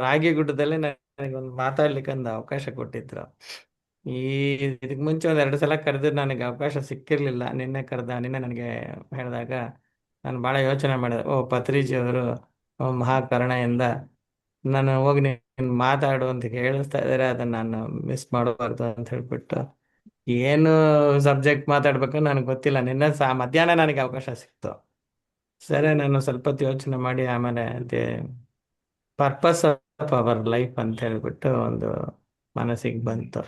ರಾಗಿಗುಡ್ಡದಲ್ಲಿ ನನಗೆ ಒಂದು ಮಾತಾಡ್ಲಿಕ್ಕೆ ಒಂದು ಅವಕಾಶ ಕೊಟ್ಟಿದ್ರು. ಈ ಇದಕ್ಕೆ ಮುಂಚೆ ಒಂದು 2 ಸಲ ಕರೆದಿದ್ದು ನನಗೆ ಅವಕಾಶ ಸಿಕ್ಕಿರಲಿಲ್ಲ. ನಿನ್ನೆ ನನಗೆ ಹೇಳಿದಾಗ ನಾನು ಭಾಳ ಯೋಚನೆ ಮಾಡಿದೆ. ಓ, ಪತ್ರಿಜಿ ಅವರು ಮಹಾಕರುಣೆಯಿಂದ ನಾನು ಹೋಗಿ ನೀನು ಮಾತಾಡು ಅಂತ ಹೇಳಿಸ್ತಾ ಇದ್ದಾರೆ, ಅದನ್ನ ನಾನು ಮಿಸ್ ಮಾಡಬಾರ್ದು ಅಂತ ಹೇಳ್ಬಿಟ್ಟು ಏನು ಸಬ್ಜೆಕ್ಟ್ ಮಾತಾಡ್ಬೇಕು ನನಗೆ ಗೊತ್ತಿಲ್ಲ. ನಿನ್ನೆ ಮಧ್ಯಾಹ್ನ ನನಗೆ ಅವಕಾಶ ಸಿಕ್ತು. ಸರಿ, ನಾನು ಸ್ವಲ್ಪ ಹೊತ್ತು ಯೋಚನೆ ಮಾಡಿ ಆಮೇಲೆ ಪರ್ಪಸ್ ಆಫ್ ಅವರ್ ಲೈಫ್ ಅಂತ ಹೇಳ್ಬಿಟ್ಟು ಒಂದು ಮನಸ್ಸಿಗೆ ಬಂತು.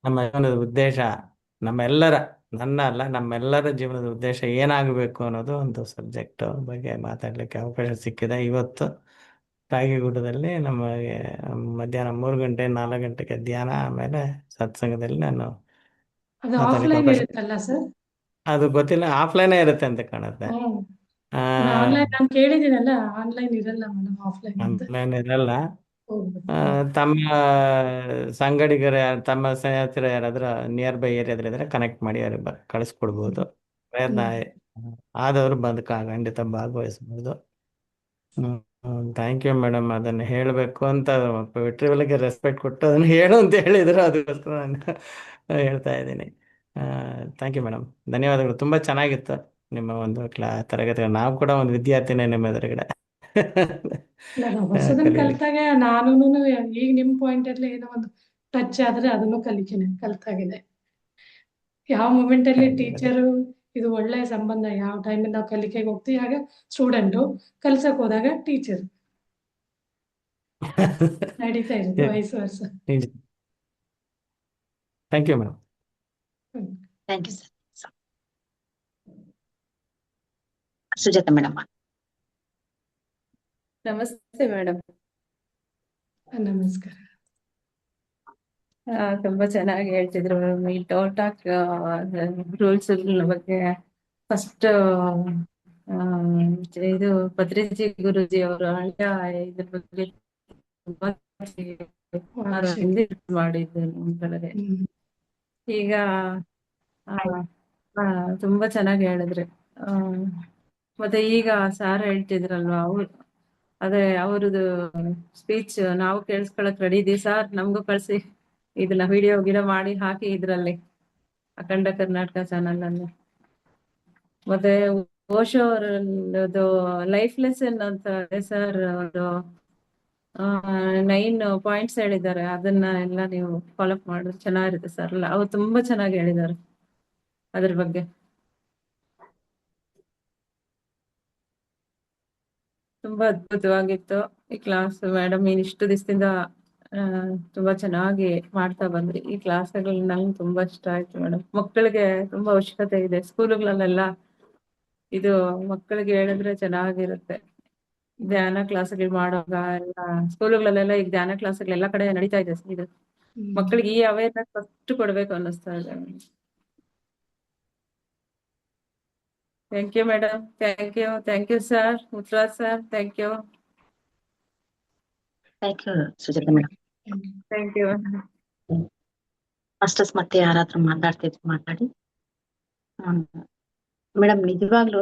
ನಮ್ಮ ಜೀವನದ ಉದ್ದೇಶ, ನನ್ನ ಅಲ್ಲ ನಮ್ಮೆಲ್ಲರ ಜೀವನದ ಉದ್ದೇಶ ಏನಾಗಬೇಕು ಅನ್ನೋದು ಒಂದು ಸಬ್ಜೆಕ್ಟ್ ಬಗ್ಗೆ ಮಾತಾಡ್ಲಿಕ್ಕೆ ಅವಕಾಶ ಸಿಕ್ಕಿದೆ ಇವತ್ತು. ರಾಗಿಗುಡ್ಡದಲ್ಲಿ ನಮಗೆ ಮಧ್ಯಾಹ್ನ 3 ಗಂಟೆ 4 ಗಂಟೆಗೆ ಧ್ಯಾನ, ಆಮೇಲೆ ಸತ್ಸಂಗದಲ್ಲಿ ನಾನು ಅದು ಮಾತಾಡ್ಲಿಕ್ಕೆ ಆಫ್ಲೈನ್ ಅವಕಾಶ. ಇರುತ್ತಲ್ಲ ಸರ್? ಅದು ಗೊತ್ತಿಲ್ಲ, ಆಫ್ಲೈನೇ ಇರುತ್ತೆ ಅಂತ ಕಾಣುತ್ತೆ. ಹ್ಮ್. ಆ, ಆನ್ಲೈನ್ ನಾನು ಕೇಳಿದ್ದೀನಲ್ಲ, ಆನ್ಲೈನ್ ಇರಲ್ಲ ಮೇಡಮ್, ಆಫ್ಲೈನ್ ಅಂತ ಆಫ್ಲೈನ್ ಇರಲ್ಲ. ಹೋಗ್ಬೇಕು. ತಮ್ಮ ಸಂಗಡಿಗರು ತಮ್ಮ ಸ್ನೇಹಿತರು ಯಾರಾದ್ರೂ ನಿಯರ್ ಬೈ ಏರಿಯಾದಲ್ಲಿ ಇದ್ರೆ ಕನೆಕ್ಟ್ ಮಾಡಿ ಅವ್ರಿಗೆ ಕಳಿಸ್ಕೊಡ್ಬೋದು. ಪ್ರಯತ್ನ ಆದವರು ಖಂಡಿತ ಭಾಗವಹಿಸ್ಬೋದು. Thank you madam. ಅದನ್ನು ಹೇಳಬೇಕು ಅಂತ ವೆಟ್ರಿವಲ್ಗೆ ರೆಸ್ಪೆಕ್ಟ್ ಕೊಟ್ಟು ಅದನ್ನು ಹೇಳು ಅಂತ ಹೇಳಿದ್ರು, ಅದಕ್ಕೋಸ್ಕರ ನಾನು ಹೇಳ್ತಾ ಇದ್ದೀನಿ. ಥ್ಯಾಂಕ್ ಯು ಮೇಡಮ್, ಧನ್ಯವಾದಗಳು. ತುಂಬ ಚೆನ್ನಾಗಿತ್ತು ನಿಮ್ಮ ಒಂದು ತರಗತಿಗಳು. ನಾವು ಕೂಡ ಒಂದು ವಿದ್ಯಾರ್ಥಿನೇ ನಿಮ್ಮ ಎದುರುಗಡೆ. ನಾನು ಹೊಸದನ್ನ ಕಲೀಲಿ. ಕಲ್ತಾಗ ನಾನು ಈಗ ನಿಮ್ ಪಾಯಿಂಟ್ ಅಲ್ಲಿ ಏನೋ ಒಂದು ಟಚ್ ಆದ್ರೆ ಅದನ್ನು ಕಲ್ತಾಗಿದೆ. ಯಾವ ಮೂಮೆಂಟ್ ಅಲ್ಲಿ ಟೀಚರು ಇದು ಒಳ್ಳೆ ಸಂಬಂಧ. ಯಾವ ಟೈಮಲ್ಲಿ ನಾವು ಕಲಿಕೆಗೆ ಹೋಗ್ತೀವಿ ಆಗ ಸ್ಟೂಡೆಂಟು, ಕಲ್ಸಕ್ ಹೋದಾಗ ಟೀಚರ್ ನಡೀತಾ ಇರೋದು ವಯಸ್ಸು ವರ್ಷ. Thank you madam. Thank you sir. Sujatha madam. ನಮಸ್ತೆ ಮೇಡಮ್. ನಮಸ್ಕಾರ. ತುಂಬಾ ಚೆನ್ನಾಗಿ ಹೇಳ್ತಿದ್ರು ಮೇಡಮ್. ಈ ಟೋಟಾಕ್ ರೂಲ್ಸ್ ಬಗ್ಗೆ ಫಸ್ಟ್ ಇದು ಪತ್ರಿಜಿ ಗುರುಜಿ ಅವರು ಇದ್ರ ಬಗ್ಗೆ ತುಂಬಾ ಮಾಡಿದ್ರು ನಮ್ಗಳಿಗೆ. ಈಗ ತುಂಬಾ ಚೆನ್ನಾಗಿ ಹೇಳಿದ್ರಿ. ಮತ್ತೆ ಈಗ ಸಾರ್ ಹೇಳ್ತಿದ್ರಲ್ವಾ, ಅದೇ ಅವ್ರದ್ದು ಸ್ಪೀಚ್ ನಾವು ಕೇಳಿಸ್ಕೊಳಕ್ ರೆಡಿ ಇದೀವಿ ಸರ್, ನಮಗೂ ಕಳ್ಸಿ ಇದನ್ನ ವಿಡಿಯೋ ಗಿಡ ಮಾಡಿ ಹಾಕಿ ಇದ್ರಲ್ಲಿ ಅಖಂಡ ಕರ್ನಾಟಕ ಚಾನಲ್ ಅಲ್ಲಿ. ಮತ್ತೆ ಓಶೋ ಅವರದ್ದು ಲೈಫ್ ಲೆಸನ್ ಅಂತ ಸರ್ ಅವರು 9 ಪಾಯಿಂಟ್ಸ್ ಹೇಳಿದ್ದಾರೆ. ಅದನ್ನ ಎಲ್ಲ ನೀವು ಫಾಲೋ ಅಪ್ ಮಾಡಿದ್ರೆ ಚೆನ್ನಾಗಿರುತ್ತೆ ಸರ್. ಅವ್ರು ತುಂಬಾ ಚೆನ್ನಾಗಿ ಹೇಳಿದ್ದಾರೆ ಅದ್ರ ಬಗ್ಗೆ. ತುಂಬಾ ಅದ್ಭುತವಾಗಿತ್ತು ಈ ಕ್ಲಾಸ್ ಮೇಡಮ್. ಇಷ್ಟು ದಿವಸದಿಂದ ತುಂಬಾ ಚೆನ್ನಾಗಿ ಮಾಡ್ತಾ ಬಂದ್ರಿ ಈ ಕ್ಲಾಸ್ಗಳು. ನಂಗೆ ತುಂಬಾ ಇಷ್ಟ ಆಯ್ತು ಮೇಡಮ್. ಮಕ್ಕಳಿಗೆ ತುಂಬಾ ಅವಶ್ಯಕತೆ ಇದೆ ಸ್ಕೂಲ್ಗಳಲ್ಲೆಲ್ಲ. ಇದು ಮಕ್ಕಳಿಗೆ ಹೇಳಿದ್ರೆ ಚೆನ್ನಾಗಿರುತ್ತೆ. ಧ್ಯಾನ ಕ್ಲಾಸ್ಗಳು ಮಾಡುವಾಗ ಎಲ್ಲ ಸ್ಕೂಲ್ಗಳಲ್ಲೆಲ್ಲ ಈಗ ಧ್ಯಾನ ಕ್ಲಾಸ್ಗಳೆಲ್ಲ ಕಡೆ ನಡೀತಾ ಇದೆ. ಇದು ಮಕ್ಕಳಿಗೆ ಈ ಅವೇರ್ನೆಸ್ ಫಸ್ಟ್ ಕೊಡ್ಬೇಕು ಅನ್ನಿಸ್ತಾ ಇದೆ. Thank you madam. Thank you sir. Muthuraj sir, thank you. Thank you Sujatha madam. Thank you. Masters ಮತ್ತೆ ಯಾರಾದ್ರೂ ಮಾತಾಡಿ. ಮೇಡಮ್, ನಿಜವಾಗ್ಲೂ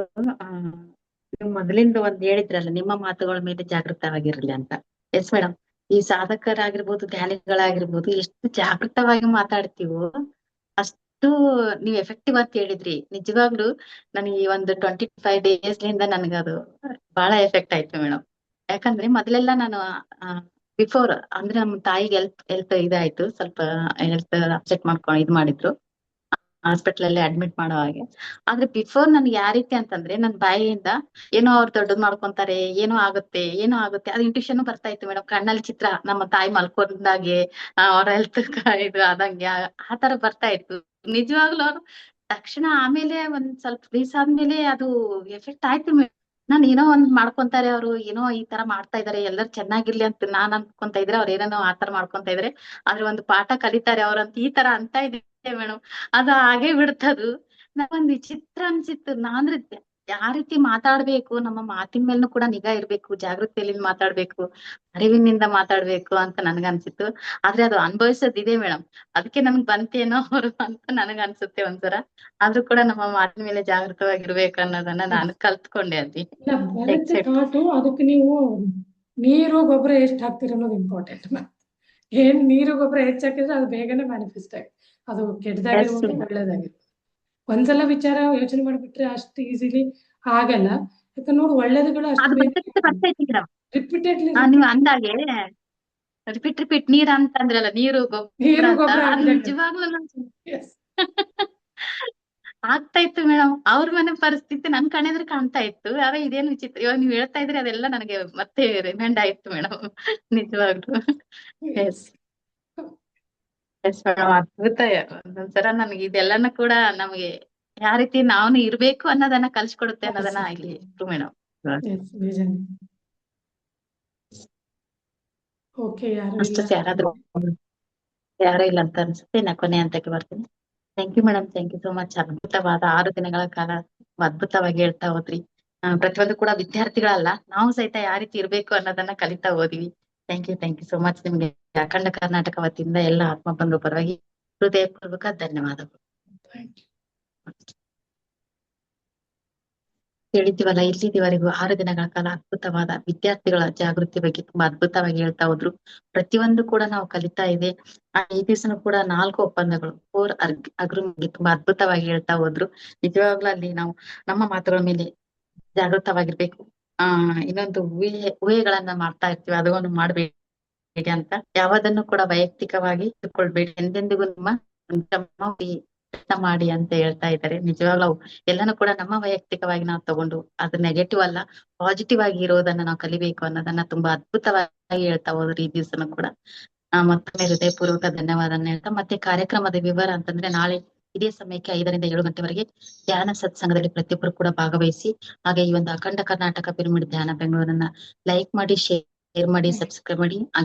ನೀವು ಮೊದಲಿಂದ ಒಂದ್ ಹೇಳಿದ್ರಲ್ಲ, ನಿಮ್ಮ ಮಾತುಗಳ ಮೇಲೆ ಜಾಗೃತವಾಗಿರ್ಲಿ ಅಂತ. ಎಸ್ ಮೇಡಮ್, ಈ ಸಾಧಕರಾಗಿರ್ಬೋದು, ಧ್ಯಾನಿಗಳಾಗಿರ್ಬೋದು, ಎಷ್ಟು ಜಾಗೃತವಾಗಿ ಮಾತಾಡ್ತೀವೋ ಅಷ್ಟು ನೀವು ಎಫೆಕ್ಟಿವ್ ಅಂತ ಹೇಳಿದ್ರಿ. ನಿಜವಾಗ್ಲೂ ನನಗೆ ಈ ಒಂದು 25 ಡೇಸ್ಲಿಂದ ನನಗದು ಬಹಳ ಎಫೆಕ್ಟ್ ಆಯ್ತು ಮೇಡಮ್. ಯಾಕಂದ್ರೆ ಮೊದಲೆಲ್ಲ ನಾನು ಬಿಫೋರ್ ಅಂದ್ರೆ ನಮ್ಮ ತಾಯಿಗೆ ಹೆಲ್ತ್ ಇದಾಯ್ತು, ಸ್ವಲ್ಪ ಹೆಲ್ತ್ ಅಪ್ಸೆಟ್ ಮಾಡ್ಕೊಂಡು ಮಾಡಿದ್ರು ಹಾಸ್ಪಿಟಲ್ ಅಲ್ಲಿ ಅಡ್ಮಿಟ್ ಮಾಡೋ ಹಾಗೆ. ಆದ್ರೆ ಬಿಫೋರ್ ನನ್ಗೆ ಯಾವ ರೀತಿ ಅಂತಂದ್ರೆ, ನನ್ ಬಾಯಿಯಿಂದ ಏನೋ ಅವ್ರು ದೊಡ್ಡದ್ ಮಾಡ್ಕೊಂತಾರೆ, ಏನೋ ಆಗುತ್ತೆ ಅದು ಇಂಟ್ಯೂಷನ್ ಬರ್ತಾ ಇತ್ತು ಮೇಡಮ್. ಕಣ್ಣಲ್ಲಿ ಚಿತ್ರ ನಮ್ಮ ತಾಯಿ ಮಲ್ಕೊಂಡಾಗೆ, ಅವ್ರ ಹೆಲ್ತ್ ಇದು ಆದಂಗೆ ಆ ತರ ಬರ್ತಾ ಇತ್ತು. ನಿಜವಾಗ್ಲೂ ಅವ್ರು ತಕ್ಷಣ ಆಮೇಲೆ ಒಂದ್ ಸ್ವಲ್ಪ ದಿವಸ ಆದ್ಮೇಲೆ ಅದು ಎಫೆಕ್ಟ್ ಆಯ್ತು ಮೇಡಮ್. ನಾನ್ ಏನೋ ಒಂದ್ ಮಾಡ್ಕೊಂತಾರೆ ಅವ್ರು, ಏನೋ ಈ ತರ ಮಾಡ್ತಾ ಇದಾರೆ, ಎಲ್ಲರೂ ಚೆನ್ನಾಗಿರ್ಲಿ ಅಂತ ನಾನ್ ಅನ್ಕೊಂತ ಇದ್ರೆ ಅವ್ರ ಏನೇನೋ ಆತರ ಮಾಡ್ಕೊಂತ ಇದ್ರೆ, ಆದ್ರೆ ಒಂದು ಪಾಠ ಕಲಿತಾರೆ ಅವ್ರಂತ ಈ ತರ ಅಂತ ಇದೆ ಮೇಡಮ್. ಅದು ಹಾಗೆ ಬಿಡ್ತದು. ನಾವೊಂದ್ ವಿಚಿತ್ರ ಅನ್ಸಿತ್ತು. ನಾಂದ್ರೆ ಯಾವ ರೀತಿ ಮಾತಾಡ್ಬೇಕು, ನಮ್ಮ ಮಾತಿನ ಮೇಲೂ ಕೂಡ ನಿಗಾ ಇರ್ಬೇಕು, ಜಾಗೃತಿಯಲ್ಲಿ ಮಾತಾಡ್ಬೇಕು, ಅರಿವಿನಿಂದ ಮಾತಾಡ್ಬೇಕು ಅಂತ ನನ್ಗ ಅನ್ಸಿತ್ತು. ಆದ್ರೆ ಅದು ಅನುಭವಿಸೋದಿದೆ ಮೇಡಮ್. ಅದಕ್ಕೆ ನನ್ಗ್ ಬಂತೇನೋ ಅವರು ಅಂತ ನನಗ ಅನ್ಸುತ್ತೆ ಒಂದ್ಸಲ. ಆದ್ರೂ ಕೂಡ ನಮ್ಮ ಮಾತಿನ ಮೇಲೆ ಜಾಗೃತವಾಗಿರ್ಬೇಕು ಅನ್ನೋದನ್ನ ನಾನು ಕಲ್ತ್ಕೊಂಡೆ ಅಲ್ಲಿ. ಇಲ್ಲ, ಬರುತ್ತೆ Except ಥಾಟು. ಅದಕ್ಕೆ ನೀವು ನೀರು ಗೊಬ್ಬರ ಎಷ್ಟು ಹಾಕ್ತೀರ ಅನ್ನೋದು ಇಂಪಾರ್ಟೆಂಟ್. ಏನ್ ನೀರು ಗೊಬ್ಬರ ಹೆಚ್ಚು ಹಾಕಿದ್ರೆ ಅದು ಬೇಗನೆ ಮ್ಯಾನಿಫೆಸ್ಟ್ ಆಗಿ, ಅದು ಕೆಟ್ಟದಾಗಿರ್ಬೋದು Yes, ಒಳ್ಳೇದಾಗಿರ್ಬೋದು. ಒಂದ್ಸಲ ವಿಚಾರ ಯೋಚನೆ ಮಾಡ್ಬಿಟ್ರೆ ಅಷ್ಟು ಈಸಿಲಿ ಆಗಲ್ಲ. ಯಾಕಂದ್ರೆ ನೋಡಿ, ಒಳ್ಳೇದುಗಳು ಅಷ್ಟು ಅದು ಬೇಗ ಬರ್ತೈತಿ ಮೇಡಮ್. ರಿಪೀಟೆಡ್ಲಿ ನೀವ್ ಅಂದಾಗೆ ರಿಪೀಟ್ ನೀರ್ ಅಂತ ಅಂದ್ರಲ್ಲ, ನೀರು ಗೊಬ್ಬರ ನೀರು ಅಂತ, ಗೊಬ್ಬರ ಅದು ಹಾಕಿದಾಗ ನಿಜವಾಗ್ಲೂ ಆಗ್ತಾ ಇತ್ತು ಮೇಡಮ್. ಅವ್ರ ಮನೆ ಪರಿಸ್ಥಿತಿ ನನ್ ಕಣ್ಣೆದ್ರೆ ಕಾಣ್ತಾ ಇತ್ತು. ಆದ್ರೆ ಇದೇನು ವಿಚಿತ್ರ, ಇವಾಗ ನೀವ್ ಹೇಳ್ತಾ ಇದ್ರೆ ಅದೆಲ್ಲ ನನಗೆ ಮತ್ತೆ ರಿಮೈಂಡ್ ಆಯ್ತು ಮೇಡಮ್. ನಿಜವಾಗ್ಲು. ಎಸ್ ಎಸ್ ಮೇಡಮ್, ಅದ್ಭುತ. ಒಂದೊಂದ್ಸಲ ನಮ್ಗೆ ಇದೆಲ್ಲನೂ ಕೂಡ ನಮ್ಗೆ ಯಾವ ರೀತಿ ನಾವು ಇರ್ಬೇಕು ಅನ್ನೋದನ್ನ ಕಲ್ಸ್ಕೊಡುತ್ತೆ ಅನ್ನೋದನ್ನ ಇಲ್ಲಿ ಮೇಡಮ್. ನಿಜ. ಓಕೆ, ಯಾರು ಅಷ್ಟು ಇಲ್ಲ. ಯಾರು ಇಲ್ಲ ಅಂತ ಅನ್ಸುತ್ತೆ. ನಾ ಕೊನೆ ಹಂತಕ್ಕೆ ಬರ್ತೀನಿ. Thank you madam, thank you so much. ಅದ್ಭುತವಾದ 6 ದಿನಗಳ ಕಾಲ ಅದ್ಭುತವಾಗಿ ಹೇಳ್ತಾ ಹೋದ್ರಿ. ಪ್ರತಿಯೊಂದು ಕೂಡ ವಿದ್ಯಾರ್ಥಿಗಳಲ್ಲ, ನಾವು ಸಹಿತ ಯಾವ ರೀತಿ ಇರ್ಬೇಕು ಅನ್ನೋದನ್ನ ಕಲಿತಾ ಹೋದ್ವಿ. Thank you so much. ನಿಮ್ಗೆ ಅಖಂಡ ಕರ್ನಾಟಕ ವತಿಯಿಂದ ಎಲ್ಲ ಆತ್ಮಬಂಧು ಪರವಾಗಿ ಹೃದಯಪೂರ್ವಕ ಧನ್ಯವಾದಗಳು. Thank you. ಹೇಳಿದ್ದೀವಲ್ಲ, ಇಲ್ಲಿವರೆಗೂ 6 ದಿನಗಳ ಕಾಲ ಅದ್ಭುತವಾದ ವಿದ್ಯಾರ್ಥಿಗಳ ಜಾಗೃತಿ ಬಗ್ಗೆ ತುಂಬಾ ಅದ್ಭುತವಾಗಿ ಹೇಳ್ತಾ ಹೋದ್ರು. ಪ್ರತಿಯೊಂದು ಕೂಡ ನಾವು ಕಲಿತಾ ಇದೆ. ಈ ದಿವಸನೂ ಕೂಡ 4 ಒಪ್ಪಂದಗಳು 4 ಅಗ್ರಿಮೆಂಟ್ ತುಂಬಾ ಅದ್ಭುತವಾಗಿ ಹೇಳ್ತಾ ಹೋದ್ರು. ನಿಜವಾಗ್ಲೂ ಅಲ್ಲಿ ನಾವು ನಮ್ಮ ಮಾತುಗಳ ಮೇಲೆ ಜಾಗೃತವಾಗಿರ್ಬೇಕು. ಇನ್ನೊಂದು ಊಹೆಗಳನ್ನ ಮಾಡ್ತಾ ಇರ್ತೀವಿ, ಅದನ್ನು ಮಾಡ್ಬೇಡಿ ಅಂತ. ಯಾವುದನ್ನು ಕೂಡ ವೈಯಕ್ತಿಕವಾಗಿ ತಿಳ್ಕೊಳ್ಬೇಡಿ. ಎಂದೆಂದಿಗೂ ನಿಮ್ಮ ಪ್ರಯತ್ನ ಮಾಡಿ ಅಂತ ಹೇಳ್ತಾ ಇದ್ದಾರೆ. ನಿಜವಾಗ್ಲೂ ಎಲ್ಲಾನು ಕೂಡ ನಮ್ಮ ವೈಯಕ್ತಿಕವಾಗಿ ನಾವು ತಗೊಂಡು ಅದು ನೆಗೆಟಿವ್ ಅಲ್ಲ, ಪಾಸಿಟಿವ್ ಆಗಿ ಇರೋದನ್ನ ನಾವು ಕಲಿಬೇಕು ಅನ್ನೋದನ್ನ ತುಂಬಾ ಅದ್ಭುತವಾಗಿ ಹೇಳ್ತಾ ಹೋದ್ರು ಈ ದಿವಸನೂ ಕೂಡ. ಮತ್ತೊಮ್ಮೆ ಹೃದಯಪೂರ್ವಕ ಧನ್ಯವಾದನ ಹೇಳ್ತಾ, ಮತ್ತೆ ಕಾರ್ಯಕ್ರಮದ ವಿವರ ಅಂತಂದ್ರೆ ನಾಳೆ ಇದೇ ಸಮಯಕ್ಕೆ 5 ರಿಂದ 7 ಗಂಟೆವರೆಗೆ ಧ್ಯಾನ ಸತ್ಸಂಗದಲ್ಲಿ ಪ್ರತಿಯೊಬ್ಬರು ಕೂಡ ಭಾಗವಹಿಸಿ, ಹಾಗೆ ಈ ಒಂದು ಅಖಂಡ ಕರ್ನಾಟಕ ಪಿರಮಿಡ್ ಧ್ಯಾನ ಬೆಂಗಳೂರನ್ನ ಲೈಕ್ ಮಾಡಿ, ಶೇರ್ ಮಾಡಿ, ಸಬ್ಸ್ಕ್ರೈಬ್ ಮಾಡಿ.